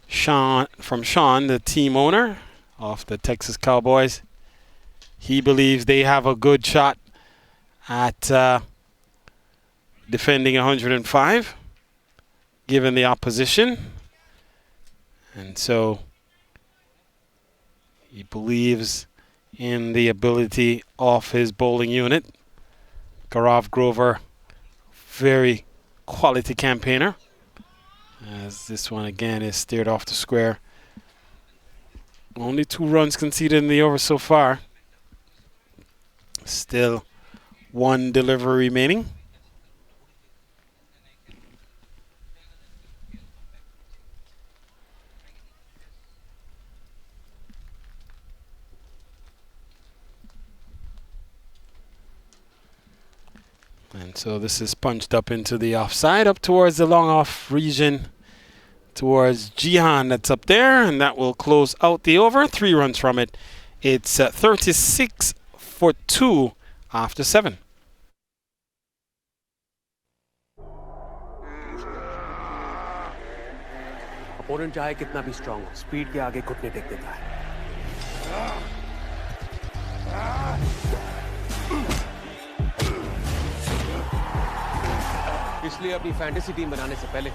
E: Sean, the team owner of the Texas Cowboys. he believes they have a good shot at defending 105, given the opposition. And so he believes in the ability of his bowling unit. Gaurav Grover, very quality campaigner. As this one again is steered off the square. Only 2 runs conceded in the over so far. Still 1 delivery remaining. And so this is punched up into the offside, up towards the long off region, towards Jihan, that's up there, and that will close out the over. 3 runs from it. It's 36 for 2 after 7.
F: Opponent चाहे कितना भी strong हो, speed के आगे घुटने take देता है। इसलिए अपनी फैंटेसी टीम बनाने से पहले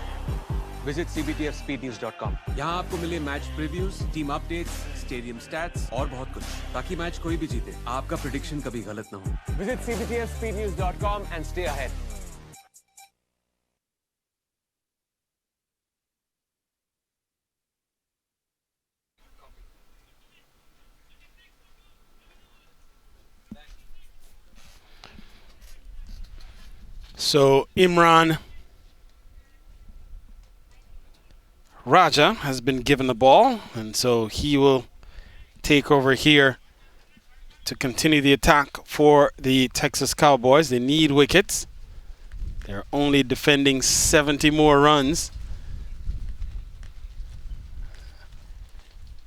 F: विजिट cbtfspeednews.com। यहाँ आपको मिले match previews, team updates, stadium stats और बहुत कुछ, ताकि मैच कोई भी जीते, आपका प्रेडिक्शन कभी गलत ना हो। Visit cbtfspeednews.com and stay ahead।
E: So Imran Raja has been given the ball, and so he will take over here to continue the attack for the Texas Cowboys. They need wickets. They're only defending 70 more runs.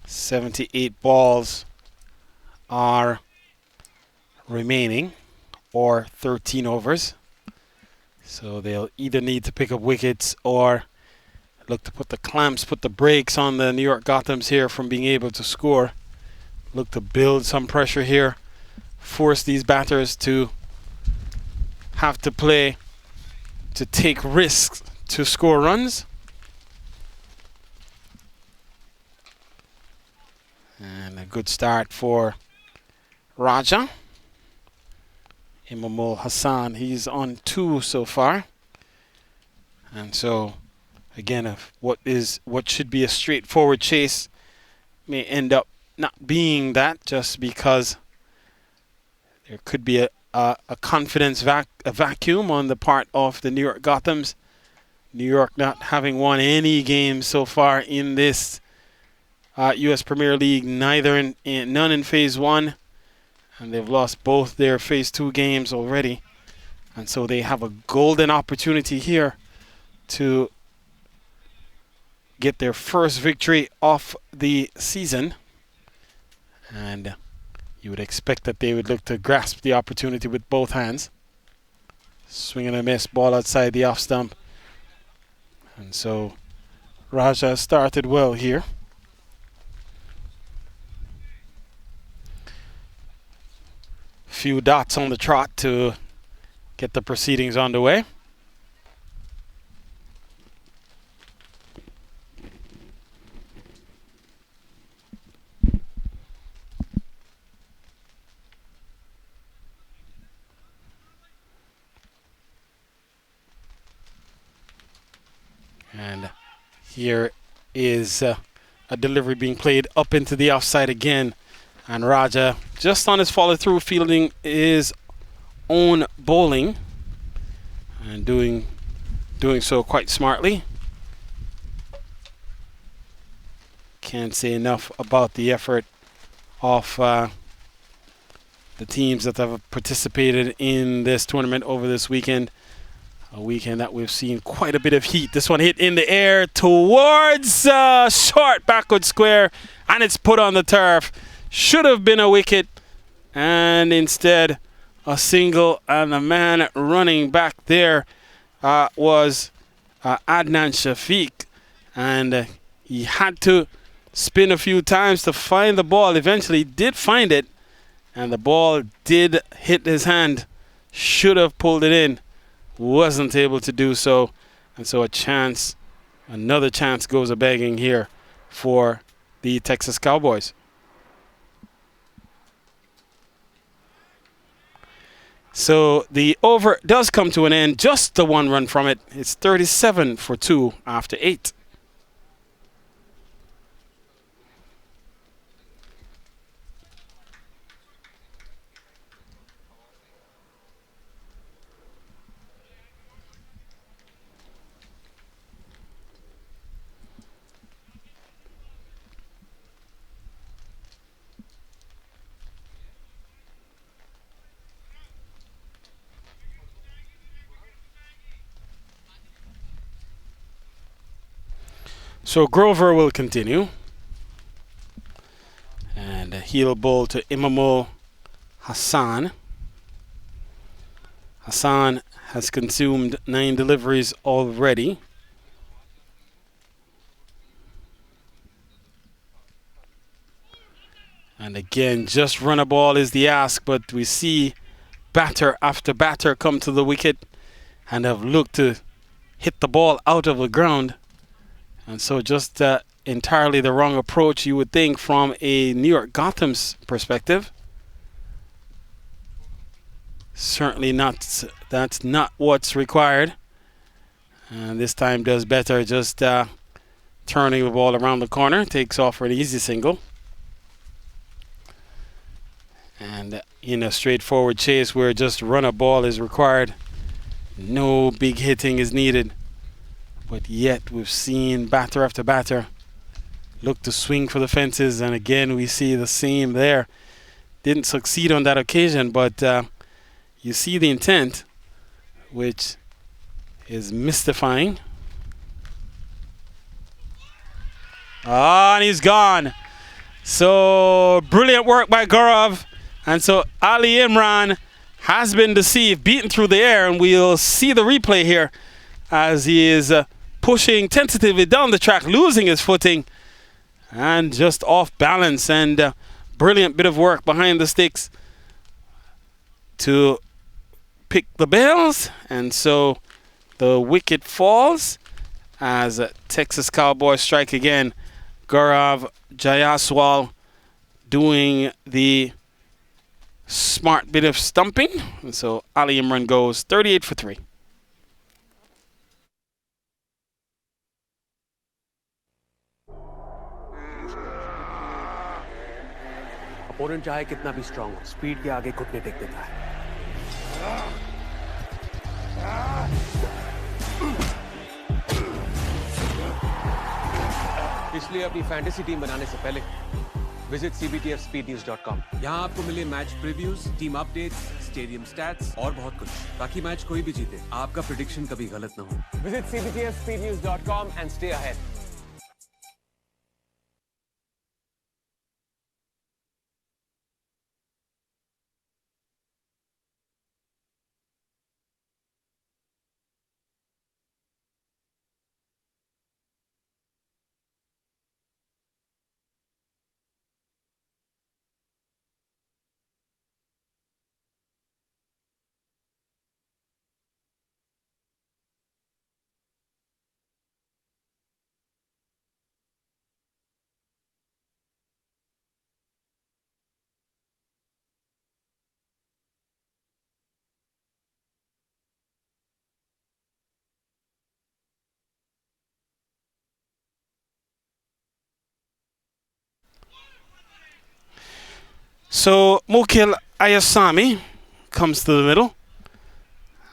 E: 78 balls are remaining, or 13 overs. So they'll either need to pick up wickets or look to put the clamps, put the brakes on the New York Gothams here from being able to score. Look to build some pressure here, force these batters to have to play, to take risks to score runs. And a good start for Raja. Imamul Hassan, he's on 2 so far. And so, again, what should be a straightforward chase may end up not being that, just because there could be a confidence vacuum on the part of the New York Gothams. New York not having won any games so far in this U.S. Premier League, none in Phase 1. And they've lost both their Phase 2 games already. And so they have a golden opportunity here to get their first victory of the season. And you would expect that they would look to grasp the opportunity with both hands. Swing and a miss, ball outside the off stump. And so Raja started well here. Few dots on the trot to get the proceedings underway. And here is a delivery being played up into the offside again. And Raja, just on his follow-through, fielding his own bowling and doing so quite smartly. Can't say enough about the effort of the teams that have participated in this tournament over this weekend. A weekend that we've seen quite a bit of heat. This one hit in the air towards short backward square, and it's put on the turf. Should have been a wicket, and instead a single, and the man running back there was Adnan Shafiq, and he had to spin a few times to find the ball. Eventually did find it, And the ball did hit his hand. Should have pulled it in. Wasn't able to do so. And so another chance goes a-begging here for the Texas Cowboys. So the over does come to an end. Just the one run from it. It's 37 for 2 after 8. So Grover will continue. And he'll bowl to Imamul Hassan. Hassan has consumed 9 deliveries already. And again, just run a ball is the ask, but we see batter after batter come to the wicket and have looked to hit the ball out of the ground. And so just entirely the wrong approach, you would think, from a New York Gothams perspective. Certainly not. That's not what's required. And this time does better, just turning the ball around the corner. Takes off for an easy single. And in a straightforward chase where just run a ball is required, no big hitting is needed. But yet we've seen batter after batter look to swing for the fences, and again we see the same there. Didn't succeed on that occasion, but you see the intent, which is mystifying. And he's gone. So brilliant work by Gaurav. And so Ali Imran has been deceived, beaten through the air, and we'll see the replay here as he is pushing tentatively down the track, losing his footing and just off balance. And brilliant bit of work behind the sticks to pick the bails. And so the wicket falls as Texas Cowboys strike again. Gaurav Jayaswal doing the smart bit of stumping. And so Ali Imran goes 38 for 3.
F: Opponent चाहे कितना भी strong हो, speed के आगे घुटने take देता है। इसलिए अपनी फैंटेसी टीम बनाने से पहले विजिट cbtfspeednews.com। यहाँ आपको मिले match previews, team updates, stadium stats और बहुत कुछ, ताकि मैच कोई भी जीते, आपका प्रेडिक्शन कभी गलत ना हो। Visit cbtfspeednews.com and stay ahead।
E: So Mukil Ayasami comes to the middle,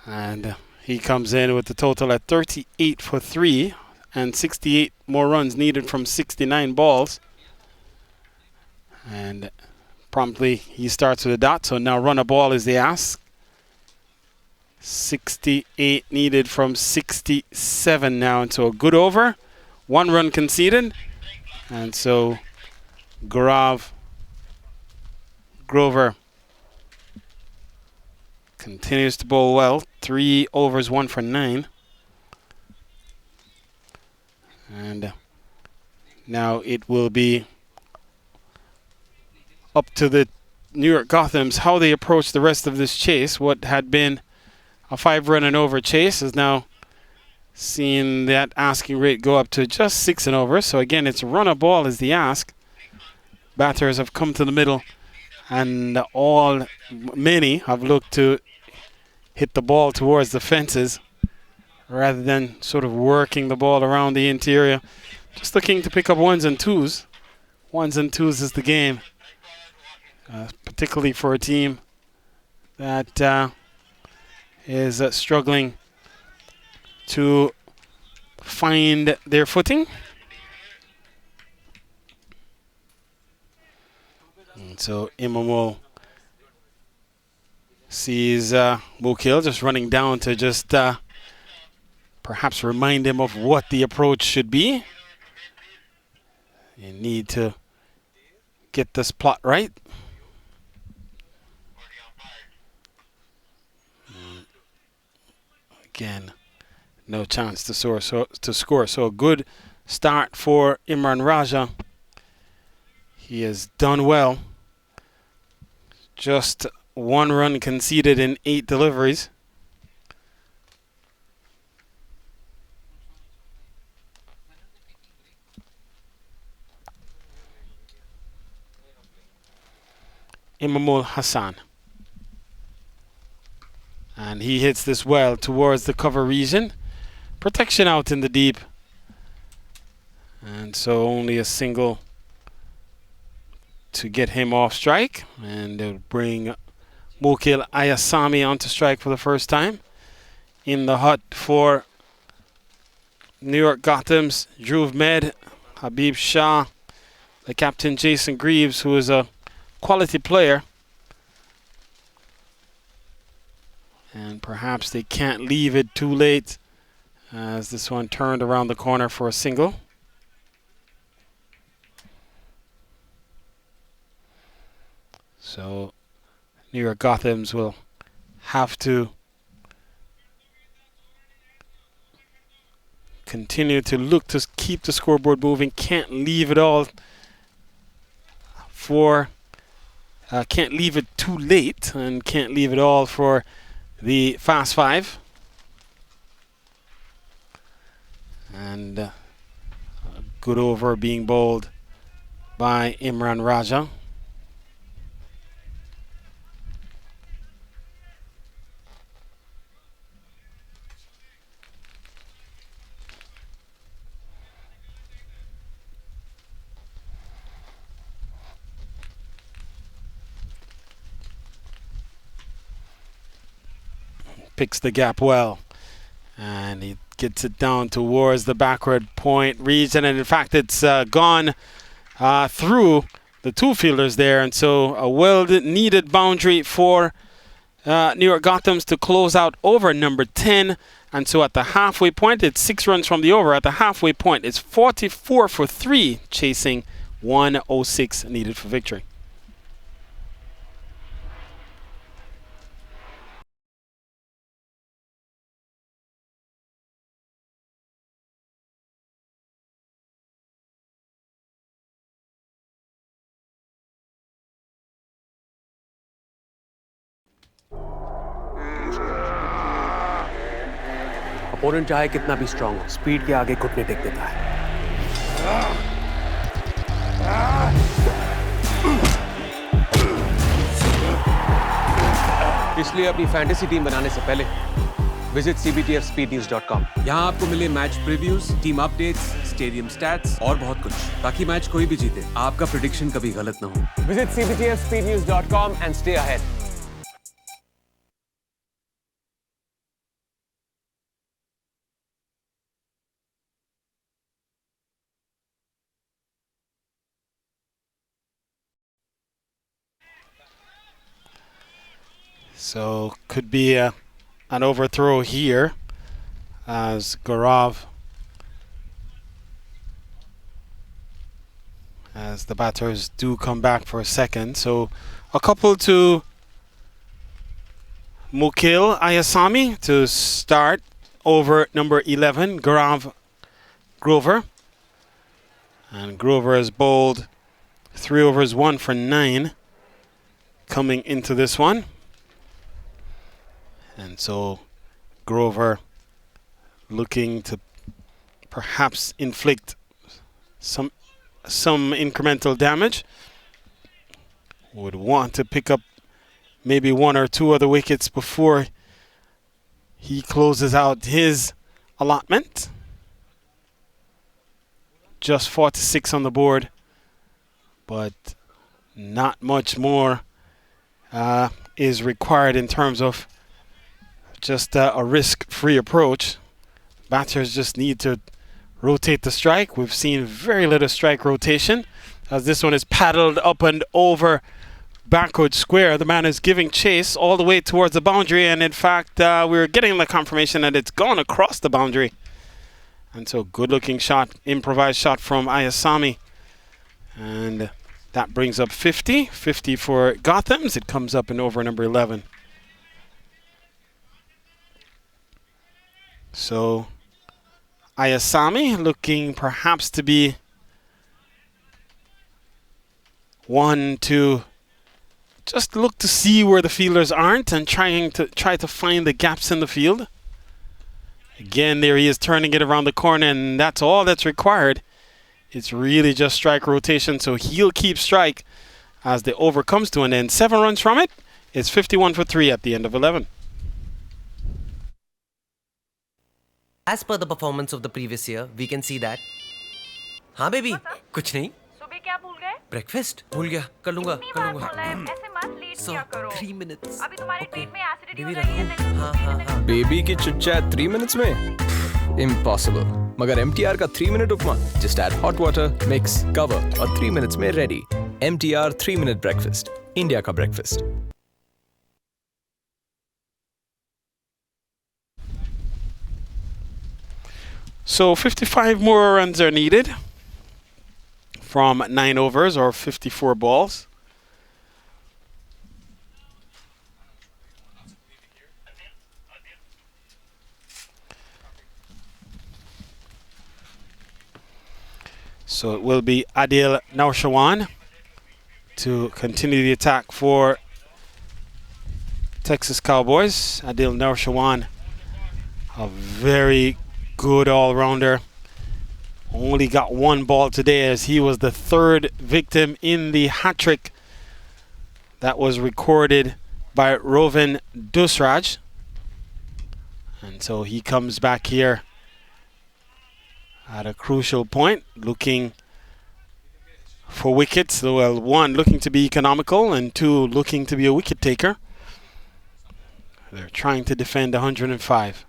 E: and he comes in with the total at 38 for 3 and 68 more runs needed from 69 balls. And promptly he starts with a dot, so now run a ball is the ask. 68 needed from 67 now, and so a good over. 1 run conceded, and so Grover continues to bowl well. 3 overs, 1 for 9. And now it will be up to the New York Gothams, how they approach the rest of this chase. What had been a 5-run and over chase is now seeing that asking rate go up to just 6 and over. So again, it's run a ball is the ask. Batters have come to the middle, and many have looked to hit the ball towards the fences rather than sort of working the ball around the interior. Just looking to pick up ones and twos. Ones and twos is the game, particularly for a team that is struggling to find their footing. And so Imamul sees Mukil just running down to just perhaps remind him of what the approach should be. You need to get this plot right. Again, no chance to score. So a good start for Imran Raja. He has done well. Just 1 run conceded in 8 deliveries. Imamul Hassan. And he hits this well towards the cover region. Protection out in the deep. And so only a single to get him off strike. And they'll bring Mukil Ayasami onto strike for the first time. In the hut for New York Gothams, Dhruv Med, Habib Shah, the captain Jason Greaves, who is a quality player. And perhaps they can't leave it too late as this one turned around the corner for a single. So New York Gothams will have to continue to look to keep the scoreboard moving. Can't leave it all can't leave it too late, and can't leave it all for the fast 5. And a good over being bowled by Imran Raja. Picks the gap well, and he gets it down towards the backward point region, and in fact it's gone through the 2 fielders there, and so a well-needed boundary for New York Gothams to close out over number 10. And so at the halfway point, it's 6 runs from the over. At the halfway point, it's 44 for 3, chasing 106 needed for victory.
F: Opponent चाहे कितना भी strong हो, speed के आगे घुटने take देता है। इसलिए अपनी फैंटेसी टीम बनाने से पहले विजिट cbtfspeednews.com। यहाँ आपको मिले match previews, team updates, stadium stats और बहुत कुछ, ताकि मैच कोई भी जीते, आपका प्रेडिक्शन कभी गलत ना हो। Visit cbtfspeednews.com and stay ahead.
E: So could be an overthrow here as Gaurav, as the batters do come back for a second. So a couple to Mukil Ayasami to start over number 11, Gaurav Grover. And Grover has bowled 3 overs, 1 for 9. coming into this one. And so Grover looking to perhaps inflict some incremental damage. Would want to pick up maybe one or two other wickets before he closes out his allotment. Just 46 on the board, but not much more is required in terms of just a risk-free approach. Batters just need to rotate the strike. We've seen very little strike rotation as this one is paddled up and over backward square. The man is giving chase all the way towards the boundary, and in fact we're getting the confirmation that it's gone across the boundary. And so good looking shot, improvised shot from Ayasami, and that brings up 50 for Gothams. It comes up in over number 11. So Ayasami looking perhaps to be one to just look to see where the fielders aren't and try to find the gaps in the field. Again, there he is turning it around the corner, and that's all that's required. It's really just strike rotation, so he'll keep strike as the over comes to an end. 7 runs from it. It's 51 for 3 at the end of 11.
G: As per the performance of the previous year, we can see that. हाँ baby, कुछ नहीं.
H: सुबह क्या भूल गए?
G: Breakfast भूल गया. कर लूँगा.
H: ऐसे मत लेट किया करो.
G: 3 minutes.
H: अभी तुम्हारे पेट में एसिडिटी हो जाएगी and
G: हाँ.
I: बेबी की चिट चैट 3 minutes में इम्पॉसिबल. मगर MTR का 3 minute upma just add hot water, mix, cover और 3 minutes में ready. MTR 3 minute breakfast, India का breakfast.
E: So 55 more runs are needed from 9 overs or 54 balls. So it will be Adil Naushwan to continue the attack for Texas Cowboys. Adil Naushwan, a very good all-rounder. Only got one ball today as he was the third victim in the hat trick that was recorded by Rovin Dusraj. And so he comes back here at a crucial point, looking for wickets. Well, 1, looking to be economical, and 2, looking to be a wicket taker. They're trying to defend 105.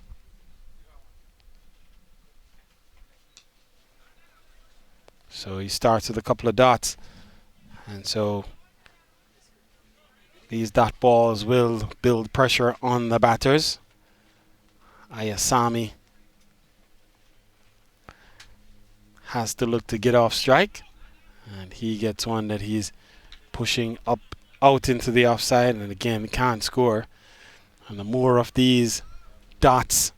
E: So he starts with a couple of dots, and so these dot balls will build pressure on the batters. Ayasami has to look to get off strike, and he gets one that he's pushing up out into the offside, and again can't score. And the more of these dots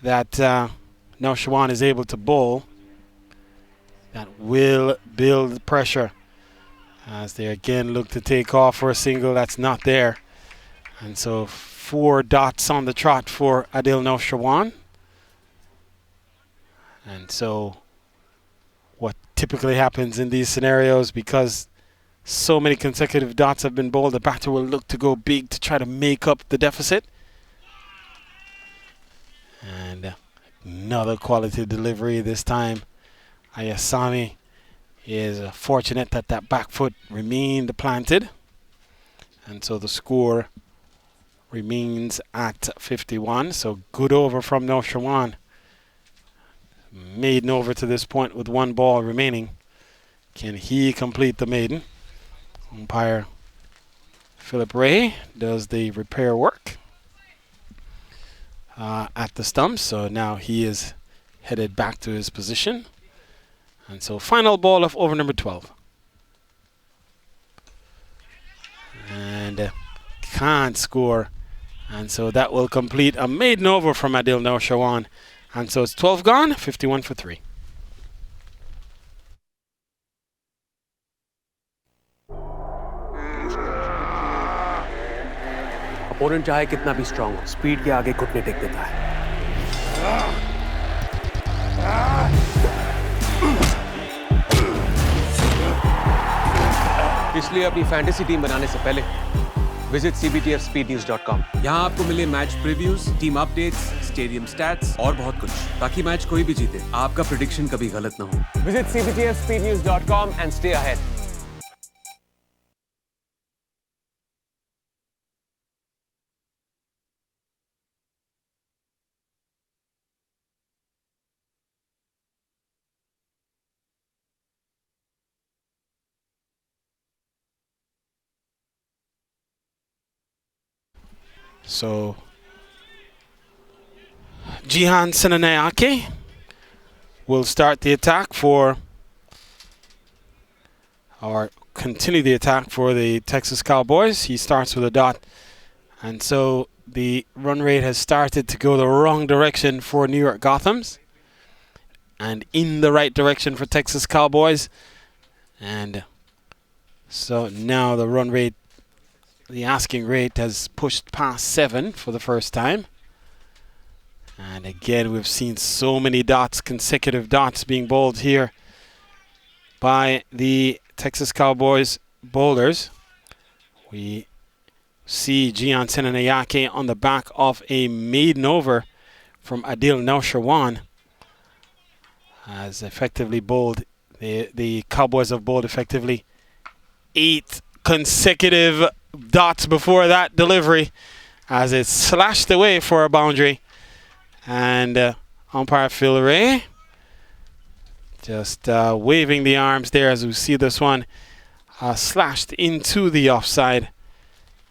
E: that Naushwan is able to bowl, that will build pressure as they again look to take off for a single that's not there. And so 4 dots on the trot for Adil Naushwan. And so what typically happens in these scenarios, because so many consecutive dots have been bowled, the batter will look to go big to try to make up the deficit. And another quality delivery this time. Ayasami is fortunate that that back foot remained planted, and so the score remains at 51. So good over from Naushwan. Maiden over to this point with 1 ball remaining. Can he complete the maiden? Umpire Philip Ray does the repair work at the stumps, so now he is headed back to his position. And so final ball of over number 12. And can't score. And so that will complete a maiden over from Adil Naushwan. And so it's 12 gone, 51 for 3.
F: Opponent चाहे कितना भी strong हो, speed के आगे घुटने take देता है। इसलिए अपनी फैंटेसी टीम बनाने से पहले विजिट cbtfspeednews.com। यहाँ आपको मिले match previews, team updates, stadium stats और बहुत कुछ, ताकि मैच कोई भी जीते आपका प्रेडिक्शन कभी गलत ना हो। Visit cbtfspeednews.com and stay ahead।
E: So, Jihan Senanayake will start the attack for, or continue the attack for the Texas Cowboys. He starts with a dot. And so the run rate has started to go the wrong direction for New York Gothams and in the right direction for Texas Cowboys. And so now the run rate, the asking rate, has pushed past 7 for the first time. And again, we've seen so many dots, consecutive dots being bowled here by the Texas Cowboys bowlers. We see Jian Senanayake on the back of a maiden over from Adil Naushirwan has effectively bowled. The Cowboys have bowled effectively 8 consecutive dots before that delivery as it's slashed away for a boundary. And umpire Phil Ray just waving the arms there as we see this one slashed into the offside.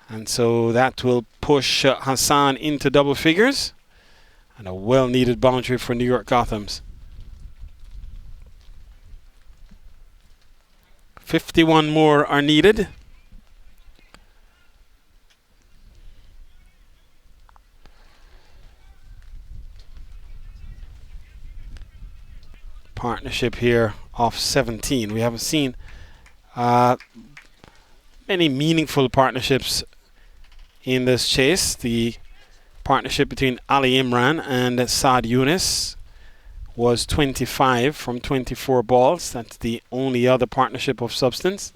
E: And so that will push Hassan into double figures. And a well-needed boundary for New York Gothams. 51 more are needed. Partnership here off 17. We haven't seen many meaningful partnerships in this chase. The partnership between Ali Imran and Saad Yunus was 25 from 24 balls. That's the only other partnership of substance.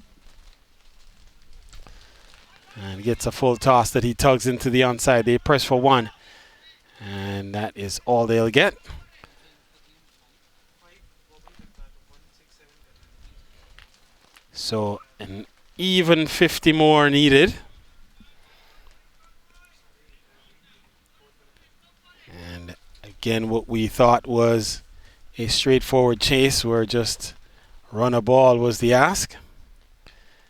E: And gets a full toss that he tugs into the onside. They press for 1. And that is all they'll get. So an even 50 more needed. And again, what we thought was a straightforward chase where just run a ball was the ask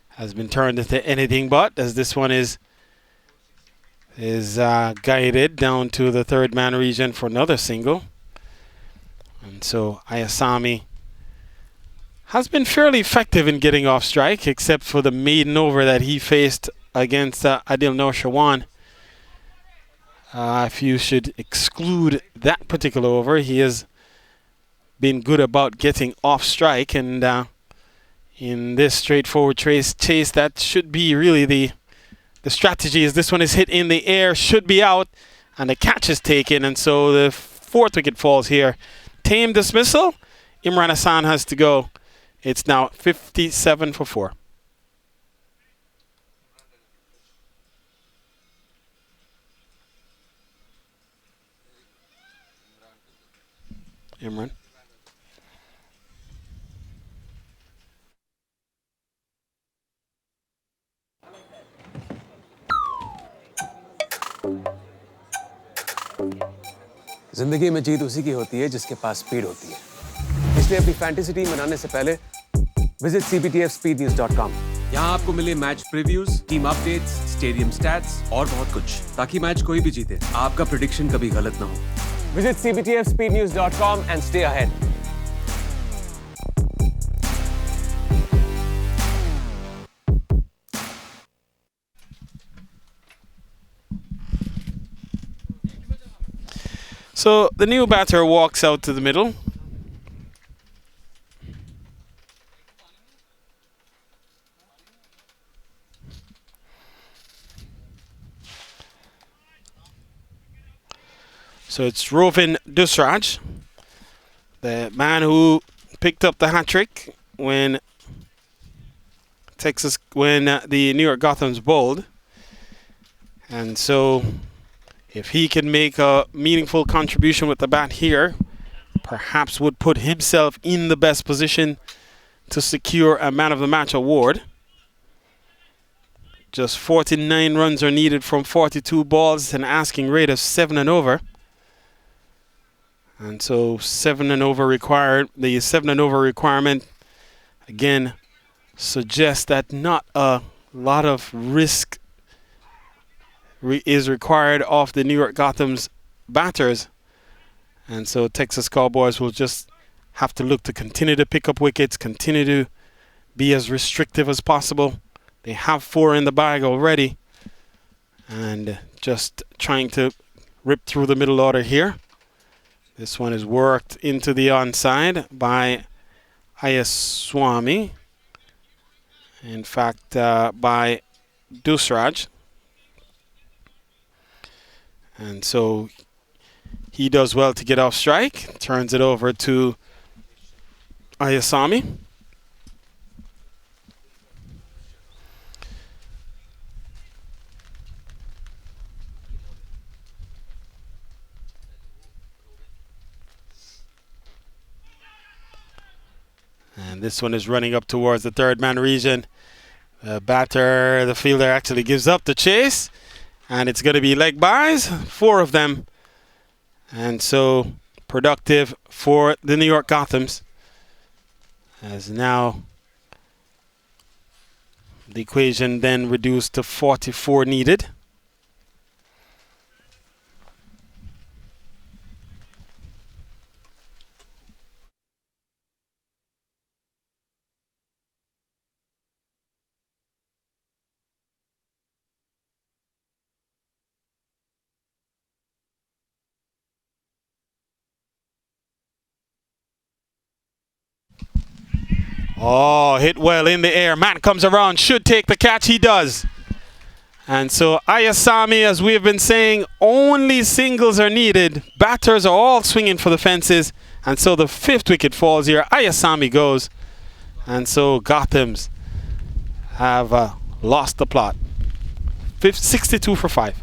E: has been turned into anything but, as this one is guided down to the third man region for another single. And so Ayasami has been fairly effective in getting off strike, except for the maiden over that he faced against Adil Naushirwan. If you should exclude that particular over, he has been good about getting off strike, and in this straightforward chase, that should be really the strategy. As this one is hit in the air, should be out, and the catch is taken, and so the fourth wicket falls here. Tame dismissal. Imran Hassan has to go. It's now 57 for 4. Imran.
F: जिंदगी में जीत उसी की होती है जिसके पास speed होती है। इसलिए अपनी फैंटेसी टीम बनाने से पहले विजिट cbtfspeednews.com। यहाँ आपको मिले match previews, team updates, stadium stats और बहुत कुछ, ताकि मैच कोई भी जीते आपका प्रेडिक्शन कभी गलत ना हो। Visit cbtfspeednews.com and stay ahead।
E: So the new batter walks out to the middle. So it's Rovin Dusraj, the man who picked up the hat trick when the New York Gothams bowled. And so if he can make a meaningful contribution with the bat here, perhaps would put himself in the best position to secure a Man of the Match award. Just 49 runs are needed from 42 balls, an asking rate of 7 and over. And so 7 and over required. The 7 and over requirement, again, suggests that not a lot of risk is required of the New York Gothams batters. And so Texas Cowboys will just have to look to continue to pick up wickets, continue to be as restrictive as possible. They have 4 in the bag already. And just trying to rip through the middle order here. This one is worked into the onside by Ayaswamy. In fact, by Dusraj. And so he does well to get off strike. Turns it over to Ayaswamy. And this one is running up towards the third man region. The fielder actually gives up the chase. And it's going to be leg bys, 4 of them. And so productive for the New York Gothams. As now the equation then reduced to 44 needed. Oh, hit well in the air. Man comes around, should take the catch. He does. And so Ayaswamy, as we have been saying, only singles are needed. Batters are all swinging for the fences. And so the 5th wicket falls here. Ayaswamy goes. And so Gothams have lost the plot. 62 for 5.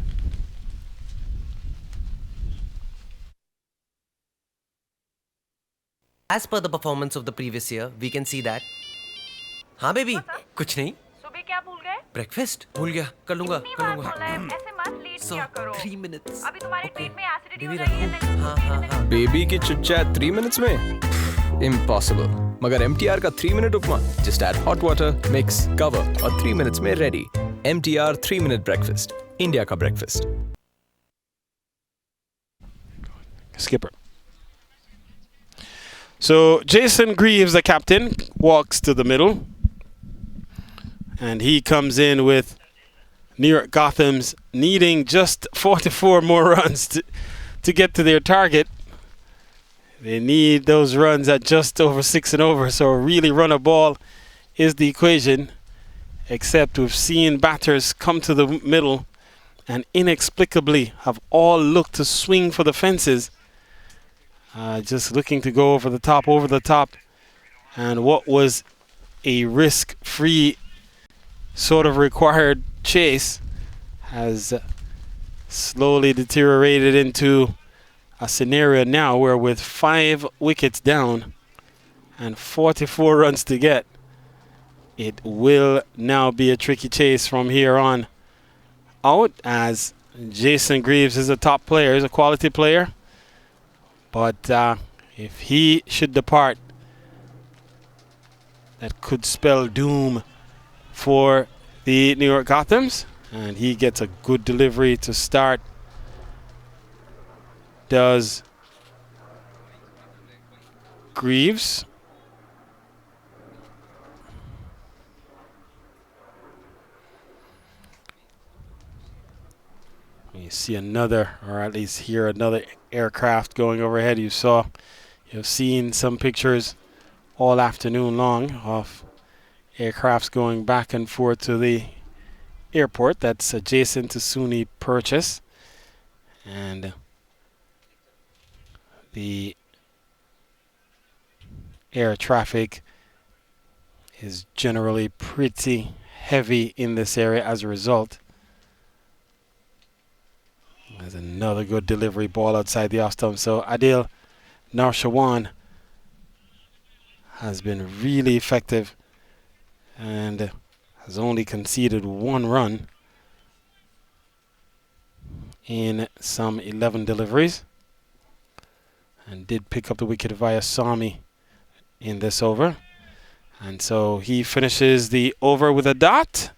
G: As per the performance of the previous year, we can see that. हाँ baby, कुछ नहीं.
H: सुबह क्या भूल गए?
G: Breakfast भूल गया. कर लूँगा.
H: ऐसे मत लेट किया करो.
G: 3 minutes.
H: अभी तुम्हारे पेट में एसिडिटी हो रही है.
G: हाँ.
I: बेबी की चिट-चैट 3 minutes में? Impossible. मगर MTR का 3 minute उपमा. Just add hot water, mix, cover और 3 minutes में ready. MTR 3 minute breakfast. India का breakfast.
E: Skipper. So Jason Greaves, the captain, walks to the middle. And he comes in with New York Gothams needing just 44 more runs to get to their target. They need those runs at just over 6 and over. So really run a ball is the equation. Except we've seen batters come to the middle and inexplicably have all looked to swing for the fences. Just looking to go over the top. And what was a risk-free sort of required chase has slowly deteriorated into a scenario now where with 5 wickets down and 44 runs to get, it will now be a tricky chase from here on out, as Jason Greaves is a top player, he's a quality player. But if he should depart, that could spell doom for the New York Gothams. And he gets a good delivery to start. Does Greaves. You see another, or at least hear another aircraft going overhead. You've seen some pictures all afternoon long of aircrafts going back and forth to the airport that's adjacent to SUNY Purchase. And The air traffic is generally pretty heavy in this area as a result. There's another good delivery ball outside the off stump. So Adil Narshawan has been really effective and has only conceded 1 run in some 11 deliveries, and did pick up the wicket via Sami in this over. And so he finishes the over with a dot.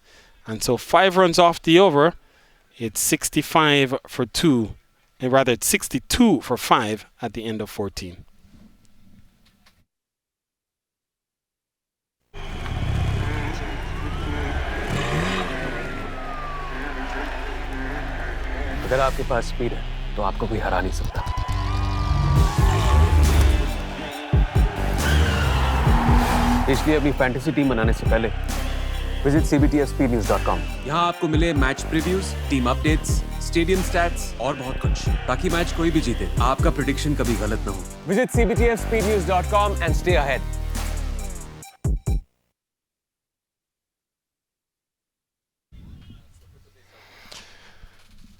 E: And so 5 runs off the over. It's 65 for 2. And rather, it's 62 for 5 at the end of 14.
F: अगर आपके पास speed है तो आपको कोई हरा नहीं सकता। इसलिए अपनी फैंटेसी टीम बनाने से पहले विजिट cbtspnews.com। यहाँ आपको मिले match previews, team updates, stadium stats और बहुत कुछ, ताकि मैच कोई भी जीते आपका प्रेडिक्शन कभी गलत ना हो। Visit cbtspnews.com and stay ahead।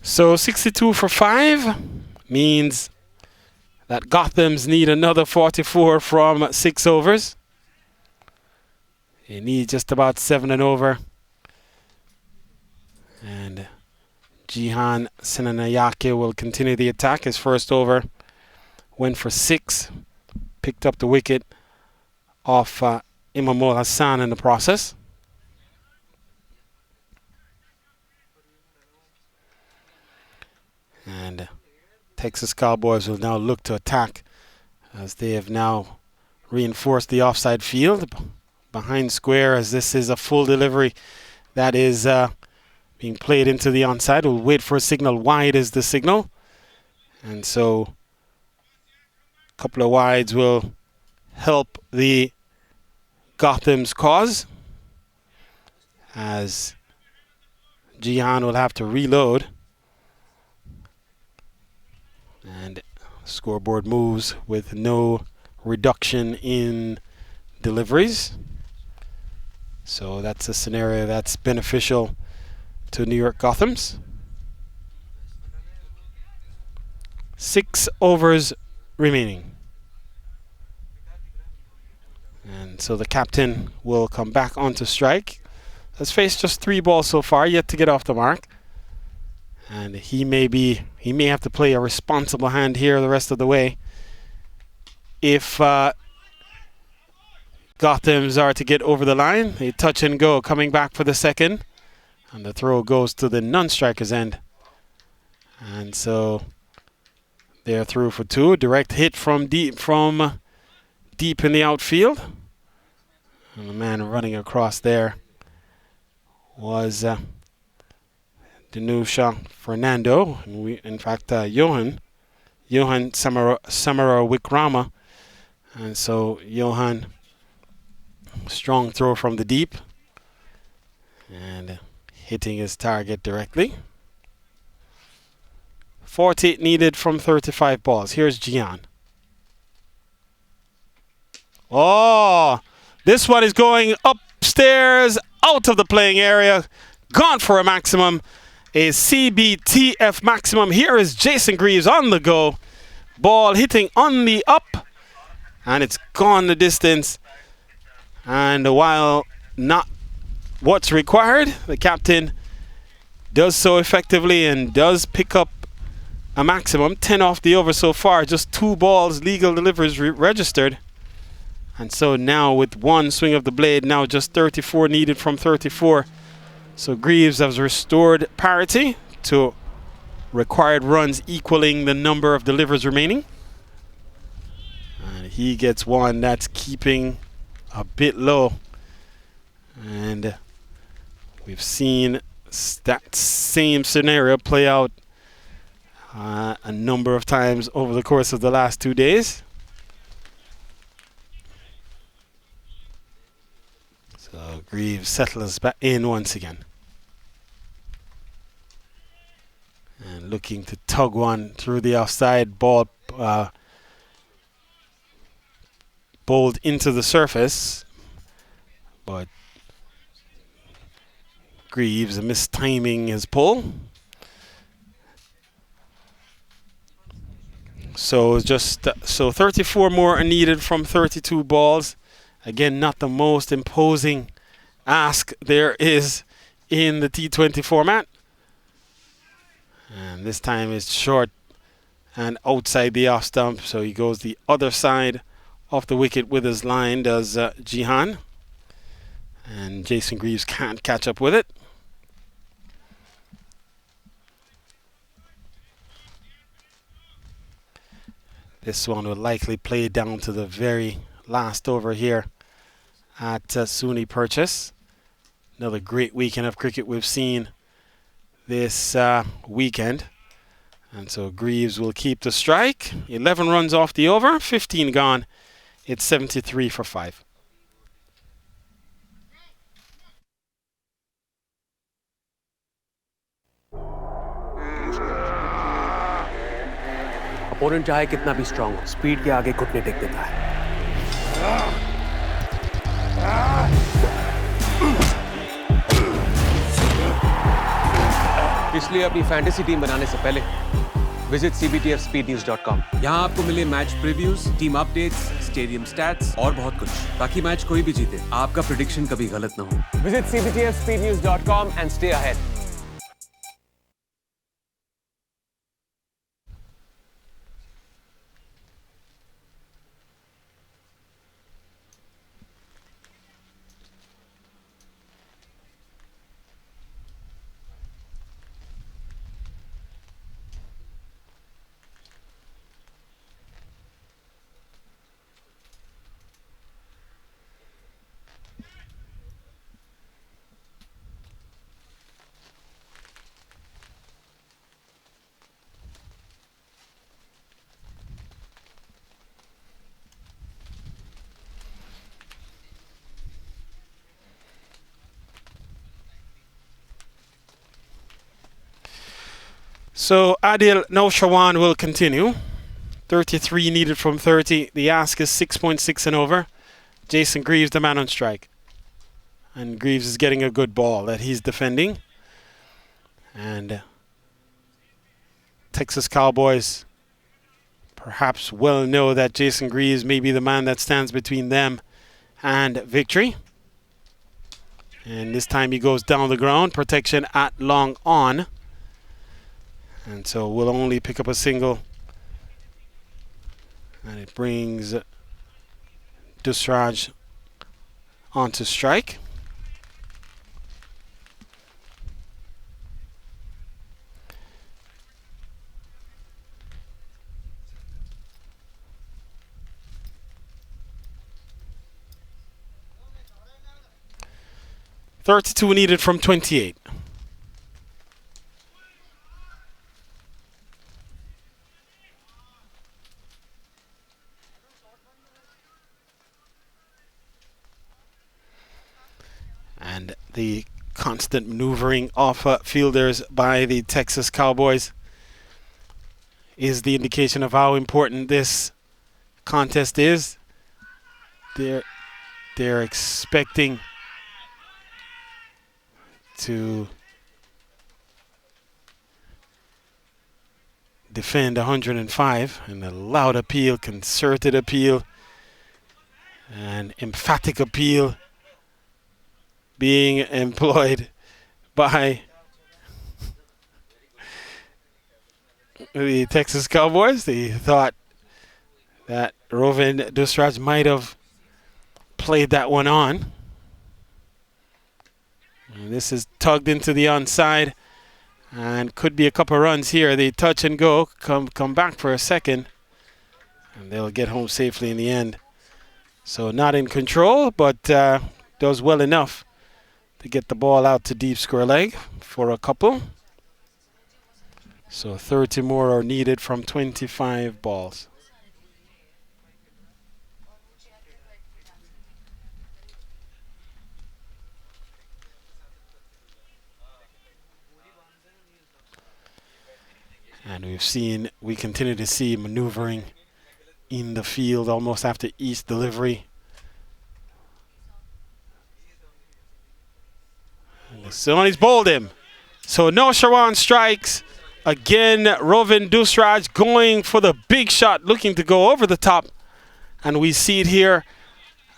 E: So 62 for 5 means that Gothams need another 44 from 6 overs. They need just about 7 and over. And Jihan Senanayake will continue the attack. His first over went for 6. Picked up the wicket off Imamul Hassan in the process. And Texas Cowboys will now look to attack as they have now reinforced the offside field behind square, as this is a full delivery that is being played into the onside. We'll wait for a signal. Wide is the signal. And so a couple of wides will help the Gotham's cause, as Jihan will have to reload. And scoreboard moves with no reduction in deliveries. So that's a scenario that's beneficial to New York Gothams. 6 overs remaining. And so the captain will come back onto strike. Has faced just 3 balls so far, yet to get off the mark. And he may have to play a responsible hand here the rest of the way if Gothams are to get over the line. A touch and go coming back for the second, and the throw goes to the non-striker's end. And so they're through for 2. Direct hit from deep in the outfield, and the man running across there was Danusha Fernando, in fact Johan Samara Wikrama. And so Johan, strong throw from the deep and hitting his target directly. 48 needed from 35 balls. Here's Gian. Oh, this one is going upstairs, out of the playing area, gone for a maximum. A CBTF maximum. Here is Jason Greaves on the go. Ball hitting on the up, and it's gone the distance. And while not what's required, the captain does so effectively and does pick up a maximum. 10 off the over so far. Just 2 balls, legal deliveries registered. And so now with 1 swing of the blade, now just 34 needed from 34. So Greaves has restored parity to required runs equaling the number of deliveries remaining. And he gets 1 that's keeping a bit low. And we've seen that same scenario play out a number of times over the course of the last 2 days. So Greaves settles back in once again. And looking to tug one through the offside. Ball bowled into the surface, but Greaves mistiming his pull. So 34 more are needed from 32 balls. Again, not the most imposing ask there is in the T20 format. And this time it's short and outside the off stump, so he goes the other side of the wicket with his line, does Jihan. And Jason Greaves can't catch up with it. This one will likely play down to the very last over here at SUNY Purchase. Another great weekend of cricket we've seen this weekend. And so Greaves will keep the strike. 11 runs off the over, 15 gone. It's 73 for 5.
F: Opponent चाहे कितना भी strong हो, speed के आगे घुटने take देता है। इसलिए अपनी फैंटेसी टीम बनाने से पहले विजिट cbtfspeednews.com। यहाँ आपको मिले match previews, team updates, stadium stats और बहुत कुछ, ताकि मैच कोई भी जीते, आपका प्रेडिक्शन कभी गलत ना हो। Visit cbtfspeednews.com and stay ahead।
E: So Adil Noushawan will continue. 33 needed from 30. The ask is 6.6 and over. Jason Greaves, the man on strike. And Greaves is getting a good ball that he's defending. And Texas Cowboys perhaps well know that Jason Greaves may be the man that stands between them and victory. And this time he goes down the ground. Protection at long on. And so we'll only pick up a single. And it brings Dusraj onto strike. .32 needed from 28. And the constant maneuvering of fielders by the Texas Cowboys is the indication of how important this contest is. They're expecting to defend 105, and a loud appeal, concerted appeal, and emphatic appeal being employed by the Texas Cowboys. They thought that Rovin Dusraj might have played that one on. And this is tugged into the onside and could be a couple runs here. They touch and go, come back for a second, and they'll get home safely in the end. So not in control, but does well enough to get the ball out to deep square leg for a couple. So 30 more are needed from 25 balls. And we continue to see maneuvering in the field almost after each delivery. So he's bowled him. So no Shawan strikes. Again, Rovin Dusraj going for the big shot, looking to go over the top. And we see it here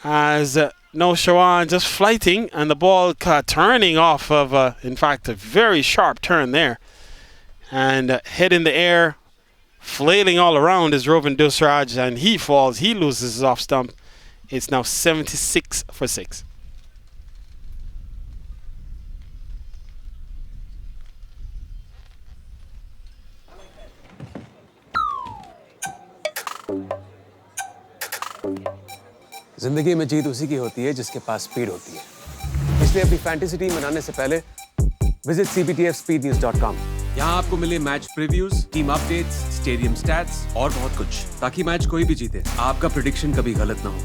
E: as no Shawan just flighting and the ball turning off of, in fact, a very sharp turn there. And head in the air, flailing all around is Rovin Dusraj, and he falls. He loses his off stump. It's now 76 for 6.
F: जिंदगी में जीत उसी की होती है जिसके पास speed होती है। इसलिए अपनी फैंटेसी टीम बनाने से पहले विजिट cbtfspeednews.com। यहाँ आपको मिले match previews, team updates, stadium stats और बहुत कुछ, ताकि मैच कोई भी जीते, आपका प्रेडिक्शन कभी गलत ना हो।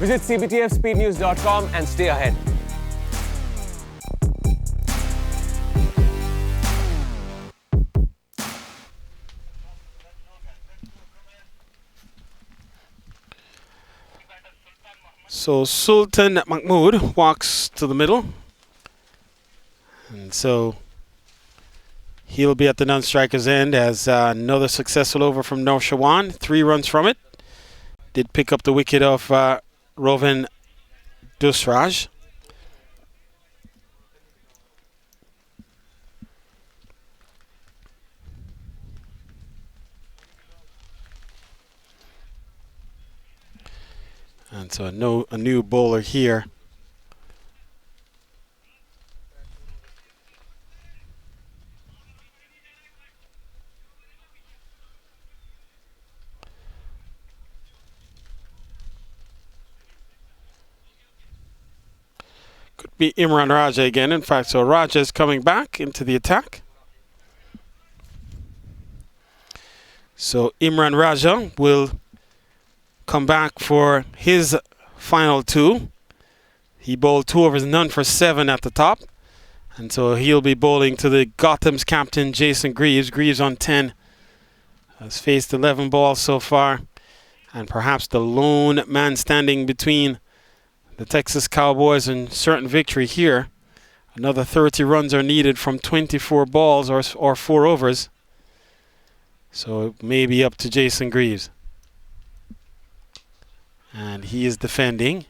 F: Visit cbtfspeednews.com and stay ahead।
E: So Sultan Mahmood walks to the middle. And so he'll be at the non-striker's end as another successful over from Noor Shawan. 3 runs from it. Did pick up the wicket of Rovin Dusraj. And so a new bowler here. Could be Imran Raja again. In fact, so Raja is coming back into the attack. So Imran Raja will come back for his final 2. He bowled 2 overs, none for 7 at the top. And so he'll be bowling to the Gothams captain, Jason Greaves. Greaves on 10. Has faced 11 balls so far. And perhaps the lone man standing between the Texas Cowboys and certain victory here. Another 30 runs are needed from 24 balls or 4 overs. So it may be up to Jason Greaves. And he is defending.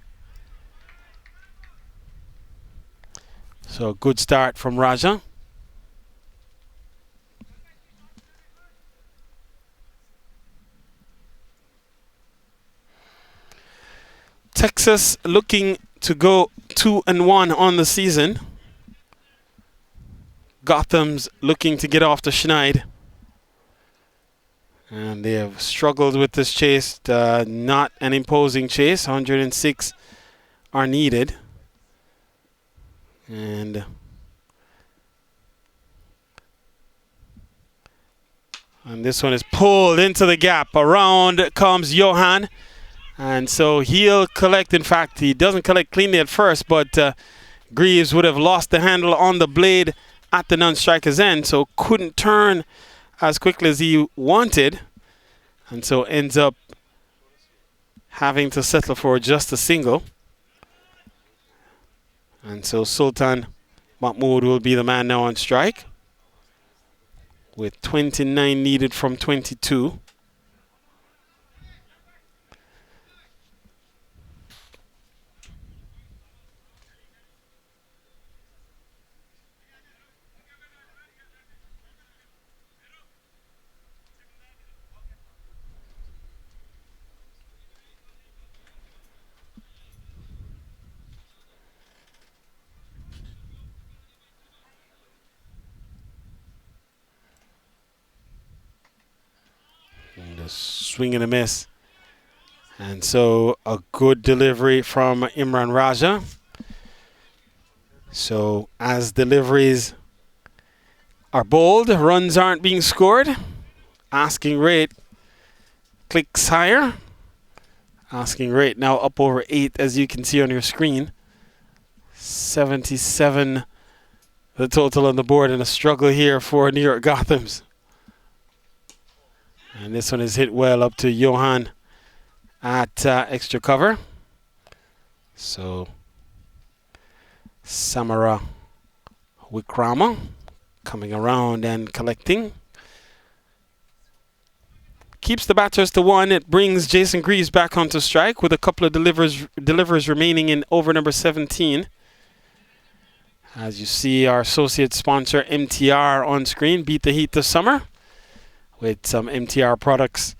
E: So a good start from Raja. Texas looking to go 2-1 on the season. Gotham's looking to get off the schneid. And they have struggled with this chase. Not an imposing chase. 106 are needed. And this one is pulled into the gap. Around comes Johan. And so he'll collect. In fact, he doesn't collect cleanly at first, but Greaves would have lost the handle on the blade at the non-striker's end, so couldn't turn as quickly as he wanted, and so ends up having to settle for just a single. And so Sultan Mahmood will be the man now on strike with 29 needed from 22. Swing and a miss. And so a good delivery from Imran Raja. So as deliveries are bowled, runs aren't being scored. Asking rate clicks higher. Asking rate now up over 8, as you can see on your screen. 77 the total on the board, and a struggle here for New York Gothams. And this one is hit well up to Johan at extra cover. So Samara Wikrama coming around and collecting. Keeps the batters to 1. It brings Jason Greaves back onto strike with a couple of delivers remaining in over number 17. As you see, our associate sponsor MTR on screen, beat the heat this summer with some MTR products,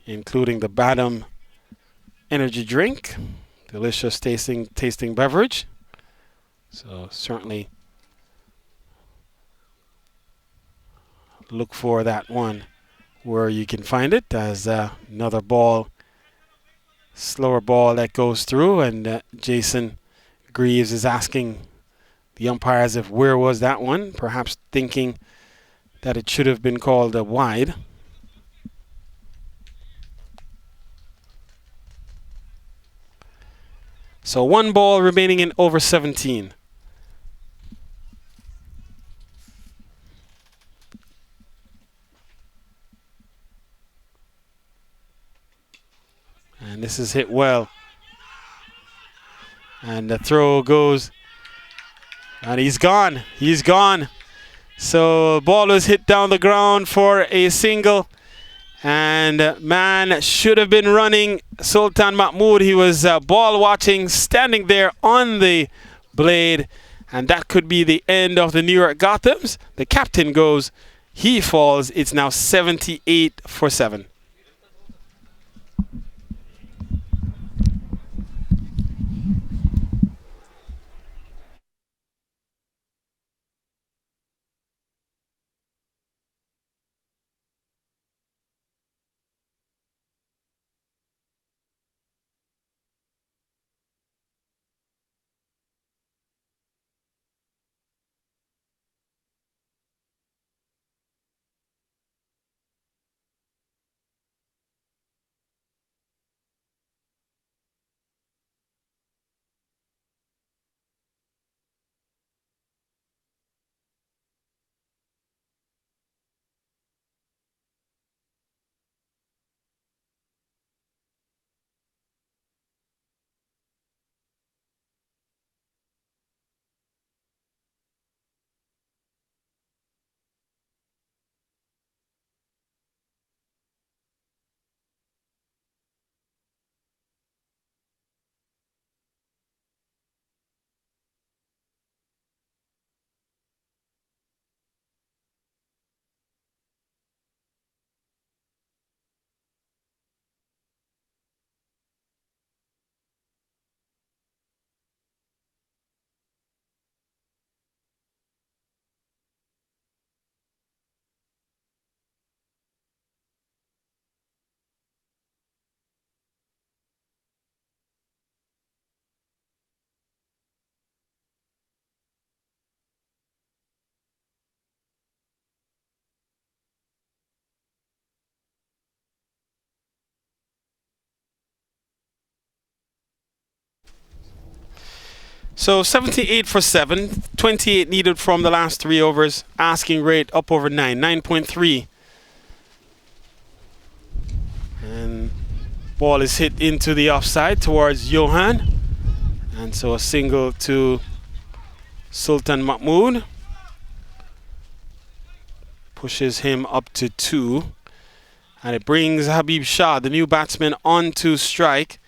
E: including the Badam energy drink, delicious tasting beverage. So certainly look for that one where you can find it, as another ball, slower ball that goes through, and Jason Greaves is asking the umpires if where was that one, perhaps thinking that it should have been called a wide. So 1 ball remaining in over 17. And this is hit well. And the throw goes. And he's gone. He's gone. So ball was hit down the ground for a single. And man should have been running. Sultan Mahmood, he was ball watching, standing there on the blade. And that could be the end of the New York Gothams. The captain goes. He falls. It's now 78 for 7. So 78 for 7, 28 needed from the last 3 overs. Asking rate up over 9, 9.3. And ball is hit into the offside towards Johan. And so a single to Sultan Mahmood. Pushes him up to 2. And it brings Habib Shah, the new batsman, onto strike.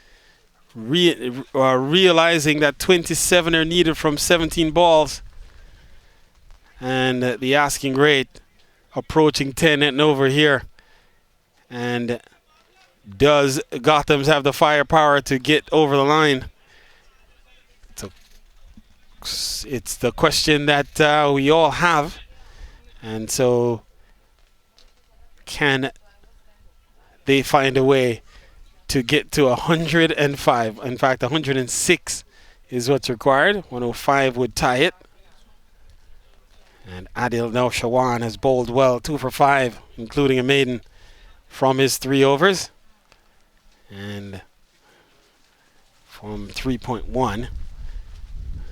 E: Realizing that 27 are needed from 17 balls, and the asking rate approaching 10 and over here. And does Gothams have the firepower to get over the line? It's the question that we all have. And so can they find a way to get to 105. In fact, 106 is what's required. 105 would tie it. And Adil Naushawan has bowled well, 2 for 5, including a maiden from his 3 overs. And from 3.1.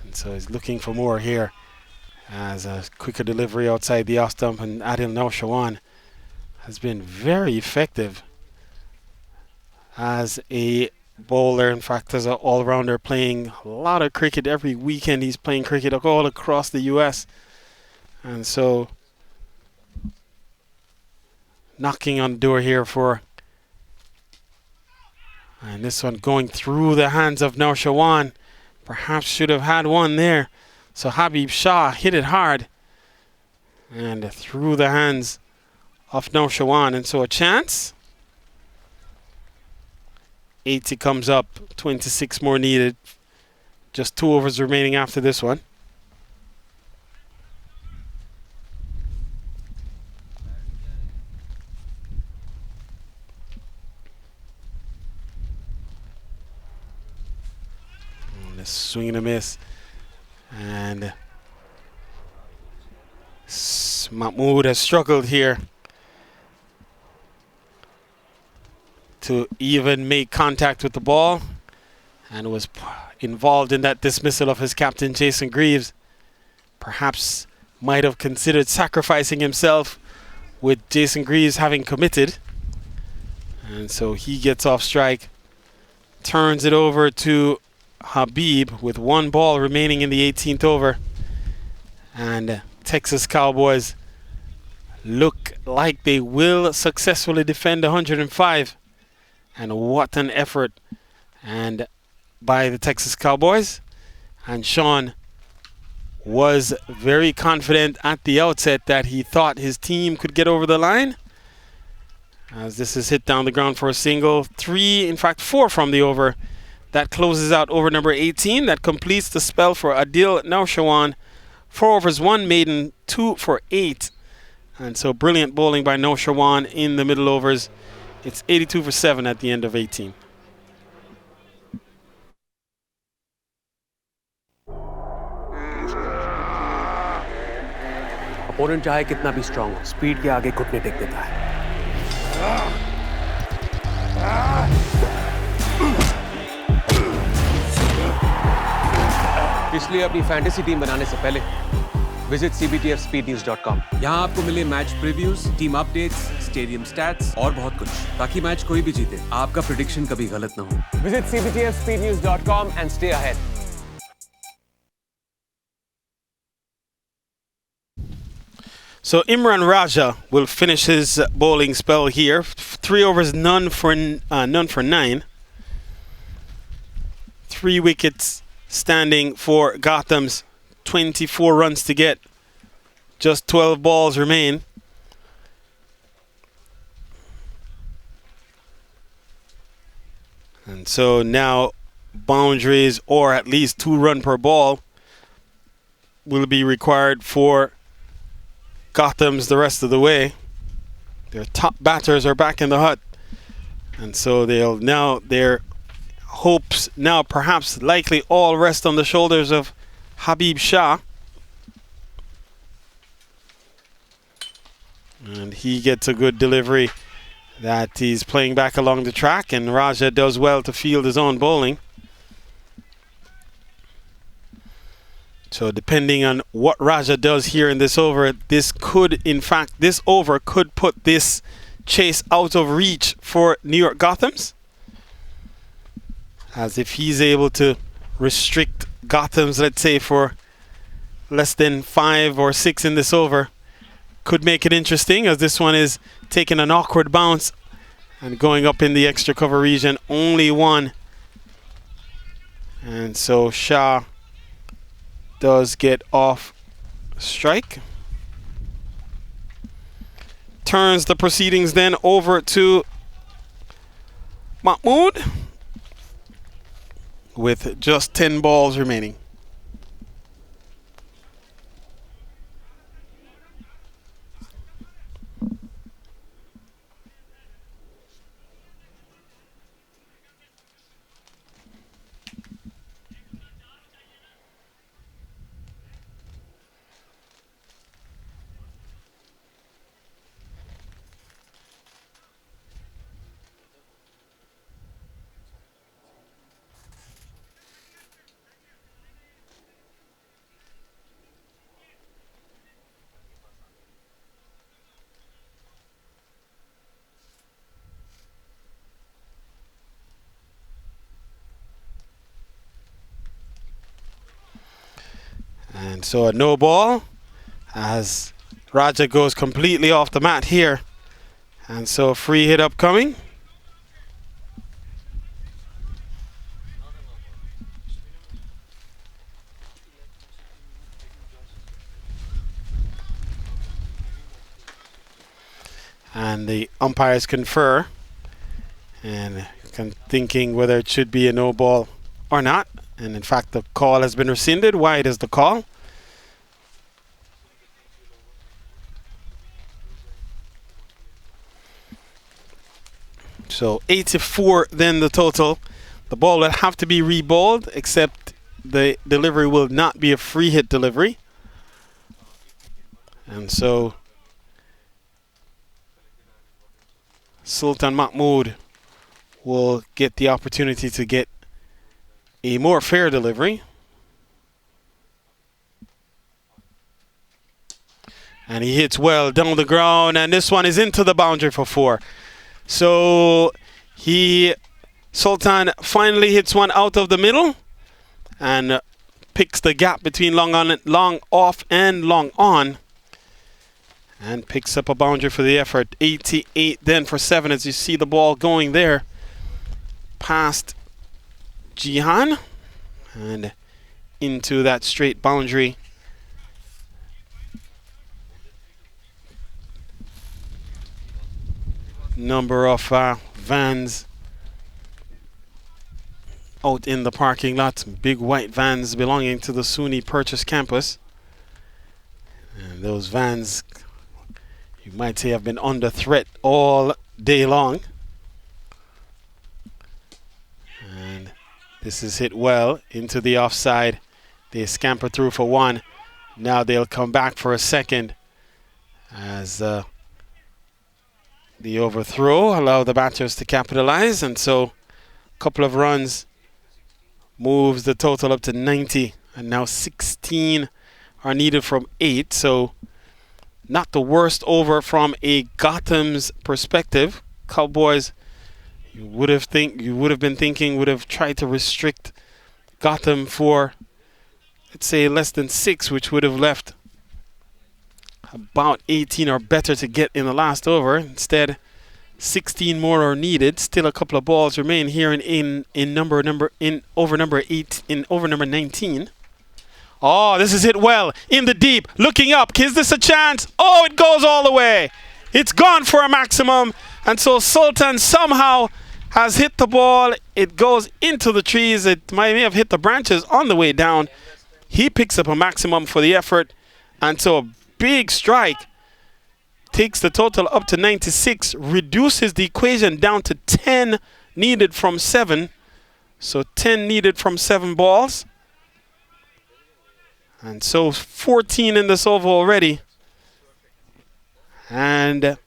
E: And so he's looking for more here as a quicker delivery outside the off stump. And Adil Naushawan has been very effective as a bowler. In fact, as an all-rounder, playing a lot of cricket every weekend. He's playing cricket all across the U.S. And so knocking on the door here for, and this one going through the hands of Naushawan. Perhaps should have had one there. So Habib Shah hit it hard and through the hands of Naushawan. And so a chance. 80 comes up, 26 more needed. Just 2 overs remaining after this one. Swing and a miss. And Mahmood has struggled here to even make contact with the ball and was involved in that dismissal of his captain, Jason Greaves. Perhaps might have considered sacrificing himself with Jason Greaves having committed. And so he gets off strike, turns it over to Habib with 1 ball remaining in the 18th over. And Texas Cowboys look like they will successfully defend 105. And what an effort and by the Texas Cowboys. And Sean was very confident at the outset that he thought his team could get over the line, as this is hit down the ground for a single. 3, in fact 4 from the over. That closes out over number 18. That completes the spell for Adil Naushawan. 4 overs, 1 maiden, 2 for 8. And so brilliant bowling by Naushawan in the middle overs. It's 82 for 7 at the end of 18.
F: Opponent चाहे कितना भी strong हो, speed के आगे घुटने take देता है. इसलिए अपनी फैंटेसी टीम बनाने से पहले विजिट cbtfspeednews.com. यहाँ आपको मिले match previews, team updates, stadium stats और बहुत कुछ, ताकि मैच कोई भी जीते, आपका प्रेडिक्शन कभी गलत ना हो. Visit cbtfspeednews.com and stay ahead.
E: So Imran Raja will finish his bowling spell here. 3 overs, none for 9. 3 wickets standing for Gothams. 24 runs to get. Just 12 balls remain. And so now boundaries, or at least 2 runs per ball, will be required for Gothams the rest of the way. Their top batters are back in the hut. And so their hopes now perhaps likely all rest on the shoulders of Habib Shah. And he gets a good delivery that he's playing back along the track, and Raja does well to field his own bowling. So depending on what Raja does here in this over, this over could put this chase out of reach for New York Gothams. As if he's able to restrict Gothams, let's say, for less than 5 or 6 in this over, could make it interesting, as this one is taking an awkward bounce and going up in the extra cover region. Only 1. And so Shah does get off strike. Turns the proceedings then over to Mahmood with just 10 balls remaining. And so a no ball as Raja goes completely off the mat here. And so a free hit upcoming. And the umpires confer and thinking whether it should be a no ball or not. And in fact, the call has been rescinded. Wide is the call. So 84 then the total. The ball will have to be reballed, except the delivery will not be a free hit delivery. And so Sultan Mahmood will get the opportunity to get a more fair delivery. And he hits well down the ground, and this one is into the boundary for 4. So Sultan finally hits one out of the middle and picks the gap between long off and long on, and picks up a boundary for the effort. 88 then for 7 as you see the ball going there past Jihan and into that straight boundary. Number of vans out in the parking lot. Big white vans belonging to the SUNY Purchase campus. And those vans, you might say, have been under threat all day long. And this is hit well into the offside. They scamper through for 1. Now they'll come back for a second as the overthrow allow the batters to capitalize, and so a couple of runs moves the total up to 90, and now 16 are needed from 8. So not the worst over from a Gothams perspective. Cowboys, you would have been thinking would have tried to restrict Gotham for, let's say, less than 6, which would have left about 18 or better to get in the last over. Instead, 16 more are needed. Still a couple of balls remain here in over number 19. Oh, this is hit well in the deep, looking up. Is this a chance? Oh, it goes all the way. It's gone for a maximum, and so Sultan somehow has hit the ball. It goes into the trees. It may have hit the branches on the way down. He picks up a maximum for the effort, and so a big strike takes the total up to 96, reduces the equation down to 10 needed from 7. So 10 needed from 7 balls. And so 14 in this over already. And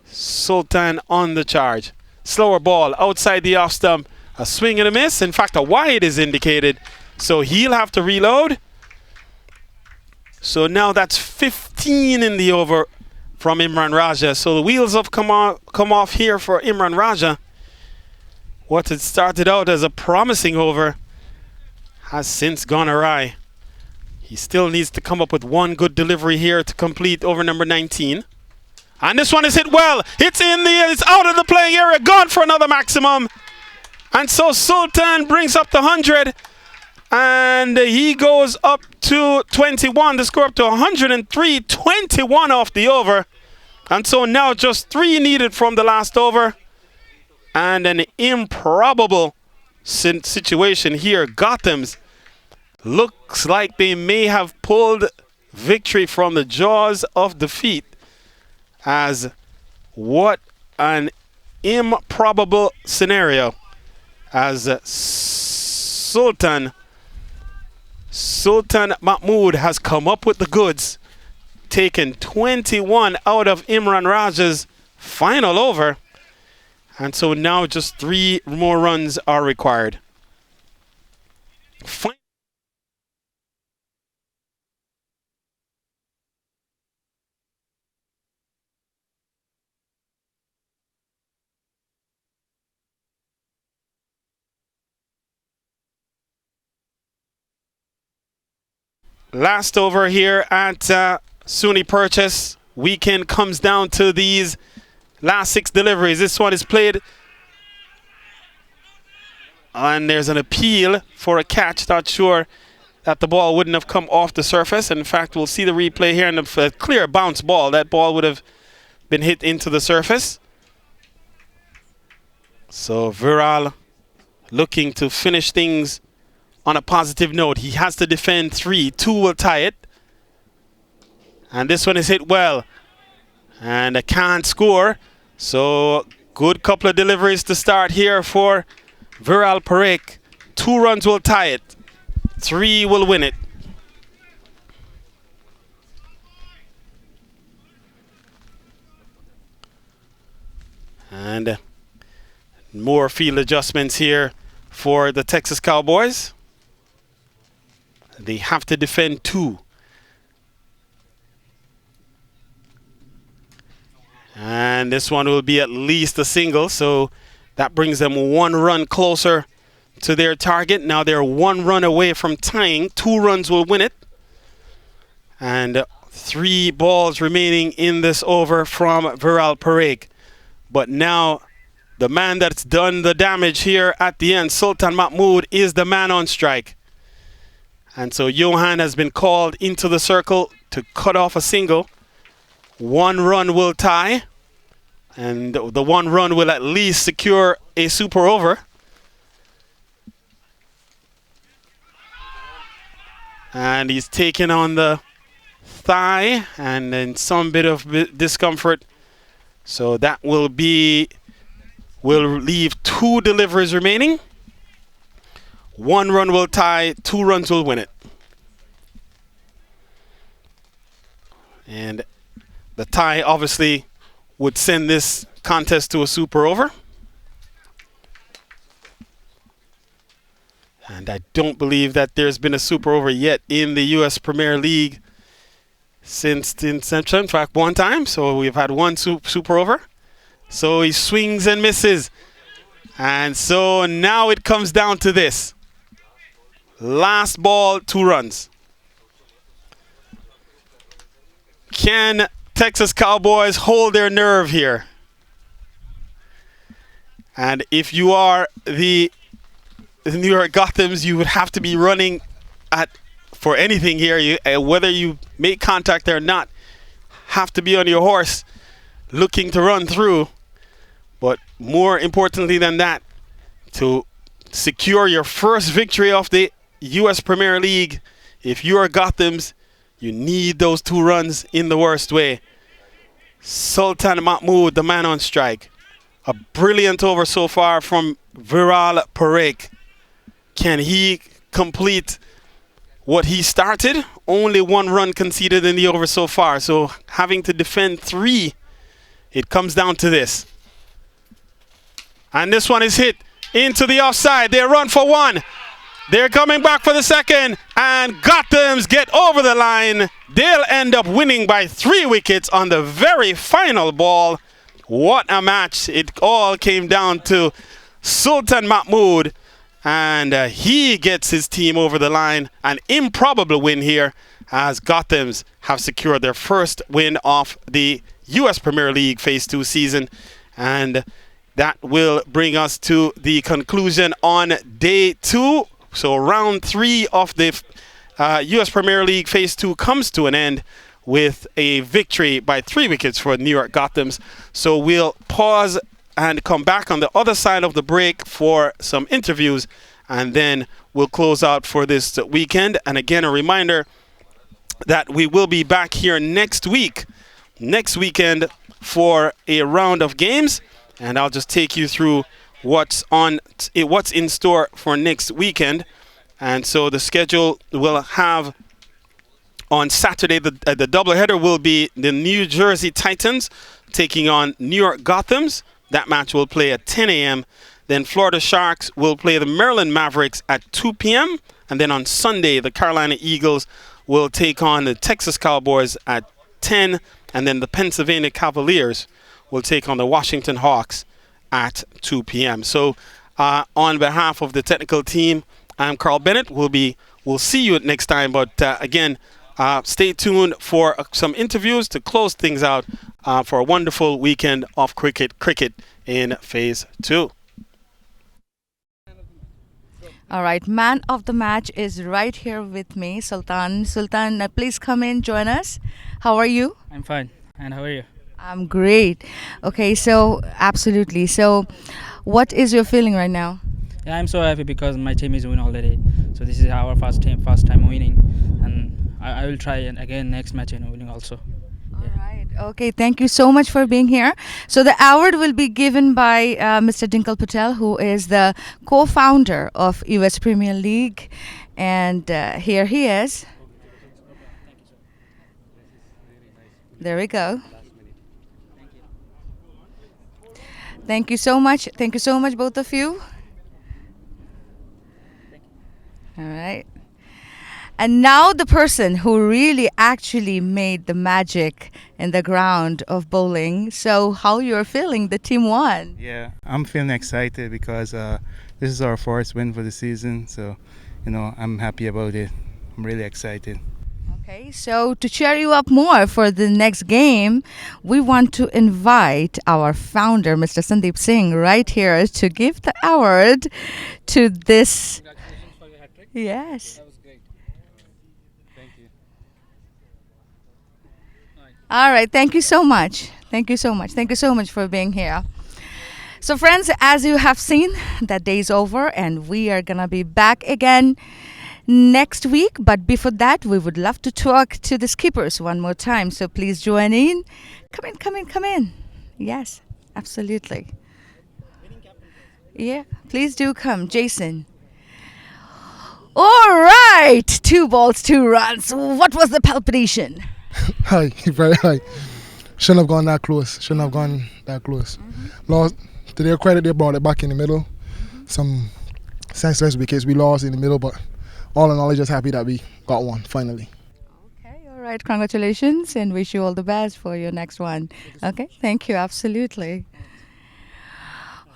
E: Sultan on the charge. Slower ball outside the off stump. A swing and a miss. In fact, a wide is indicated. So he'll have to reload. So now that's 15 in the over from Imran Raja. So the wheels have come off here for Imran Raja. What had started out as a promising over has since gone awry. He still needs to come up with one good delivery here to complete over number 19. And this one is hit well. It's out of the playing area, gone for another maximum. And so Sultan brings up the 100. And he goes up to 21. The score up to 103, 21 off the over. And so now just 3 needed from the last over. And an improbable situation here. Gothams looks like they may have pulled victory from the jaws of defeat. As what an improbable scenario. As Sultan Mahmood has come up with the goods, taken 21 out of Imran Raja's final over, and so now just 3 more runs are required. last over here at SUNY Purchase. Weekend comes down to these last 6 deliveries. This one is played, and there's an appeal for a catch. Not sure that the ball wouldn't have come off the surface. In fact, we'll see the replay here, and a clear bounce ball. That ball would have been hit into the surface. So Viral looking to finish things on a positive note. He has to defend 3. 2 will tie it. And this one is hit well. And I can't score. So good couple of deliveries to start here for Viral Parek. 2 runs will tie it. 3 will win it. And more field adjustments here for the Texas Cowboys. They have to defend 2. And this one will be at least a single, so that brings them 1 run closer to their target. Now they're 1 run away from tying. 2 runs will win it. And 3 balls remaining in this over from Viral Parek. But now the man that's done the damage here at the end, Sultan Mahmoud, is the man on strike. And so Johan has been called into the circle to cut off a single. 1 run will tie. And the 1 run will at least secure a super over. And he's taken on the thigh and then some bit of discomfort. So that will leave 2 deliveries remaining. 1 run will tie, 2 runs will win it. And the tie obviously would send this contest to a super over. And I don't believe that there's been a super over yet in the U.S. Premier League since in fact 1 time. So we've had 1 super over. So he swings and misses. And so now it comes down to this. Last ball, 2 runs. Can Texas Cowboys hold their nerve here? And if you are the New York Gothams, you would have to be running for anything here. Whether you make contact or not, have to be on your horse looking to run through. But more importantly than that, to secure your first victory of the U.S. Premier League, if you are Gothams, you need those 2 runs in the worst way. Sultan Mahmoud, the man on strike. A brilliant over so far from Viral Parek. Can he complete what he started? Only 1 run conceded in the over so far. So having to defend 3, it comes down to this. And this one is hit into the offside. They run for 1. They're coming back for the second, and Gothams get over the line. They'll end up winning by 3 wickets on the very final ball. What a match. It all came down to Sultan Mahmoud, and he gets his team over the line. An improbable win here as Gothams have secured their first win of the U.S. Premier League Phase 2 season. And that will bring us to the conclusion on day 2. So round 3 of the U.S. Premier League Phase 2 comes to an end with a victory by 3 wickets for New York Gothams. So we'll pause and come back on the other side of the break for some interviews, and then we'll close out for this weekend. And again, a reminder that we will be back here next weekend for a round of games, and I'll just take you through what's in store for next weekend. And so the schedule will have on Saturday, the doubleheader will be the New Jersey Titans taking on New York Gothams. That match will play at 10 a.m. Then Florida Sharks will play the Maryland Mavericks at 2 p.m. And then on Sunday, the Carolina Eagles will take on the Texas Cowboys at 10. And then the Pennsylvania Cavaliers will take on the Washington Hawks at 2 p.m. So on behalf of the technical team, I'm Carl Bennett. We'll be we'll see you next time. But again, stay tuned for some interviews to close things out for a wonderful weekend of cricket in Phase 2.
A: All right, man of the match is right here with me, Sultan. Sultan, please come in, join us. How are you?
O: I'm fine. And how are you?
A: I'm great. Okay, so absolutely. So, what is your feeling right now?
O: Yeah, I'm so happy because my team is winning already. So this is our first time winning, and I will try and again next match and winning also.
A: Okay, thank you so much for being here. So the award will be given by Mr. Dinkle Patel, who is the co-founder of US Premier League, and here he is. There we go. Thank you so much. Thank you so much, both of you. All right. And now the person who really actually made the magic in the ground of bowling. So how you're feeling? The team won.
M: Yeah, I'm feeling excited because this is our first win for the season. So, I'm happy about it. I'm really excited.
A: Okay, so to cheer you up more for the next game, we want to invite our founder, Mr. Sandeep Singh, right here to give the award to this.
O: Congratulations for your hat-trick.
A: Yes.
O: That was great. Thank you.
A: All right, thank you so much. Thank you so much. Thank you so much for being here. So friends, as you have seen, that day is over and we are going to be back again next week. But before that, we would love to talk to the skippers one more time. So please join in. Come in. Yes, absolutely. Yeah, please do come. Jason. All right. 2 balls, 2 runs. What was the palpitation?
D: High, very high. Shouldn't have gone that close. Lost. To their credit, they brought it back in the middle. Some senseless wickets we lost in the middle, but all in all, I'm just happy that we got one finally.
A: Okay, all right. Congratulations and wish you all the best for your next one. Okay, thank you. Absolutely.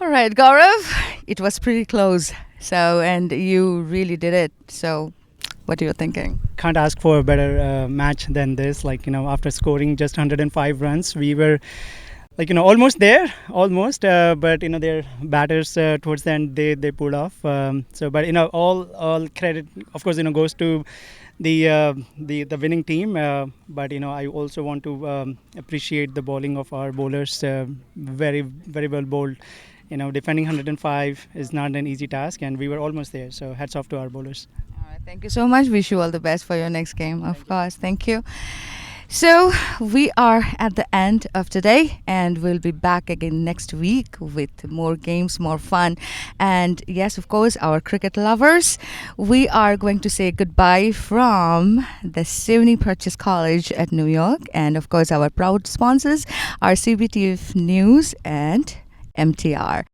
A: All right, Gaurav, it was pretty close. So, and you really did it. So, what are you thinking?
C: Can't ask for a better match than this. After scoring just 105 runs, we were almost there, but their batters towards the end they pulled off. But all credit, of course, goes to the winning team. But I also want to appreciate the bowling of our bowlers. Very very well bowled. Defending 105 is not an easy task, and we were almost there. So hats off to our bowlers.
A: All right, thank you so much. Wish you all the best for your next game, of course. Thank you. So we are at the end of today and we'll be back again next week with more games, more fun. And yes, of course, our cricket lovers, we are going to say goodbye from the SUNY Purchase College at New York. And of course, our proud sponsors are CBTF News and MTR.